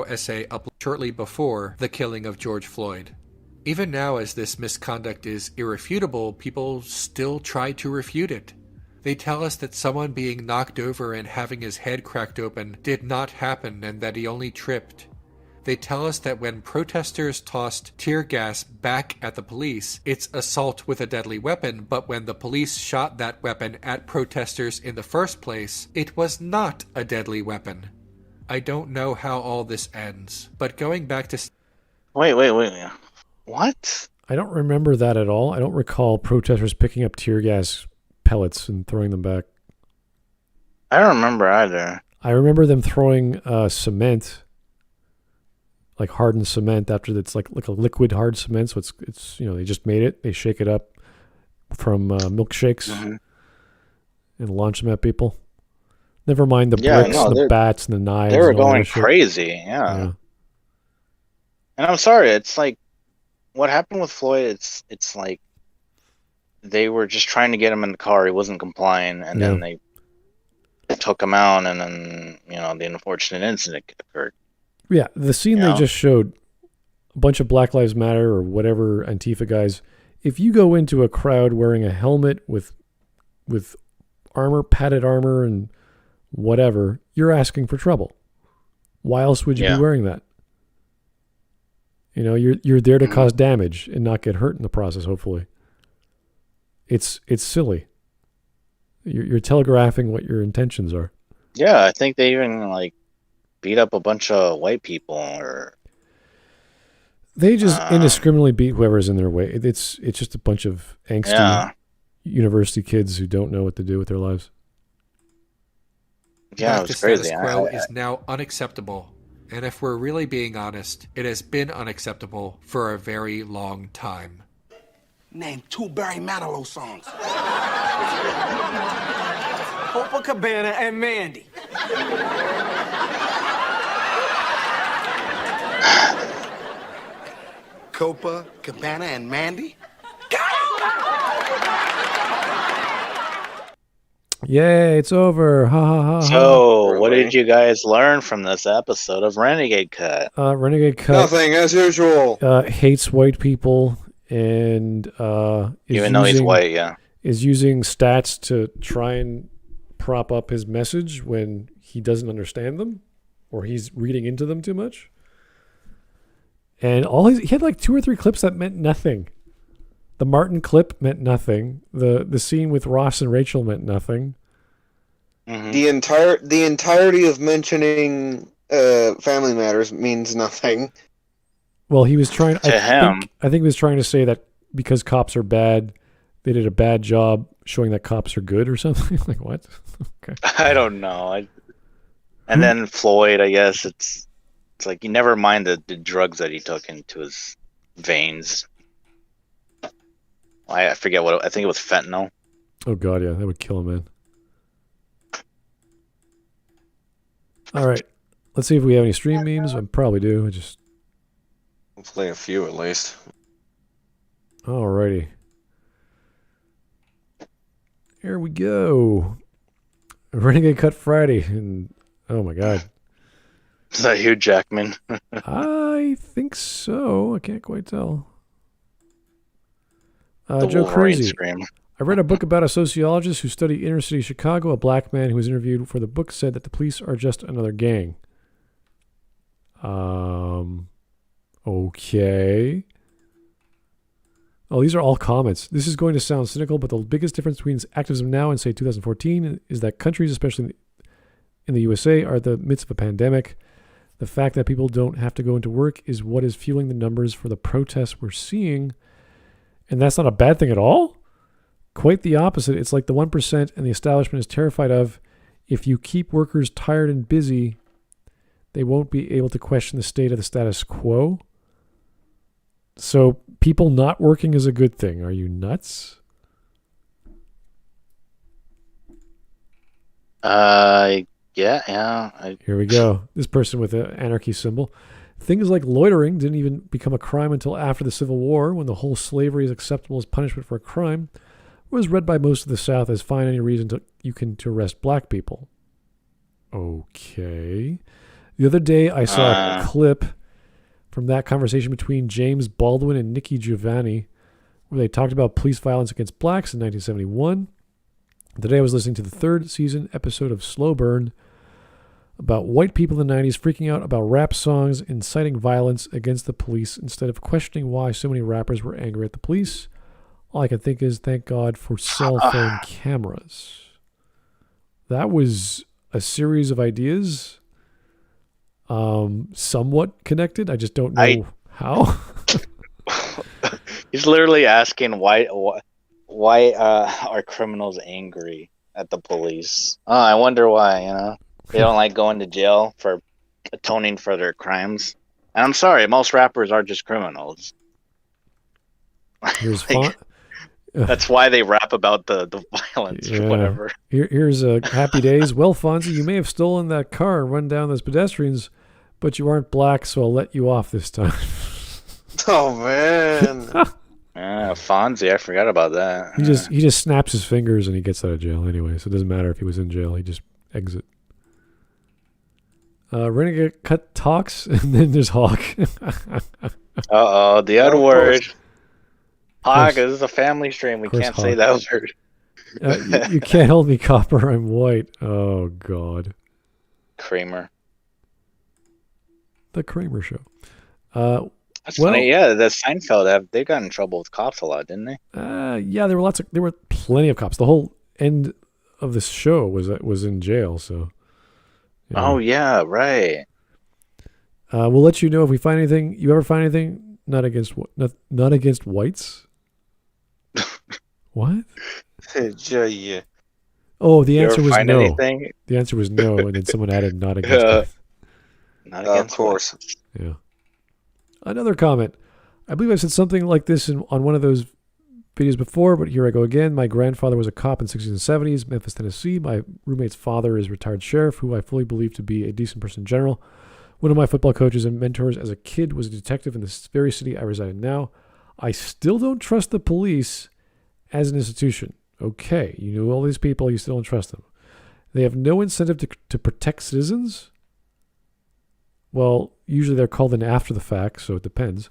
Essay uploaded shortly before the killing of George Floyd. Even now, as this misconduct is irrefutable, people still try to refute it. They tell us that someone being knocked over and having his head cracked open did not happen and that he only tripped. They tell us that when protesters tossed tear gas back at the police, it's assault with a deadly weapon, but when the police shot that weapon at protesters in the first place, it was not a deadly weapon. I don't know how all this ends, but going back to... Wait. What? I don't remember that at all. I don't recall protesters picking up tear gas pellets and throwing them back. I don't remember either. I remember them throwing cement, like hardened cement, after it's like a liquid hard cement. So it's they just made it. They shake it up from milkshakes and launch them at people. Never mind the bricks, and the bats, and the knives. They were going crazy, yeah. And I'm sorry, it's like what happened with Floyd. It's like they were just trying to get him in the car. He wasn't complying, and then they took him out, and then the unfortunate incident occurred. Yeah, the scene they just showed, a bunch of Black Lives Matter or whatever Antifa guys. If you go into a crowd wearing a helmet with armor, padded armor, and whatever, you're asking for trouble. Why else would you be wearing that? You're there to cause damage and not get hurt in the process, hopefully. It's silly. You're telegraphing what your intentions are. Yeah, I think they even beat up a bunch of white people, or they just indiscriminately beat whoever's in their way. It's just a bunch of angsty university kids who don't know what to do with their lives. Yeah, it was crazy. Status quo is now unacceptable. And if we're really being honest, it has been unacceptable for a very long time. Name 2 Barry Manilow songs. Copacabana and Mandy. Copacabana and Mandy? Yay, it's over. Ha ha ha. So, what did you guys learn from this episode of Renegade Cut? Renegade Cut. Nothing, as usual. Hates white people and even though he's white, is using stats to try and prop up his message when he doesn't understand them or he's reading into them too much. And he had like 2 or 3 clips that meant nothing. The Martin clip meant nothing. The scene with Ross and Rachel meant nothing. Mm-hmm. The entirety of mentioning Family Matters means nothing. Well, he was trying I think he was trying to say that because cops are bad, they did a bad job showing that cops are good or something. Like what? Okay. I don't know. And then Floyd, I guess it's like you never mind the drugs that he took into his veins. I forget what I think it was fentanyl. Oh god, yeah, that would kill a man. All right, let's see if we have any stream memes. I probably do. Hopefully a few at least. Alrighty. Here we go. Renegade Cut Friday, and oh my god. Is that Hugh Jackman? I think so. I can't quite tell. The Joe Wolverine Crazy. scream. I read a book about a sociologist who studied inner city Chicago. A black man who was interviewed for the book said that the police are just another gang. Okay. Oh, these are all comments. This is going to sound cynical, but the biggest difference between activism now and, say, 2014 is that countries, especially in the USA, are in the midst of a pandemic. The fact that people don't have to go into work is what is fueling the numbers for the protests we're seeing. And that's not a bad thing at all? Quite the opposite. It's like the 1% and the establishment is terrified of. If you keep workers tired and busy, they won't be able to question the state of the status quo. So people not working is a good thing. Are you nuts? Yeah. Here we go. This person with the anarchy symbol. Things like loitering didn't even become a crime until after the Civil War, when the whole slavery is acceptable as punishment for a crime was read by most of the South as fine any reason to arrest black people. Okay. The other day I saw a clip from that conversation between James Baldwin and Nikki Giovanni where they talked about police violence against blacks in 1971. Today I was listening to the 3rd season episode of Slow Burn about white people in the 90s freaking out about rap songs inciting violence against the police instead of questioning why so many rappers were angry at the police. All I can think is, thank God for cell phone cameras. That was a series of ideas, somewhat connected. I just don't know how. He's literally asking why are criminals angry at the police? Oh, I wonder why. They don't like going to jail for atoning for their crimes. And I'm sorry, most rappers are just criminals. Here's that's why they rap about the violence or whatever. Here's Happy Days. Well, Fonzie, you may have stolen that car and run down those pedestrians, but you aren't black, so I'll let you off this time. Oh, man. Fonzie, I forgot about that. He just snaps his fingers and he gets out of jail anyway, so it doesn't matter if he was in jail. He just exit. Renegade Cut talks, and then there's Hawk. Uh-oh, the other word. Hawk, this is a family stream. We can't say that word. You can't hold me, copper. I'm white. Oh, God. Kramer. The Kramer Show. That's funny. Yeah, the Seinfeld, they got in trouble with cops a lot, didn't they? Yeah, there were plenty of cops. The whole end of the show was in jail, so. Yeah. Oh, yeah, right. We'll let you know if we find anything. You ever find anything not against whites? What? Yeah. Oh, the answer was no. Anything? The answer was no, and then someone added not against whites. Not against of course. Whites. Yeah. Another comment. I believe I've said something like this on one of those videos before, but here I go again. My grandfather was a cop in the 60s and 70s, Memphis, Tennessee. My roommate's father is a retired sheriff, who I fully believe to be a decent person in general. One of my football coaches and mentors as a kid was a detective in this very city I reside in now. I still don't trust the police as an institution. Okay, you know all these people, you still don't trust them. They have no incentive to protect citizens. Well, usually they're called in after the fact, so it depends.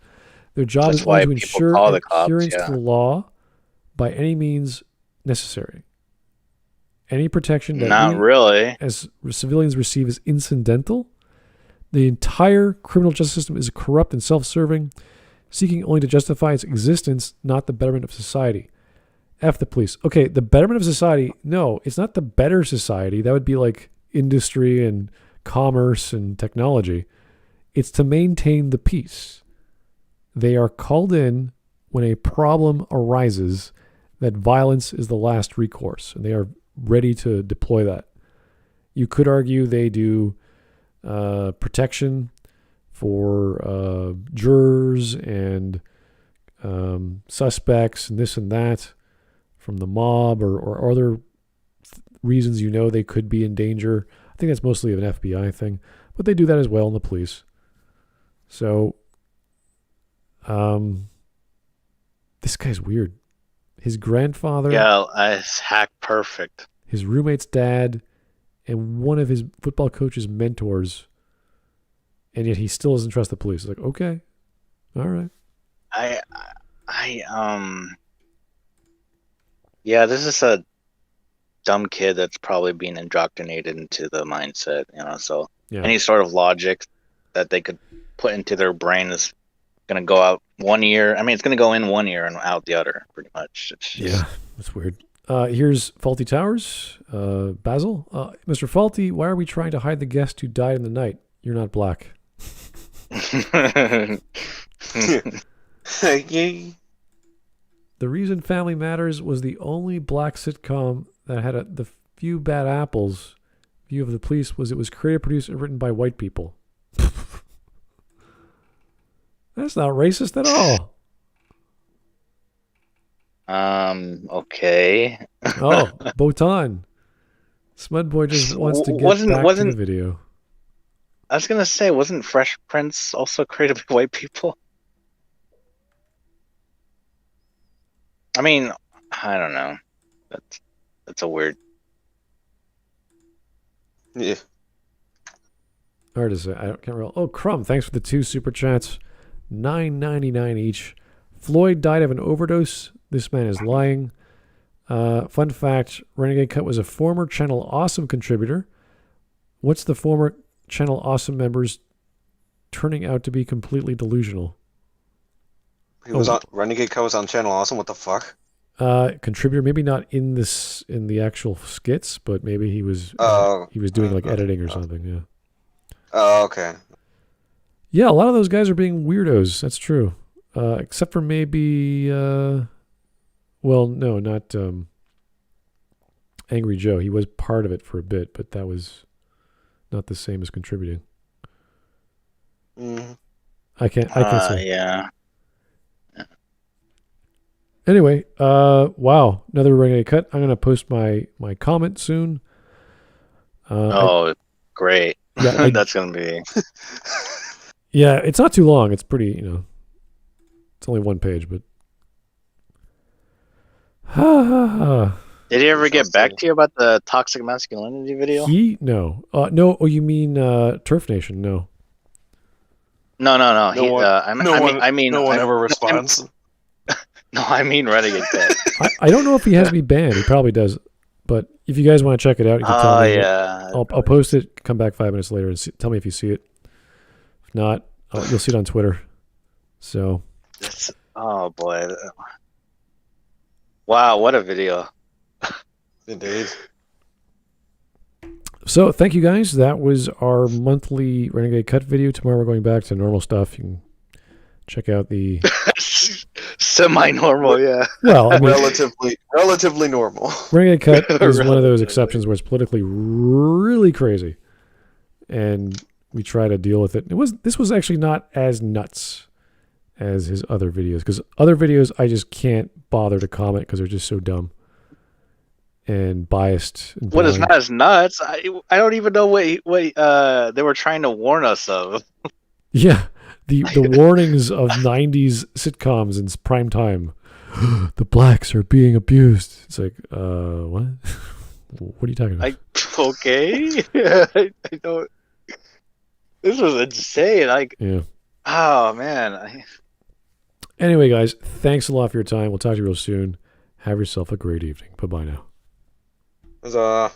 Their job is only to ensure adherence to the law by any means necessary. Any protection that as civilians receive is incidental. The entire criminal justice system is corrupt and self-serving, seeking only to justify its existence, not the betterment of society. F the police. Okay, the betterment of society, no, it's not the better society. That would be like industry and commerce and technology. It's to maintain the peace. They are called in when a problem arises that violence is the last recourse, and they are ready to deploy that. You could argue they do protection for jurors and suspects and this and that from the mob or other reasons they could be in danger. I think that's mostly an FBI thing, but they do that as well in the police. So, this guy's weird. His grandfather, it's hack perfect. His roommate's dad, and one of his football coach's mentors, and yet he still doesn't trust the police. It's like, okay, all right. This is a dumb kid that's probably being indoctrinated into the mindset, so any sort of logic that they could put into their brain is going to go out 1 year. I mean, it's going to go in 1 year and out the other, pretty much. That's weird. Here's Faulty Towers. Basil. Mr. Faulty, why are we trying to hide the guest who died in the night? You're not black. The reason Family Matters was the only black sitcom that had the few bad apples view of the police was it was created, produced, and written by white people. That's not racist at all. Okay. Oh, Botan. Smudboy just wants to get back to the video. I was gonna say, wasn't Fresh Prince also created by white people? I mean, I don't know. That's a weird. Yeah. Hard to say. I can't remember. Oh, Crumb, thanks for the 2 super chats. $9.99 each. Floyd died of an overdose. This man is lying. Fun fact, Renegade Cut was a former Channel Awesome contributor. What's the former Channel Awesome members turning out to be completely delusional? He was on Renegade Cut was on Channel Awesome. What the fuck? Contributor, maybe not in the actual skits, but maybe he was doing like editing or something. Yeah. Oh, okay. Yeah, a lot of those guys are being weirdos. That's true. Except for maybe, well, no, not Angry Joe. He was part of it for a bit, but that was not the same as contributing. Mm-hmm. I can't say. Yeah. Anyway, wow, another Renegade Cut. I'm gonna post my comment soon. Great. Yeah, that's gonna be. Yeah, it's not too long. It's pretty, it's only 1 page, but. Did he ever get back to you about the toxic masculinity video? No. No. Oh, you mean Turf Nation? No. No. No one ever responds. No, I mean Renegade Cut. I don't know if he has me banned. He probably does. But if you guys want to check it out, you can tell me. Yeah. I'll post it. Come back 5 minutes later and tell me if you see it. If not, you'll see it on Twitter. So. Oh boy! Wow, what a video! Indeed. So thank you guys. That was our monthly Renegade Cut video. Tomorrow we're going back to normal stuff. You can check out the semi-normal, yeah. Well, I mean, relatively normal. Renegade Cut is one of those exceptions where it's politically really crazy, and we try to deal with it. This was actually not as nuts as his other videos, because other videos I just can't bother to comment because they're just so dumb and biased. And what is not as nuts? I don't even know what they were trying to warn us of. Yeah. The warnings of 90's sitcoms in prime time. The blacks are being abused. It's like, what? What are you talking about? Okay. I don't. This was insane. Yeah. Oh, man. Anyway, guys, thanks a lot for your time. We'll talk to you real soon. Have yourself a great evening. Bye-bye now. Huzzah.